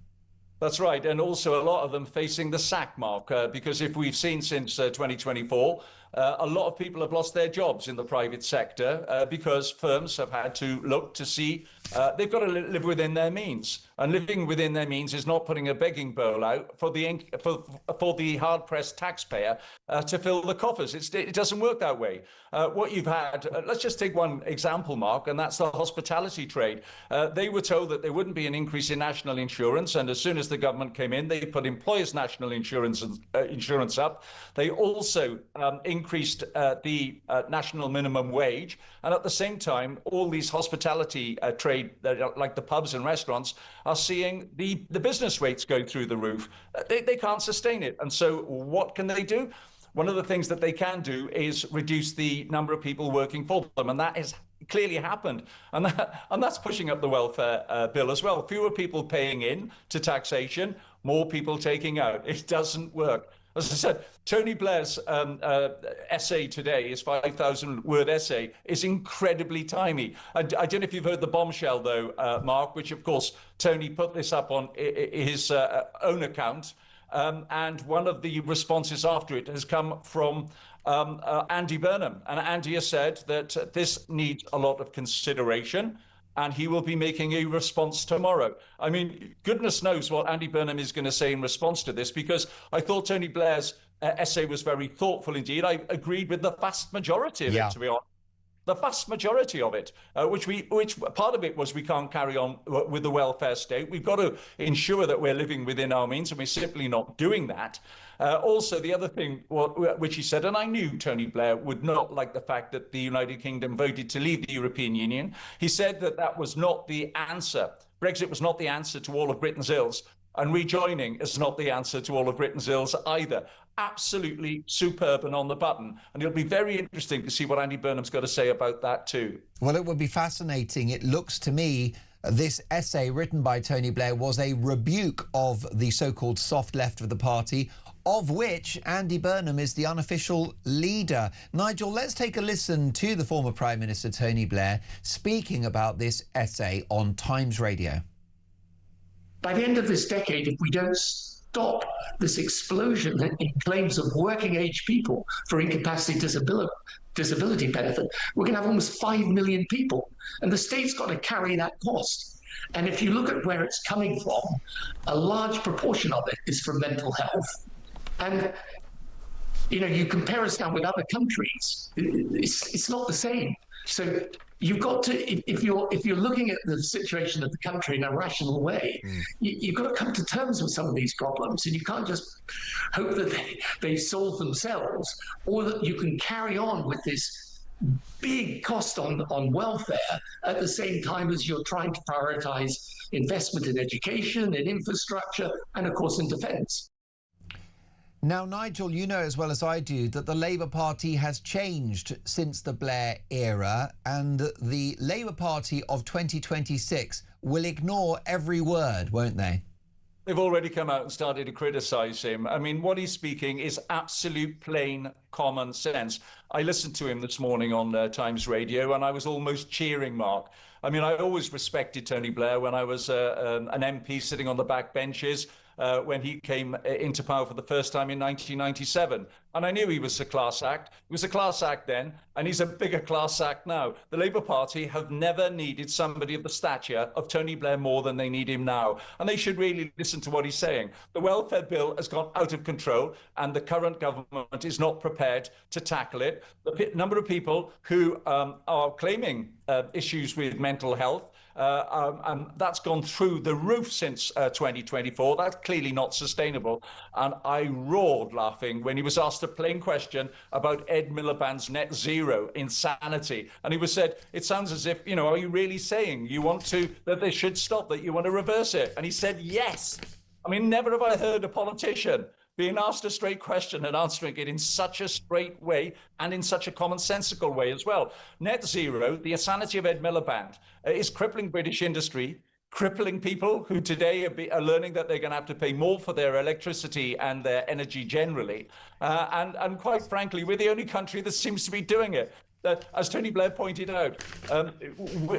That's right. And also a lot of them facing the sack, Mark, because if we've seen since 2024, a lot of people have lost their jobs in the private sector because firms have had to look to see they've got to live within their means. And living within their means is not putting a begging bowl out for the hard-pressed taxpayer to fill the coffers. It doesn't work that way. What you've had, let's just take one example, Mark, and that's the hospitality trade. They were told that there wouldn't be an increase in national insurance, and as soon as the government came in, they put employers' national insurance up. They also increased the national minimum wage, and at the same time, all these hospitality trade, like the pubs and restaurants, are seeing the business rates go through the roof. They can't sustain it. And so what can they do? One of the things that they can do is reduce the number of people working for them. And that has clearly happened. And that's pushing up the welfare bill as well. Fewer people paying in to taxation, more people taking out. It doesn't work. As I said, Tony Blair's essay today, his 5,000-word essay, is incredibly tiny. I don't know if you've heard the bombshell, though, Mark, which, of course, Tony put this up on his own account. And one of the responses after it has come from Andy Burnham. And Andy has said that this needs a lot of consideration, and he will be making a response tomorrow. I mean, goodness knows what Andy Burnham is going to say in response to this, because I thought Tony Blair's essay was very thoughtful indeed. I agreed with the vast majority of it, to be honest. the vast majority of it, which part of it was we can't carry on with the welfare state. We've got to ensure that we're living within our means, and we're simply not doing that. Also, the other thing which he said, and I knew Tony Blair would not like the fact that the United Kingdom voted to leave the European Union. He said that that was not the answer. Brexit was not the answer to all of Britain's ills, and rejoining is not the answer to all of Britain's ills either. Absolutely superb and on the button. And it'll be very interesting to see what Andy Burnham's got to say about that too. Well, it would be fascinating. It looks to me this essay written by Tony Blair was a rebuke of the so-called soft left of the party, of which Andy Burnham is the unofficial leader. Nigel, let's take a listen to the former Prime Minister Tony Blair speaking about this essay on Times Radio. By the end of this decade, if we don't stop this explosion in claims of working age people for incapacity disability benefit, we're going to have almost 5 million people. And the state's got to carry that cost. And if you look at where it's coming from, a large proportion of it is from mental health. And, you know, you compare us now with other countries, it's not the same. So you've got to, if you're looking at the situation of the country in a rational way, you've got to come to terms with some of these problems, and you can't just hope that they solve themselves, or that you can carry on with this big cost on welfare at the same time as you're trying to prioritize investment in education, in infrastructure, and of course in defence. Now, Nigel, you know as well as I do that the Labour Party has changed since the Blair era, and the Labour Party of 2026 will ignore every word, won't they? They've already come out and started to criticise him. I mean, what he's speaking is absolute plain common sense. I listened to him this morning on Times Radio, and I was almost cheering, Mark. I mean, I always respected Tony Blair when I was an MP sitting on the back benches. When he came into power for the first time in 1997. And I knew he was a class act. He was a class act then, and he's a bigger class act now. The Labour Party have never needed somebody of the stature of Tony Blair more than they need him now. And they should really listen to what he's saying. The welfare bill has gone out of control, and the current government is not prepared to tackle it. The number of people who are claiming issues with mental health, and that's gone through the roof since 2024. That's clearly not sustainable. And I roared laughing when he was asked a plain question about Ed Miliband's net zero insanity. And he was said, it sounds as if, you know, are you really saying you want to, that they should stop, that you want to reverse it? And he said, yes. I mean, never have I heard a politician being asked a straight question and answering it in such a straight way and in such a commonsensical way as well. Net zero, the insanity of Ed Miliband, is crippling British industry, crippling people who today are learning that they're going to have to pay more for their electricity and their energy generally. And quite frankly, we're the only country that seems to be doing it. As Tony Blair pointed out,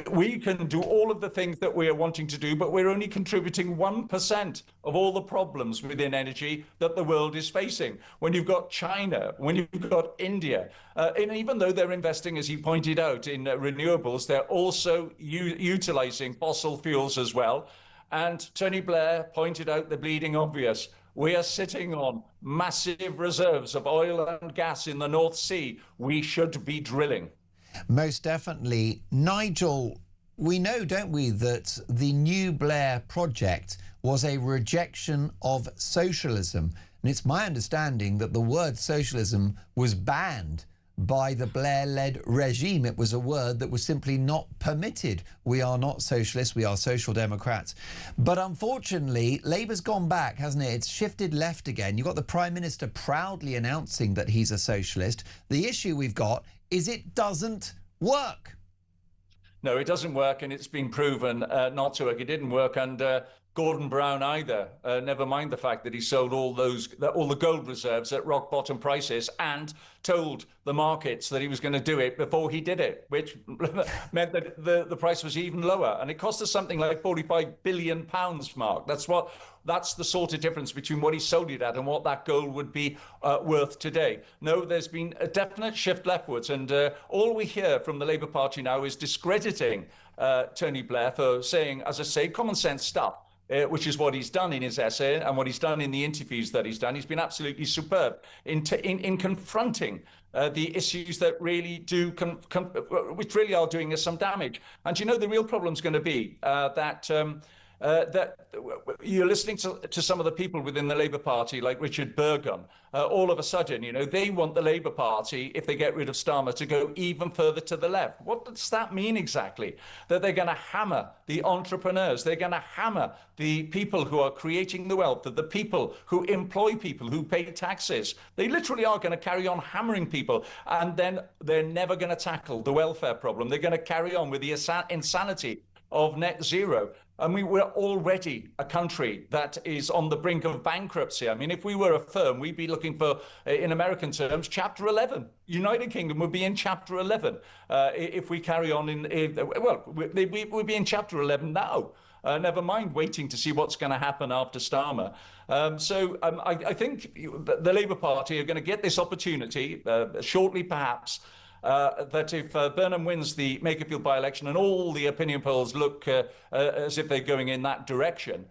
we can do all of the things that we are wanting to do, but we're only contributing 1% of all the problems within energy that the world is facing. When you've got China, when you've got India, and even though they're investing, as he pointed out, in renewables, they're also utilizing fossil fuels as well. And Tony Blair pointed out the bleeding obvious. We are sitting on massive reserves of oil and gas in the North Sea. We should be drilling. Most definitely. Nigel, we know, don't we, that the new Blair project was a rejection of socialism. And it's my understanding that the word socialism was banned by the Blair-led regime. It was a word that was simply not permitted. We are not socialists, we are social democrats. But unfortunately, Labour's gone back, hasn't it? It's shifted left again. You've got the Prime Minister proudly announcing that he's a socialist. The issue we've got is it doesn't work. No, it doesn't work, and it's been proven not to work. It didn't work under Gordon Brown either. Never mind the fact that he sold all the gold reserves at rock bottom prices and told the markets that he was going to do it before he did it, which meant that the price was even lower. And it cost us something like £45 billion, Mark. That's the sort of difference between what he sold it at and what that gold would be worth today. No, there's been a definite shift leftwards, and all we hear from the Labour Party now is discrediting Tony Blair for saying, as I say, common sense stuff. which is what he's done in his essay and what he's done in the interviews that he's done. He's been absolutely superb in confronting the issues that really do, which really are doing us some damage. And you know, the real problem is going to be that you're listening to some of the people within the Labour Party, like Richard Burgon. All of a sudden, you know, they want the Labour Party, if they get rid of Starmer, to go even further to the left. What does that mean exactly? That they're going to hammer the entrepreneurs, they're going to hammer the people who are creating the wealth, the people who employ people, who pay taxes. They literally are going to carry on hammering people, and then they're never going to tackle the welfare problem. They're going to carry on with the insanity of net zero. I mean, we're already a country that is on the brink of bankruptcy. I mean, if we were a firm, we'd be looking for, in American terms, Chapter 11. United Kingdom would be in Chapter 11 if we carry on we'd be in Chapter 11 now. Never mind waiting to see what's going to happen after Starmer. I think the Labour Party are going to get this opportunity shortly, perhaps, that if Burnham wins the Makerfield by-election and all the opinion polls look as if they're going in that direction,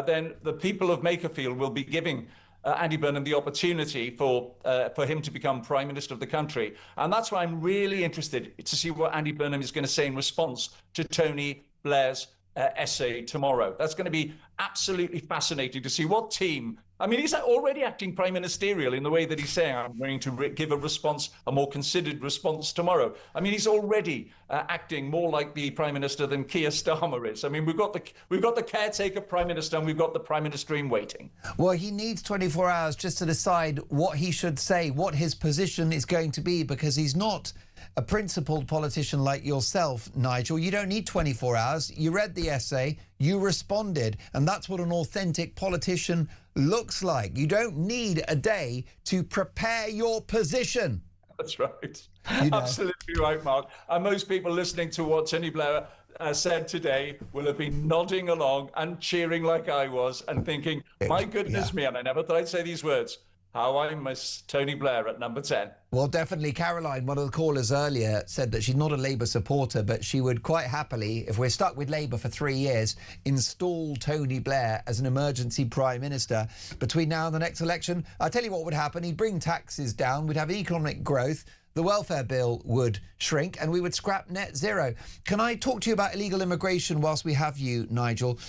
then the people of Makerfield will be giving Andy Burnham the opportunity for him to become Prime Minister of the country. And that's why I'm really interested to see what Andy Burnham is going to say in response to Tony Blair's essay tomorrow. That's going to be absolutely fascinating to see what team. I mean, he's already acting prime ministerial in the way that he's saying, I'm going to give a response, a more considered response tomorrow. I mean, he's already acting more like the prime minister than Keir Starmer is. I mean, we've got the caretaker prime minister and we've got the prime minister in waiting. Well, he needs 24 hours just to decide what he should say, what his position is going to be, because he's not a principled politician like yourself, Nigel. You don't need 24 hours. You read the essay, you responded, and that's what an authentic politician looks like. You don't need a day to prepare your position. That's right. You know. Absolutely right, Mark. And most people listening to what Tony Blair said today will have been nodding along and cheering like I was and thinking, my goodness me, and I never thought I'd say these words, how I miss Tony Blair at number 10. Well, definitely. Caroline, one of the callers earlier, said that she's not a Labour supporter, but she would quite happily, if we're stuck with Labour for 3 years, install Tony Blair as an emergency Prime Minister between now and the next election. I'll tell you what would happen. He'd bring taxes down. We'd have economic growth. The welfare bill would shrink and we would scrap net zero. Can I talk to you about illegal immigration whilst we have you, Nigel?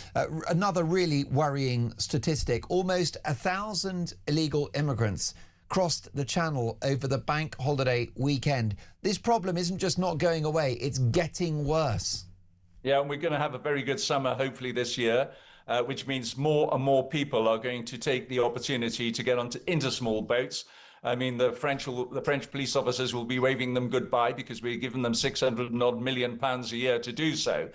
Another really worrying statistic. Almost 1,000 illegal immigrants crossed the Channel over the bank holiday weekend. This problem isn't just not going away, it's getting worse. Yeah, and we're going to have a very good summer, hopefully, this year, which means more and more people are going to take the opportunity to get into small boats. I mean, the French police officers will be waving them goodbye because we're giving them £600 million a year to do so,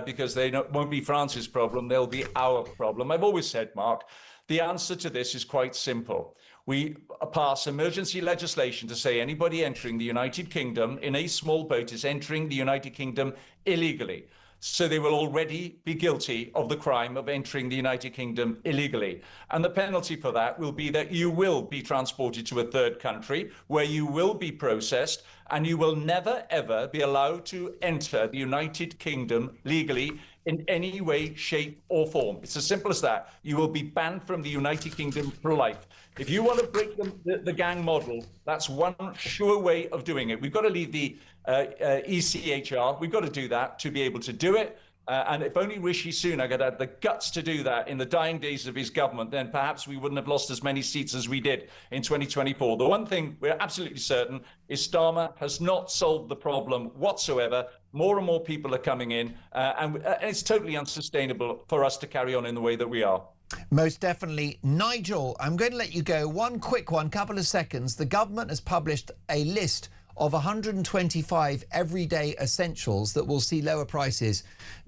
because they won't be France's problem, they'll be our problem. I've always said, Mark, the answer to this is quite simple. We pass emergency legislation to say anybody entering the United Kingdom in a small boat is entering the United Kingdom illegally. So they will already be guilty of the crime of entering the United Kingdom illegally. And the penalty for that will be that you will be transported to a third country where you will be processed and you will never, ever be allowed to enter the United Kingdom legally in any way, shape or form. It's as simple as that. You will be banned from the United Kingdom for life. If you want to break the gang model, that's one sure way of doing it. We've got to leave the ECHR. We've got to do that to be able to do it. And if only Rishi Sunak had the guts to do that in the dying days of his government, then perhaps we wouldn't have lost as many seats as we did in 2024. The one thing we're absolutely certain is Starmer has not solved the problem whatsoever. More and more people are coming in, and it's totally unsustainable for us to carry on in the way that we are. Most definitely. Nigel, I'm going to let you go. One quick one, couple of seconds. The government has published a list of 125 everyday essentials that will see lower prices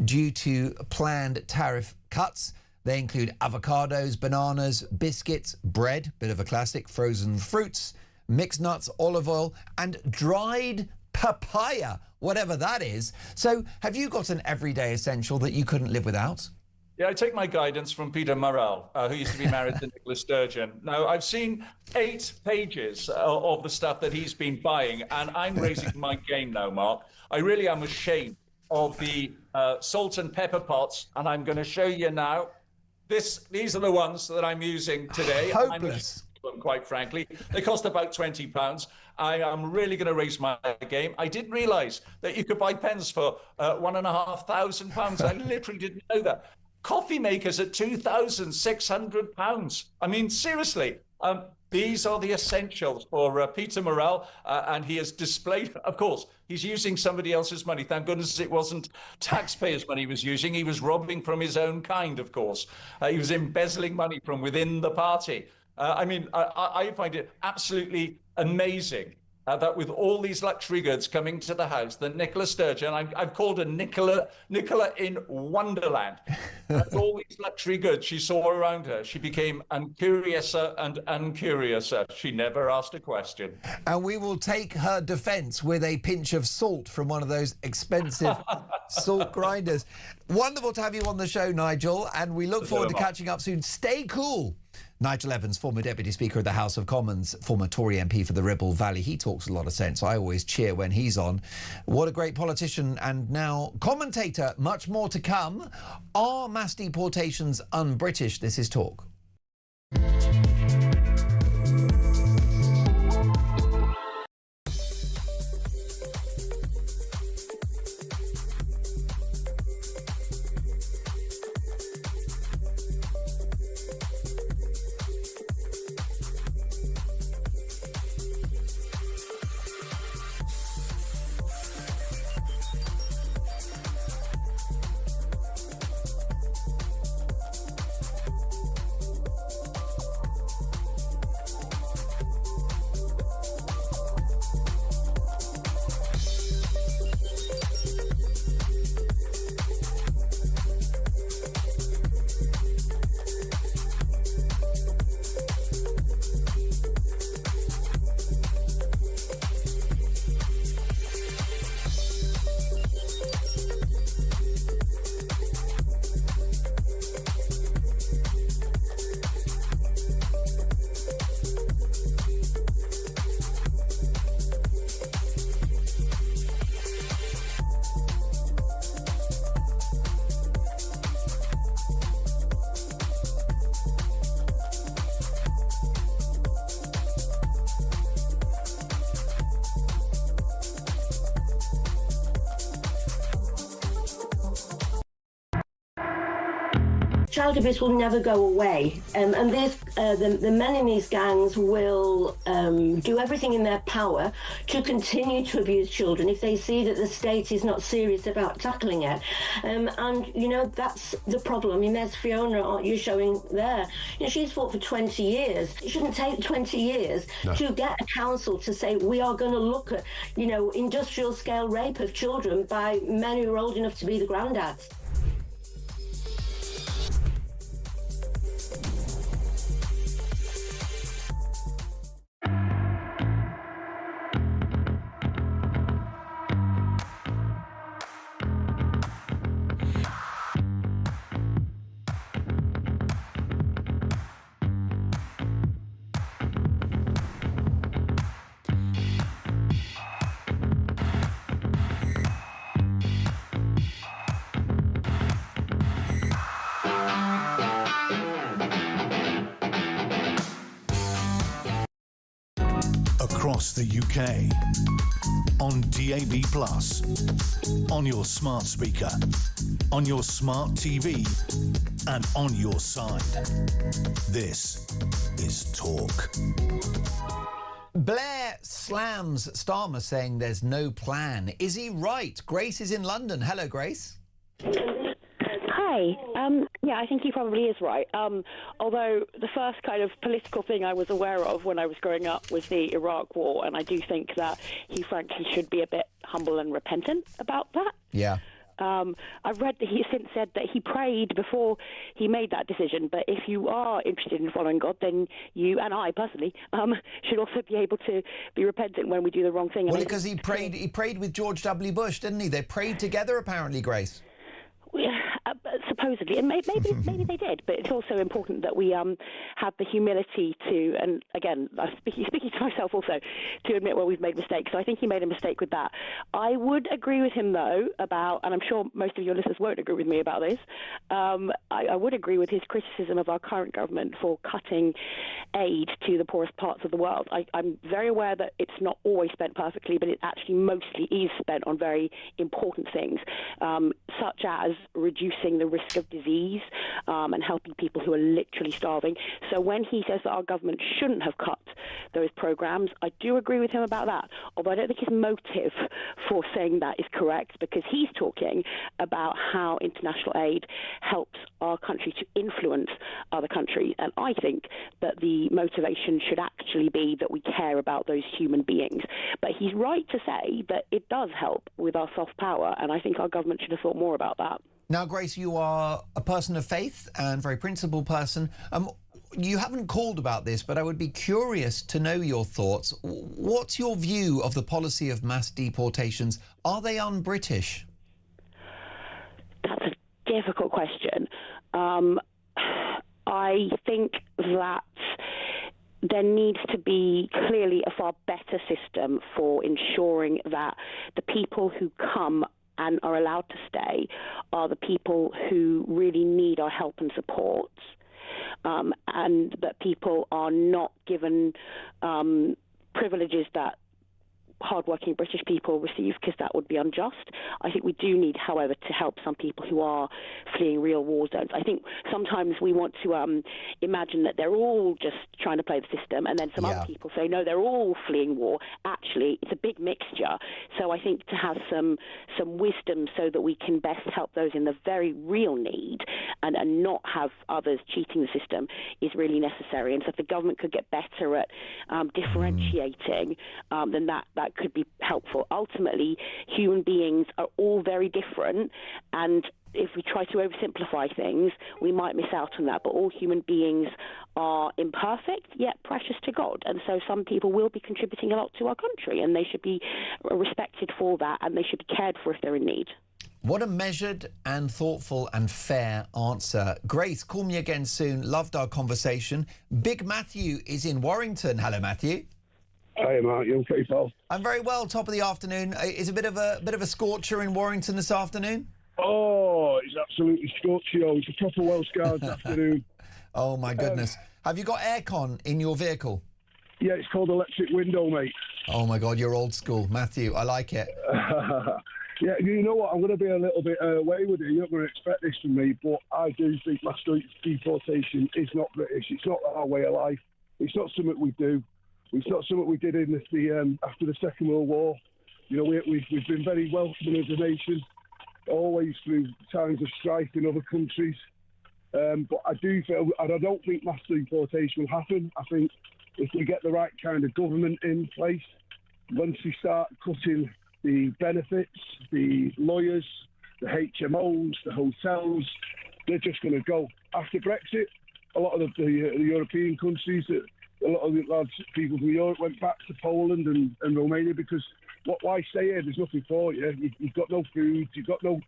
due to planned tariff cuts. They include avocados, bananas, biscuits, bread, bit of a classic, frozen fruits, mixed nuts, olive oil, and dried papaya, whatever that is. So have you got an everyday essential that you couldn't live without? Yeah, I take my guidance from Peter Murrell, who used to be married to Nicola Sturgeon. Now, I've seen 8 pages of the stuff that he's been buying, and I'm raising my game now, Mark. I really am ashamed of the salt and pepper pots, and I'm going to show you now. These are the ones that I'm using today. Hopeless. Quite frankly, they cost about £20. I am really going to raise my game. I didn't realise that you could buy pens for £1,500. I literally didn't know that. Coffee makers at £2,600. I mean, seriously. These are the essentials for Peter Morrell, and he has displayed, of course, he's using somebody else's money. Thank goodness it wasn't taxpayers' money he was using. He was robbing from his own kind, of course. He was embezzling money from within the party. I find it absolutely amazing that with all these luxury goods coming to the house, that Nicola Sturgeon, I've called her Nicola in Wonderland. With all these luxury goods she saw around her, she became uncuriouser and uncuriouser. She never asked a question. And we will take her defence with a pinch of salt from one of those expensive salt grinders. Wonderful to have you on the show, Nigel, and we look forward to catching up soon. Stay cool. Nigel Evans, former Deputy Speaker of the House of Commons, former Tory MP for the Ribble Valley. He talks a lot of sense. I always cheer when he's on. What a great politician and now commentator. Much more to come. Are mass deportations un-British? This is Talk. Child abuse will never go away, and the men in these gangs will do everything in their power to continue to abuse children if they see that the state is not serious about tackling it. And you know, that's the problem. I mean, there's Fiona, you're showing there. You know, she's fought for 20 years. It shouldn't take 20 years to get a council to say we are going to look at, you know, industrial scale rape of children by men who are old enough to be the granddads. Across the UK, on DAB+, on your smart speaker, on your smart TV, and on your side. This is Talk. Blair slams Starmer saying there's no plan. Is he right? Grace is in London. Hello, Grace. Hi. Yeah, I think he probably is right. Although the first kind of political thing I was aware of when I was growing up was the Iraq War, and I do think that he frankly should be a bit humble and repentant about that. Yeah. I've read that he since said that he prayed before he made that decision, but if you are interested in following God, then you, and I personally, should also be able to be repentant when we do the wrong thing. Well, because he prayed with George W. Bush, didn't he? They prayed together, apparently, Grace. Supposedly, and maybe they did, but it's also important that we have the humility to, and again, speaking to myself also, to admit where we've made mistakes. So I think he made a mistake with that. I would agree with him though about, and I'm sure most of your listeners won't agree with me about this. I would agree with his criticism of our current government for cutting aid to the poorest parts of the world. I'm very aware that it's not always spent perfectly, but it actually mostly is spent on very important things, such as reducing the risk of disease and helping people who are literally starving. So when he says that our government shouldn't have cut those programs, I do agree with him about that, although I don't think his motive for saying that is correct, because he's talking about how international aid helps our country to influence other countries, and I think that the motivation should actually be that we care about those human beings. But he's right to say that it does help with our soft power, and I think our government should have thought more about that. Now, Grace, you are a person of faith and very principled person. You haven't called about this, but I would be curious to know your thoughts. What's your view of the policy of mass deportations? Are they un-British? That's a difficult question. I think that there needs to be clearly a far better system for ensuring that the people who come and are allowed to stay are the people who really need our help and support, and that people are not given privileges that hardworking British people receive, because that would be unjust. I think we do need, however, to help some people who are fleeing real war zones. I think sometimes we want to imagine that they're all just trying to play the system, and then some other people say, no, they're all fleeing war. Actually, it's a big mixture. So I think to have some wisdom so that we can best help those in the very real need and not have others cheating the system is really necessary. And so if the government could get better at differentiating, then that could be helpful. Ultimately, human beings are all very different, and if we try to oversimplify things, we might miss out on that. But all human beings are imperfect, yet precious to God. And so some people will be contributing a lot to our country, and they should be respected for that, and they should be cared for if they're in need. What a measured and thoughtful and fair answer. Grace, call me again soon. Loved our conversation. Big Matthew is in Warrington. Hello, Matthew. Hi, Mark. You okay, pal? I'm very well. Top of the afternoon. Is a bit of a scorcher in Warrington this afternoon? Oh, it's absolutely scorchio. It's a proper Welsh Guards afternoon. Oh my goodness. Have you got aircon in your vehicle? Yeah, it's called electric window, mate. Oh my God, you're old school, Matthew. I like it. Yeah, you know what? I'm going to be a little bit away with it. You're not going to expect this from me, but I do think mass deportation is not British. It's not our way of life. It's not something we do. It's not something we did in after the Second World War. You know, we've been very welcoming as a nation, always through times of strife in other countries. But I do feel, and I don't think mass deportation will happen. I think if we get the right kind of government in place, once we start cutting the benefits, the lawyers, the HMOs, the hotels, they're just going to go. After Brexit, a lot of the European countries, a lot of the people from Europe went back to Poland and Romania because why stay here? There's nothing for you. You've got no food, you've got no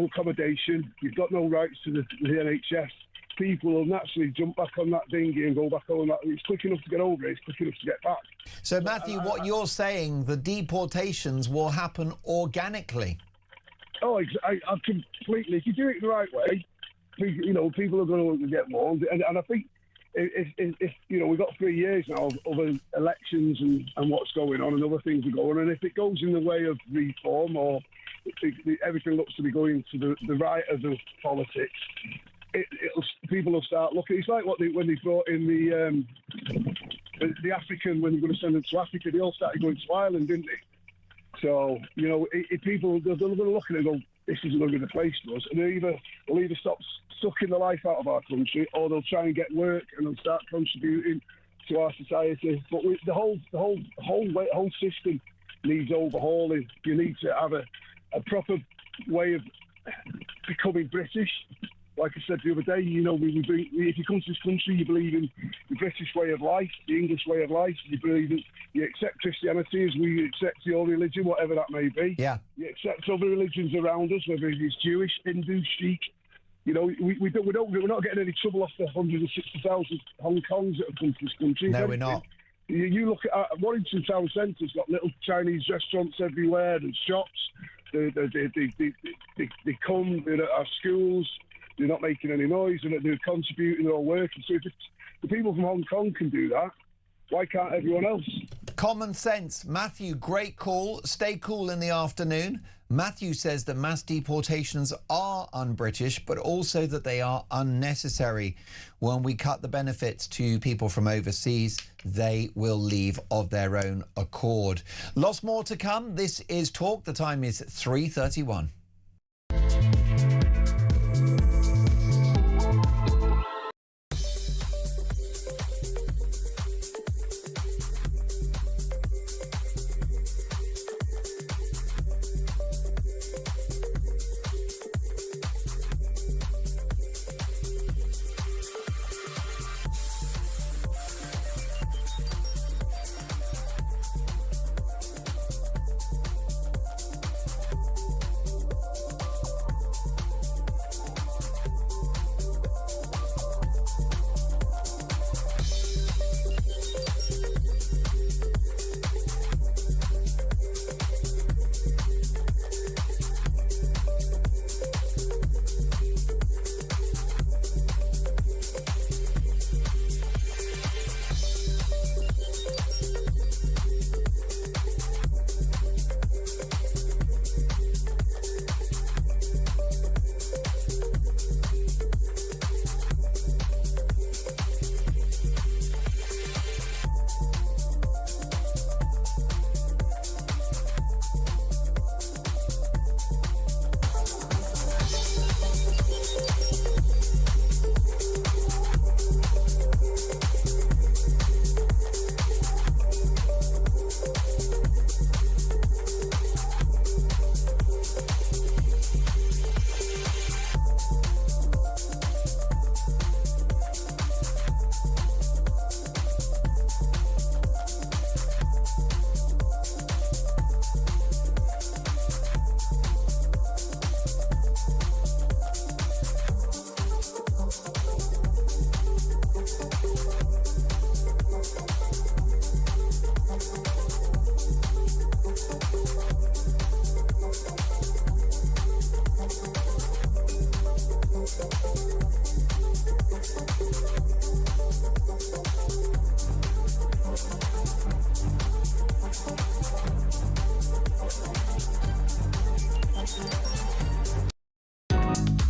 accommodation, you've got no rights to the NHS. People will naturally jump back on that dinghy and go back on that. It's quick enough to get over it, it's quick enough to get back. So, Matthew, what you're saying, the deportations will happen organically? Oh, I completely. If you do it the right way, you know, people are going to get warned. And I think if you know, we've got 3 years now of elections and what's going on and other things are going on, and if it goes in the way of reform or everything looks to be going to the right of the politics, people will start looking. It's like when they brought in the African, when they were going to send them to Africa, they all started going to Ireland, didn't they? So, you know, people, they're going to look at it and go, this isn't going to be the place for us. And they'll either stop sucking the life out of our country, or they'll try and get work and they'll start contributing to our society. But the whole system needs overhauling. You need to have a proper way of becoming British. like I said the other day, if you come to this country, you believe in the British way of life, the English way of life. You accept Christianity as we accept your religion, whatever that may be. Yeah. You accept other religions around us, whether it's Jewish, Hindu, Sikh. We're not getting any trouble off the 160,000 Hong Kongs that have come to this country. No, we're not. You look at Warrington Town Centre's got little Chinese restaurants everywhere and shops. They come, they're at our schools, they're not making any noise, and they're contributing, they're all working. So if the people from Hong Kong can do that, why can't everyone else? Common sense. Matthew, great call. Stay cool in the afternoon. Matthew says that mass deportations are un-British, but also that they are unnecessary. When we cut the benefits to people from overseas, they will leave of their own accord. Lots more to come. This is Talk. The time is 3:31.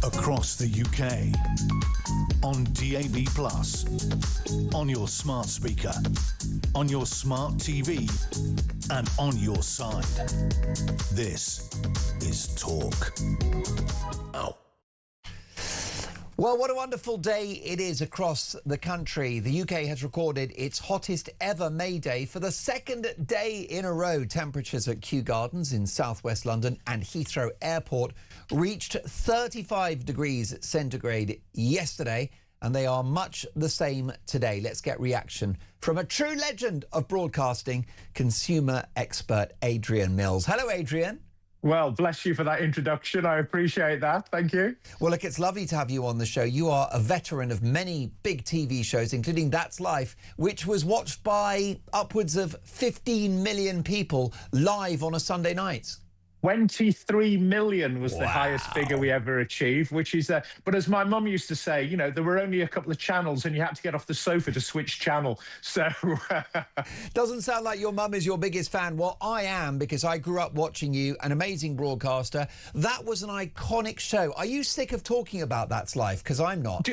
Across the UK, on DAB+, on your smart speaker, on your smart TV, and on your side. This is Talk. Oh. Well, what a wonderful day it is across the country. The UK has recorded its hottest ever May Day for the second day in a row. Temperatures at Kew Gardens in southwest London and Heathrow Airport reached 35 degrees centigrade yesterday, and they are much the same today. Let's get reaction from a true legend of broadcasting, consumer expert Adrian Mills. Hello, Adrian. Well, bless you for that introduction. I appreciate that. Thank you. Well, look, it's lovely to have you on the show. You are a veteran of many big TV shows, including That's Life, which was watched by upwards of 15 million people live on a Sunday night. 23 million was the highest figure we ever achieved, which is, but as my mum used to say, you know, there were only a couple of channels and you had to get off the sofa to switch channel. So doesn't sound like your mum is your biggest fan. Well, I am, because I grew up watching you, an amazing broadcaster. That was an iconic show. Are you sick of talking about That's Life? Because I'm not.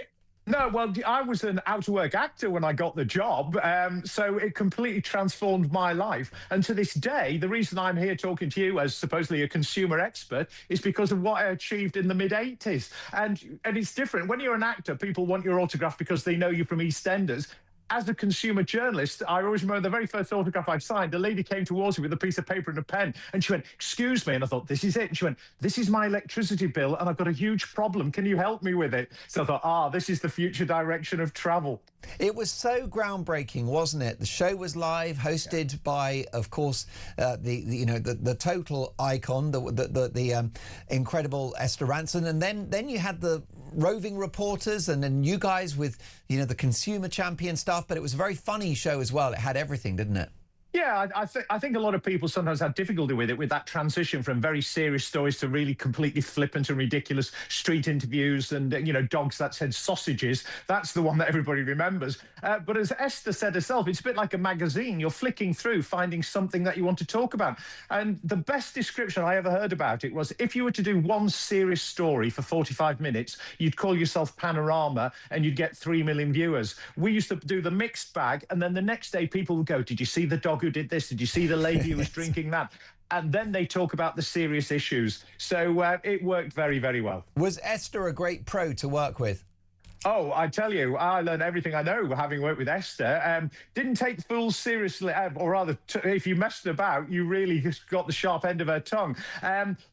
No, well, I was an out-of-work actor when I got the job, so it completely transformed my life. And to this day, the reason I'm here talking to you as supposedly a consumer expert is because of what I achieved in the mid-'80s. And it's different. When you're an actor, people want your autograph because they know you from EastEnders. as a consumer journalist, I always remember the very first autograph I signed, a lady came towards me with a piece of paper and a pen, and she went, "Excuse me," and I thought, this is it. And she went, "This is my electricity bill, and I've got a huge problem. Can you help me with it?" So I thought, this is the future direction of travel. It was so groundbreaking, wasn't it? The show was live, hosted by, of course, the total icon, the incredible Esther Rantzen, and then you had the roving reporters, and then you guys with the consumer champion stuff. But it was a very funny show as well. It had everything, didn't it? Yeah, I think a lot of people sometimes have difficulty with it, with that transition from very serious stories to really completely flippant and ridiculous street interviews and, dogs that said sausages. That's the one that everybody remembers. But as Esther said herself, it's a bit like a magazine. You're flicking through, finding something that you want to talk about. And the best description I ever heard about it was, if you were to do one serious story for 45 minutes, you'd call yourself Panorama and you'd get 3 million viewers. We used to do the mixed bag, and then the next day people would go, "Did you see the dog who did this? Did you see the lady who was drinking that?" And then they talk about the serious issues. So it worked very, very well. Was Esther a great pro to work with? Oh, I tell you, I learned everything I know having worked with Esther. Didn't take fools seriously, or rather, if you messed about, you really just got the sharp end of her tongue.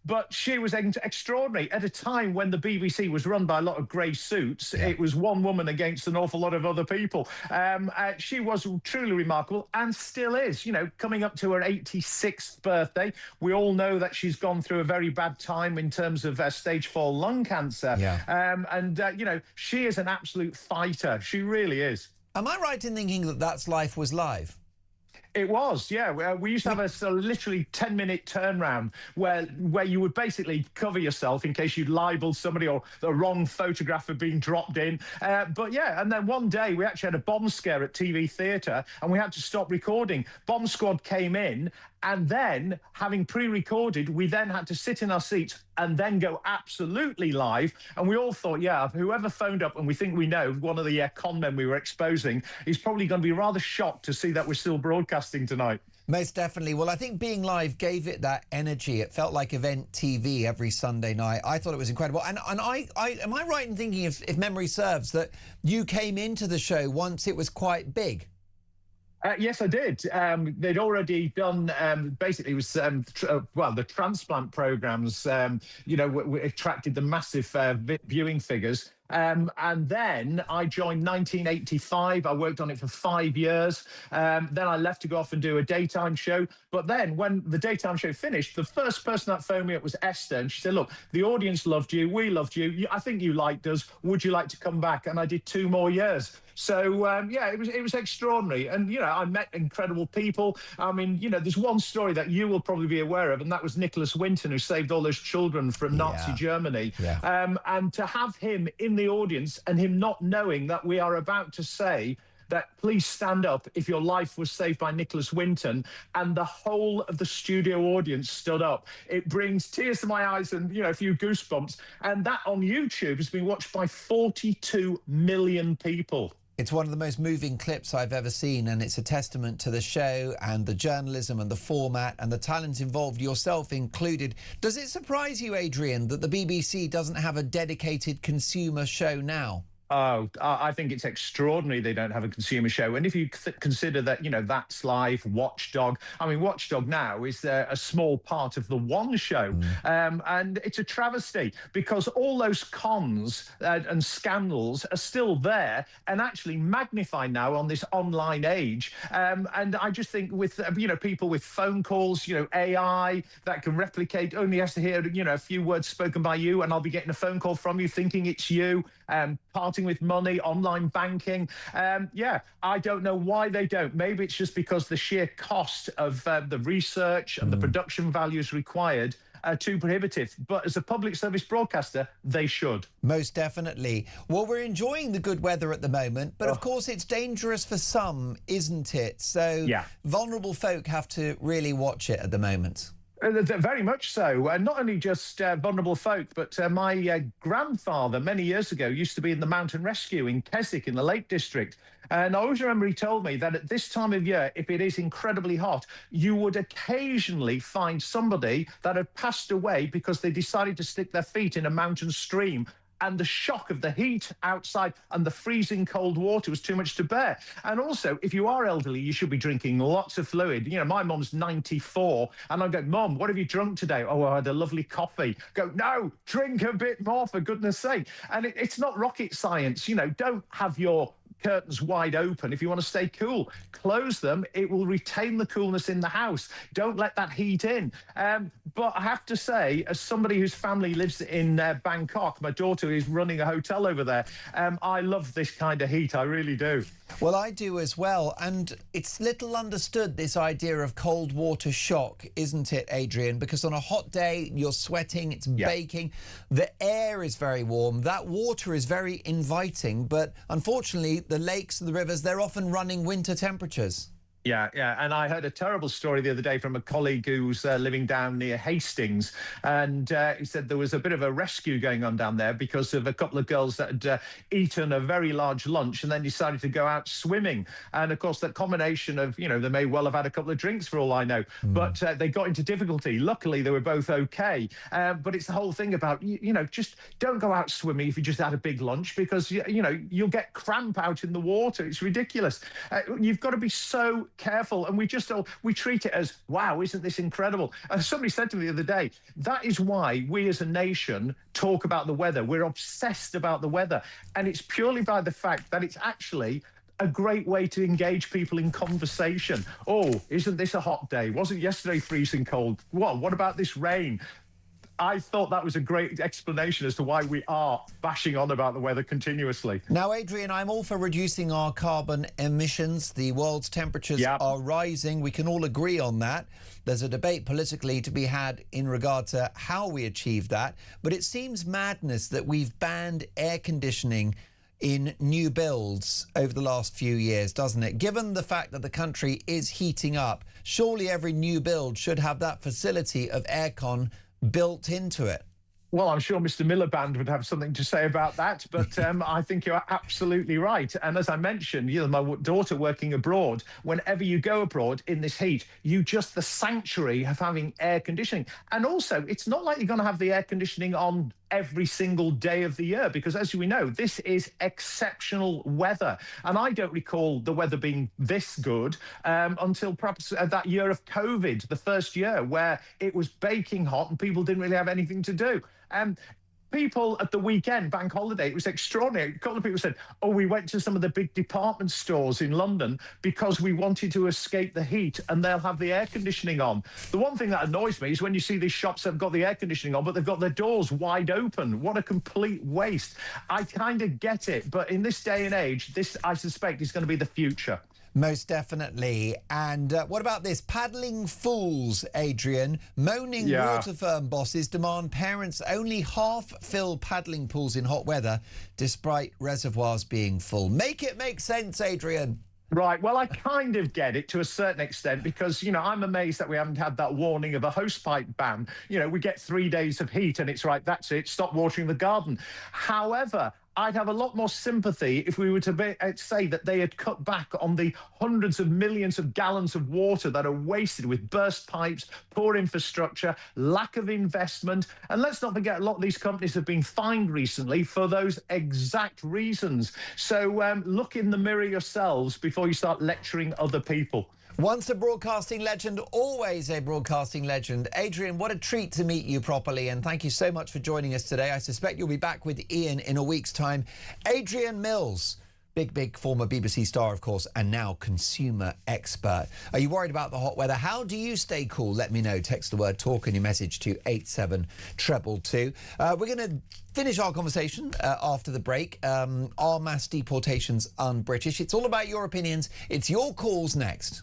But she was extraordinary. At a time when the BBC was run by a lot of grey suits, it was one woman against an awful lot of other people. She was truly remarkable and still is. Coming up to her 86th birthday, we all know that she's gone through a very bad time in terms of stage 4 lung cancer. She is an absolute fighter. She really is. Am I right in thinking that That's Life was live? It was, yeah. We used to have a literally 10-minute turnaround where you would basically cover yourself in case you'd libeled somebody or the wrong photograph had been dropped in. But yeah, and then one day we actually had a bomb scare at TV Theatre and we had to stop recording. Bomb squad came in, and then, having pre-recorded, we then had to sit in our seats and then go absolutely live. And we all thought, whoever phoned up, and we think we know, one of the con men we were exposing, is probably going to be rather shocked to see that we're still broadcasting tonight. Most definitely. Well, I think being live gave it that energy. It felt like event TV every Sunday night. I thought it was incredible. And am I right in thinking, if memory serves, that you came into the show once it was quite big? Yes, I did. They'd already done, basically, it was, the transplant programs, attracted the massive viewing figures. And then I joined 1985. I worked on it for 5 years. Then I left to go off and do a daytime show. But then when the daytime show finished, the first person that phoned me up was Esther. And she said, "Look, the audience loved you. We loved you. I think you liked us. Would you like to come back?" And I did 2 more years. So, it was extraordinary. And, I met incredible people. I mean, there's one story that you will probably be aware of, and that was Nicholas Winton, who saved all those children from Nazi Germany. And to have him in the audience and him not knowing that we are about to say that please stand up if your life was saved by Nicholas Winton, and the whole of the studio audience stood up. It brings tears to my eyes and, a few goosebumps. And that on YouTube has been watched by 42 million people. It's one of the most moving clips I've ever seen, and it's a testament to the show and the journalism and the format and the talent involved, yourself included. Does it surprise you, Adrian, that the BBC doesn't have a dedicated consumer show now? Oh, I think it's extraordinary they don't have a consumer show. And if you consider that, That's Live, Watchdog. I mean, Watchdog now is a small part of the One show. And it's a travesty because all those cons and scandals are still there and actually magnified now on this online age. And I just think with, people with phone calls, AI that can replicate, only has to hear, a few words spoken by you and I'll be getting a phone call from you thinking it's you. Parting with money, online banking. I don't know why they don't. Maybe it's just because the sheer cost of the research and the production values required are too prohibitive. But as a public service broadcaster, they should. Most definitely. Well, we're enjoying the good weather at the moment, but of course it's dangerous for some, isn't it? So vulnerable folk have to really watch it at the moment. Very much so. Not only just vulnerable folk, but my grandfather many years ago used to be in the mountain rescue in Keswick in the Lake District. And I always remember he told me that at this time of year, if it is incredibly hot, you would occasionally find somebody that had passed away because they decided to stick their feet in a mountain stream. and the shock of the heat outside and the freezing cold water was too much to bear. And also, if you are elderly, you should be drinking lots of fluid. You know, my mum's 94, and I go, Mum, what have you drunk today? Oh, I had a lovely coffee. Go, no, drink a bit more, for goodness sake. And it's not rocket science. You know, don't have your curtains wide open. If you want to stay cool, close them. It will retain the coolness in the house. Don't let that heat in. But I have to say, as somebody whose family lives in Bangkok, my daughter is running a hotel over there, I love this kind of heat. I really do. Well, I do as well. And it's little understood, this idea of cold water shock, isn't it, Adrian? Because on a hot day, you're sweating, it's baking, the air is very warm, that water is very inviting, but unfortunately, the lakes and the rivers, they're often running winter temperatures. Yeah, and I heard a terrible story the other day from a colleague who's living down near Hastings, and he said there was a bit of a rescue going on down there because of a couple of girls that had eaten a very large lunch and then decided to go out swimming. And of course, that combination of, you know, they may well have had a couple of drinks for all I know, but they got into difficulty. Luckily, they were both okay. But it's the whole thing about, you know, just don't go out swimming if you just had a big lunch, because, you know, you'll get cramp out in the water. It's ridiculous. You've got to be so careful, and we treat it as, wow, isn't this incredible? Somebody said to me the other day, that is why we as a nation talk about the weather. We're obsessed about the weather, and it's purely by the fact that it's actually a great way to engage people in conversation. Oh, isn't this a hot day? Wasn't yesterday freezing cold? Well, what about this rain? I thought that was a great explanation as to why we are bashing on about the weather continuously. Now, Adrian, I'm all for reducing our carbon emissions. The world's temperatures are rising. We can all agree on that. There's a debate politically to be had in regard to how we achieve that. But it seems madness that we've banned air conditioning in new builds over the last few years, doesn't it? Given the fact that the country is heating up, surely every new build should have that facility of aircon built into it. Well, I'm sure Mr. Miliband would have something to say about that, but I think you're absolutely right. And as I mentioned, you know, my daughter working abroad, whenever you go abroad in this heat, the sanctuary of having air conditioning. And also, it's not like you're going to have the air conditioning on every single day of the year, because as we know, this is exceptional weather. And I don't recall the weather being this good until perhaps that year of COVID, the first year where it was baking hot and people didn't really have anything to do. People at the weekend, bank holiday, it was extraordinary. A couple of people said, oh, we went to some of the big department stores in London because we wanted to escape the heat, and they'll have the air conditioning on. The one thing that annoys me is when you see these shops that have got the air conditioning on, but they've got their doors wide open. What a complete waste. I kind of get it, but in this day and age, this, I suspect, is going to be the future. Most definitely. And what about this? Paddling fools, Adrian. Moaning water firm bosses demand parents only half fill paddling pools in hot weather, despite reservoirs being full. Make it make sense, Adrian. Right. Well, I kind of get it to a certain extent because, you know, I'm amazed that we haven't had that warning of a hosepipe ban. You know, we get 3 days of heat and it's right, that's it, stop watering the garden. However, I'd have a lot more sympathy if we were to say that they had cut back on the hundreds of millions of gallons of water that are wasted with burst pipes, poor infrastructure, lack of investment. And let's not forget, a lot of these companies have been fined recently for those exact reasons. So look in the mirror yourselves before you start lecturing other people. Once a broadcasting legend, always a broadcasting legend. Adrian, what a treat to meet you properly, and thank you so much for joining us today. I suspect you'll be back with Ian in a week's time. Adrian Mills, big former BBC star, of course, and now consumer expert. Are you worried about the hot weather? How do you stay cool? Let me know. Text the word TALK in your message to 87222. We're going to finish our conversation after the break. Are mass deportations un-British? It's all about your opinions. It's your calls next.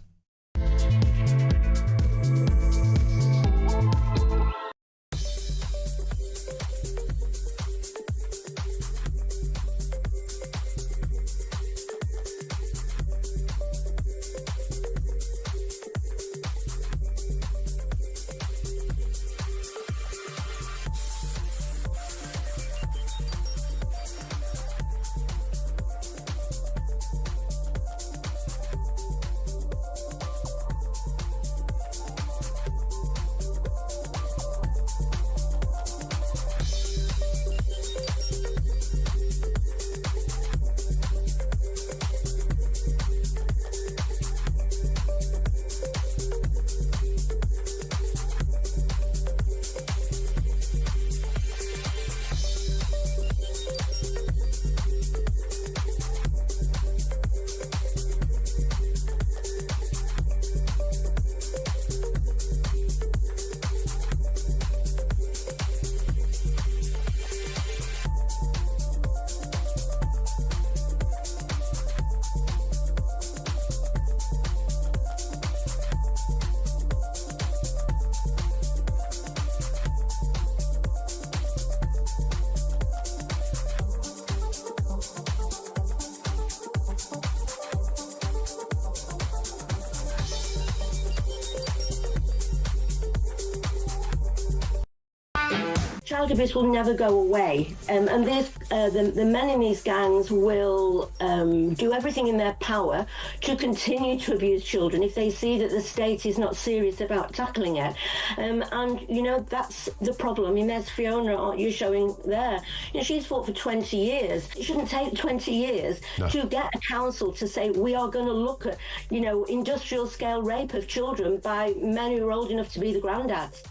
child abuse will never go away, and the men in these gangs will do everything in their power to continue to abuse children if they see that the state is not serious about tackling it. And you know, that's the problem. I mean, there's Fiona, aren't you, showing there? You know, she's fought for 20 years. It shouldn't take 20 years to get a council to say we are going to look at, you know, industrial scale rape of children by men who are old enough to be the granddads.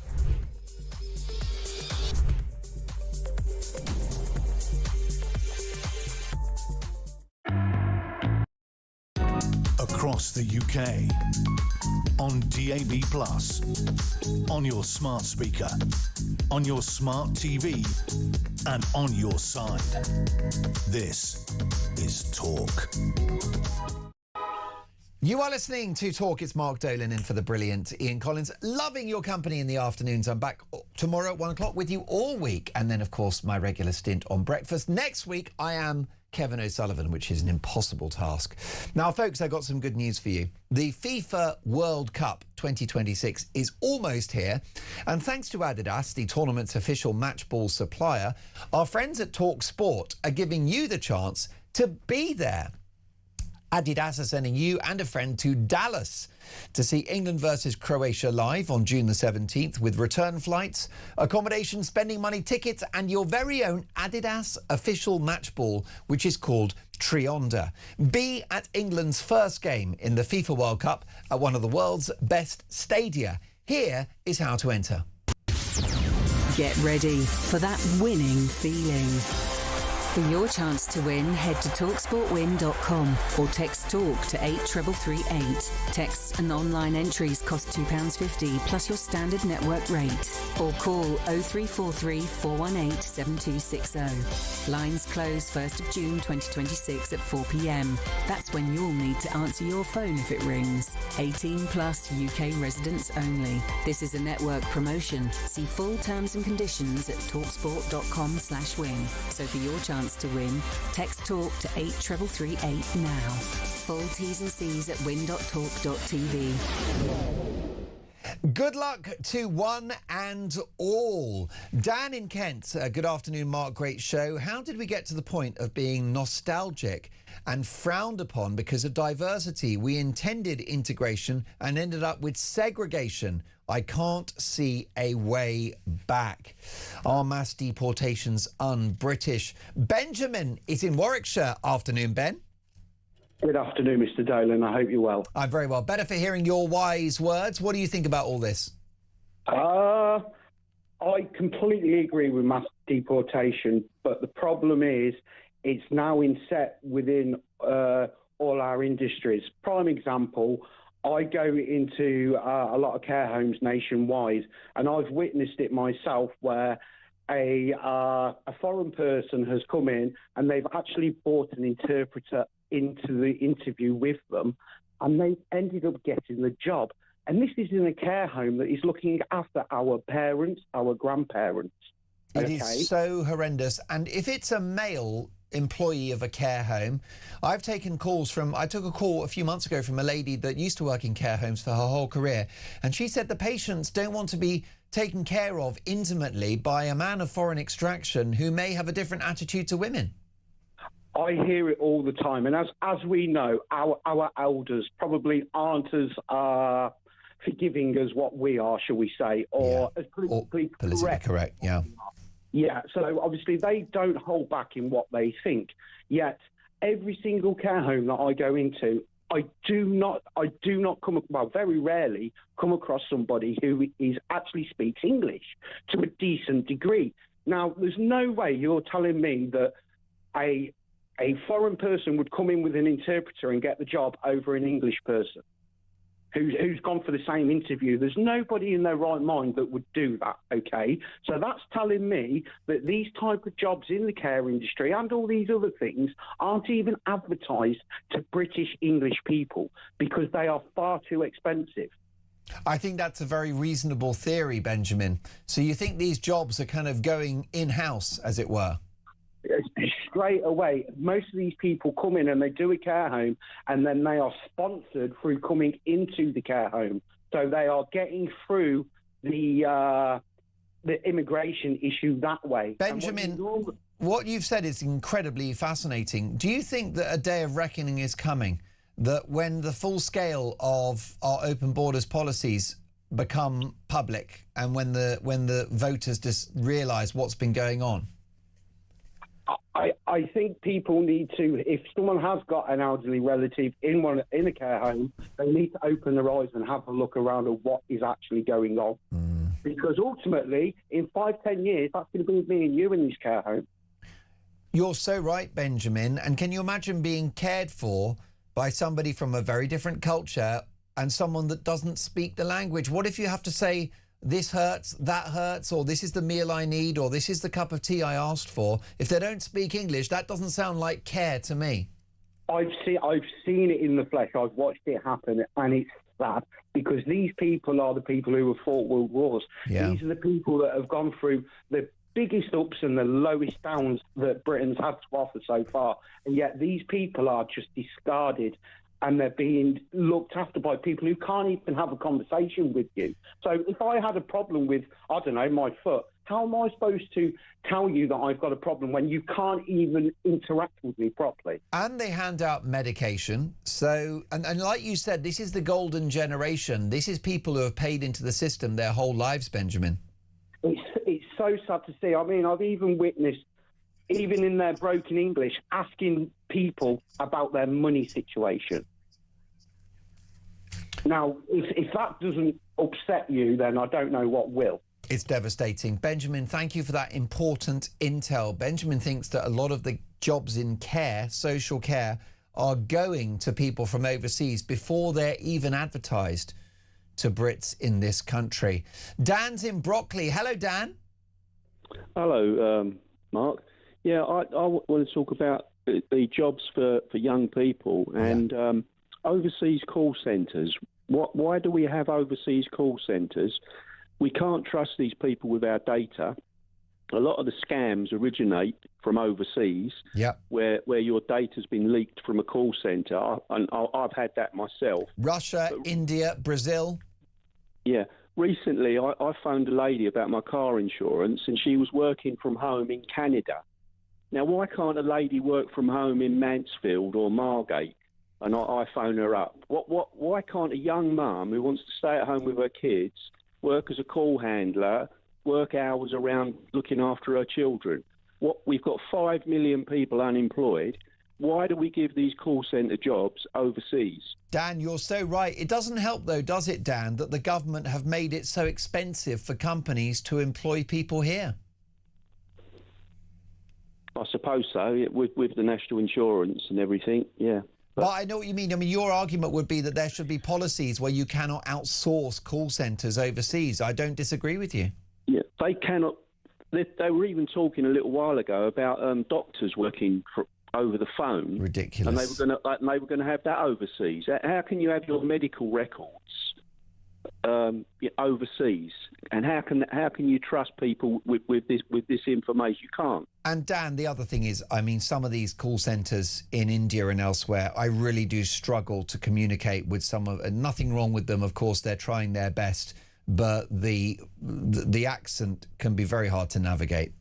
Across the UK, on DAB+, on your smart speaker, on your smart TV, and on your side. This is Talk. You are listening to Talk. It's Mark Dolan in for the brilliant Ian Collins. Loving your company in the afternoons. I'm back tomorrow at 1 o'clock with you all week. And then, of course, my regular stint on breakfast. Next week, I am Kevin O'Sullivan, which is an impossible task. Now, folks, I got some good news for you. The FIFA World Cup 2026 is almost here. And thanks to Adidas, the tournament's official match ball supplier, our friends at Talk Sport are giving you the chance to be there. Adidas are sending you and a friend to Dallas to see England versus Croatia live on June the 17th with return flights, accommodation, spending money, tickets and your very own Adidas official match ball, which is called Trionda. Be at England's first game in the FIFA World Cup at one of the world's best stadia. Here is how to enter. Get ready for that winning feeling. For your chance to win, head to talksportwin.com or text TALK to 83338. Texts and online entries cost £2.50 plus your standard network rate. Or call 0343 418 7260. Lines close 1st of June 2026 at 4 p.m. That's when you'll need to answer your phone if it rings. 18 plus UK residents only. This is a network promotion. See full terms and conditions at talksport.com/win. So for your chance to win, text TALK to 83338 now. Full T's and C's at win.talk.tv. Good luck to one and all. Dan in Kent, good afternoon, Mark. Great show. How did we get to the point of being nostalgic and frowned upon because of diversity? We intended integration and ended up with segregation. I can't see a way back. Are mass deportations un-British? Benjamin is in Warwickshire. Afternoon, Ben. Good afternoon, Mr. Dolan. I hope you're well. I'm very well. Better for hearing your wise words. What do you think about all this? I completely agree with mass deportation, but the problem is it's now inset within all our industries. Prime example, I go into a lot of care homes nationwide, and I've witnessed it myself where a foreign person has come in and they've actually brought an interpreter into the interview with them, and they've ended up getting the job. And this is in a care home that is looking after our parents, our grandparents. It is so horrendous. And if it's a male employee of a care home, I've taken calls from, I took a call a few months ago from a lady that used to work in care homes for her whole career, and she said the patients don't want to be taken care of intimately by a man of foreign extraction who may have a different attitude to women. I hear it all the time, and as we know, our elders probably aren't as forgiving as what we are, shall we say, or as politically correct. Yeah. Yeah, so obviously they don't hold back in what they think. Yet every single care home that I go into, I do not very rarely come across somebody who actually speaks English to a decent degree. Now, there's no way you're telling me that a foreign person would come in with an interpreter and get the job over an English person who's gone for the same interview. There's nobody in their right mind that would do that, okay? So that's telling me that these type of jobs in the care industry and all these other things aren't even advertised to British English people because they are far too expensive. I think that's a very reasonable theory, Benjamin. So you think these jobs are kind of going in-house, as it were? Straight away, most of these people come in and they do a care home, and then they are sponsored through coming into the care home. So they are getting through the the immigration issue that way. Benjamin, what you've said is incredibly fascinating. Do you think that a day of reckoning is coming, that when the full scale of our open borders policies become public and when the voters just realise what's been going on? I think people need to, if someone has got an elderly relative in a care home, they need to open their eyes and have a look around at what is actually going on. Because ultimately, in 5-10 years, that's going to be me and you in this care home. You're so right, Benjamin. And can you imagine being cared for by somebody from a very different culture and someone that doesn't speak the language? What if you have to say, this hurts, that hurts, or this is the meal I need, or this is the cup of tea I asked for? If they don't speak English, that doesn't sound like care to me. I've seen it in the flesh. I've watched it happen, and it's sad because these people are the people who have fought world wars. Yeah. These are the people that have gone through the biggest ups and the lowest downs that Britain's had to offer so far, and yet these people are just discarded. And they're being looked after by people who can't even have a conversation with you. So if I had a problem with, I don't know, my foot, how am I supposed to tell you that I've got a problem when you can't even interact with me properly? And they hand out medication. So, and like you said, this is the golden generation. This is people who have paid into the system their whole lives, Benjamin. It's so sad to see. I mean, I've even witnessed, even in their broken English, asking people about their money situation. Now, if that doesn't upset you, then I don't know what will. It's devastating. Benjamin, thank you for that important intel. Benjamin thinks that a lot of the jobs in care, social care, are going to people from overseas before they're even advertised to Brits in this country. Dan's in Brockley. Hello, Dan. Hello, Mark. Yeah, I want to talk about the jobs for young people and overseas call centres. Why do we have overseas call centres? We can't trust these people with our data. A lot of the scams originate from overseas, where your data's been leaked from a call centre, and I've had that myself. Russia, India, Brazil. Yeah. Recently, I phoned a lady about my car insurance, and she was working from home in Canada. Now, why can't a lady work from home in Mansfield or Margate? And I phone her up. Why can't a young mum who wants to stay at home with her kids work as a call handler, work hours around looking after her children? We've got 5 million people unemployed. Why do we give these call centre jobs overseas? Dan, you're so right. It doesn't help, though, does it, Dan, that the government have made it so expensive for companies to employ people here? I suppose so, with the national insurance and everything, yeah. But I know what you mean. I mean, your argument would be that there should be policies where you cannot outsource call centres overseas. I don't disagree with you. Yeah, they cannot. They were even talking a little while ago about doctors working over the phone. Ridiculous. And they were going to have that overseas. How can you have your medical records overseas? And how can you trust people with this information? You can't. And Dan, the other thing is, I mean, some of these call centres in India and elsewhere, I really do struggle to communicate with some of. Nothing wrong with them, of course, they're trying their best, but the accent can be very hard to navigate.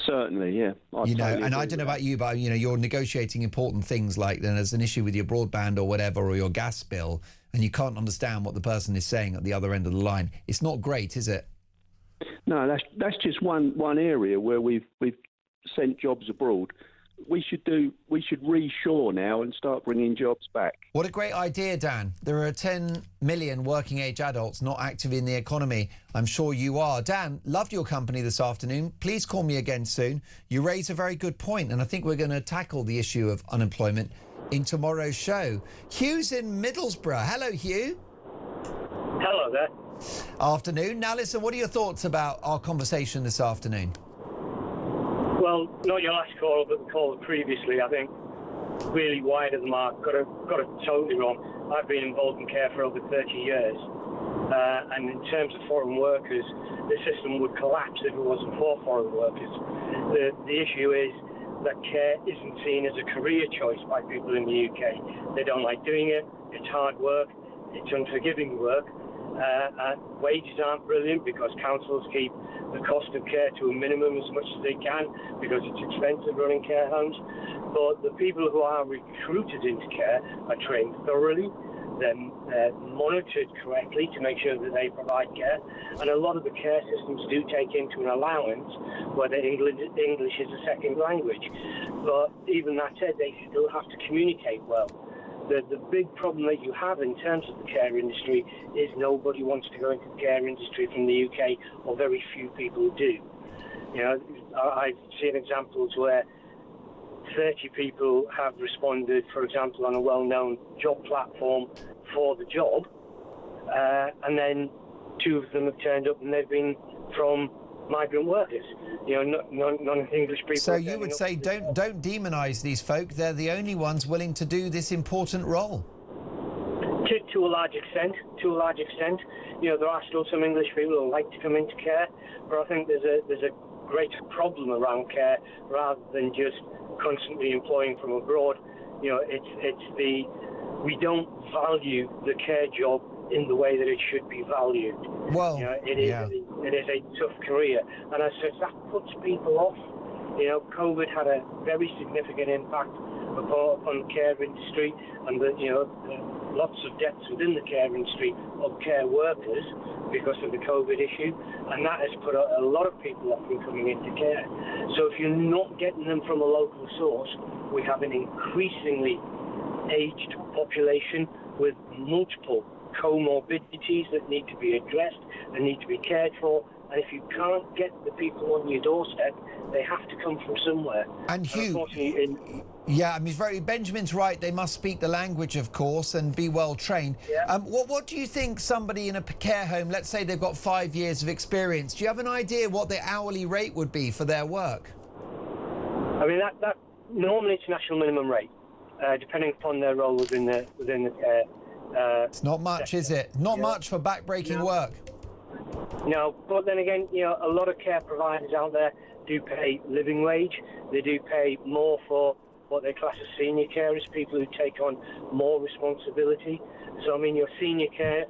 Certainly, yeah. I don't know about you, but you're negotiating important things like then there's an issue with your broadband or whatever, or your gas bill, and you can't understand what the person is saying at the other end of the line. It's not great, is it? No, that's just one area where we've sent jobs abroad. We should reshore now and start bringing jobs back. What a great idea, Dan. There are 10 million working age adults not active in the economy. I'm sure you are. Dan, loved your company this afternoon. Please call me again soon. You raise a very good point, and I think we're going to tackle the issue of unemployment in tomorrow's show. Hugh's in Middlesbrough. Hello, Hugh. Hello there. Afternoon. Now listen, what are your thoughts about our conversation this afternoon? Well, not your last call, but the call previously, I think, really wide of the mark. Got it totally wrong. I've been involved in care for over 30 years. And in terms of foreign workers, the system would collapse if it wasn't for foreign workers. The issue is that care isn't seen as a career choice by people in the UK. They don't like doing it. It's hard work. It's unforgiving work. Wages aren't brilliant because councils keep the cost of care to a minimum as much as they can, because it's expensive running care homes. But the people who are recruited into care are trained thoroughly. They're monitored correctly to make sure that they provide care. And a lot of the care systems do take into an allowance whether English is a second language. But even that said, they still have to communicate well. The big problem that you have in terms of the care industry is nobody wants to go into the care industry from the UK, or very few people do. You know, I've seen examples where 30 people have responded, for example, on a well-known job platform for the job, and then 2 of them have turned up and they've been from migrant workers, you know, non-English people. So you would say don't demonise these folk. They're the only ones willing to do this important role. To a large extent. You know, there are still some English people who like to come into care, but I think there's a greater problem around care rather than just constantly employing from abroad. You know, we don't value the care job in the way that it should be valued. Well, you know, it is a tough career, and as such that puts people off. You know, COVID had a very significant impact upon the care industry, and lots of deaths within the care industry of care workers because of the COVID issue, and that has put a lot of people off from coming into care. So if you're not getting them from a local source, we have an increasingly aged population with multiple comorbidities that need to be addressed and need to be cared for. And if you can't get the people on your doorstep, they have to come from somewhere. And Hugh, yeah, I mean, Benjamin's right. They must speak the language, of course, and be well trained. Yeah. What do you think somebody in a care home, let's say they've got 5 years of experience, do you have an idea what the hourly rate would be for their work? I mean, that normally it's national minimum rate, depending upon their role within the care. It's not much, sector. Is it? Not much for back-breaking work. No, but then again, you know, a lot of care providers out there do pay living wage. They do pay more for what they class as senior carers, people who take on more responsibility. So, I mean, your senior care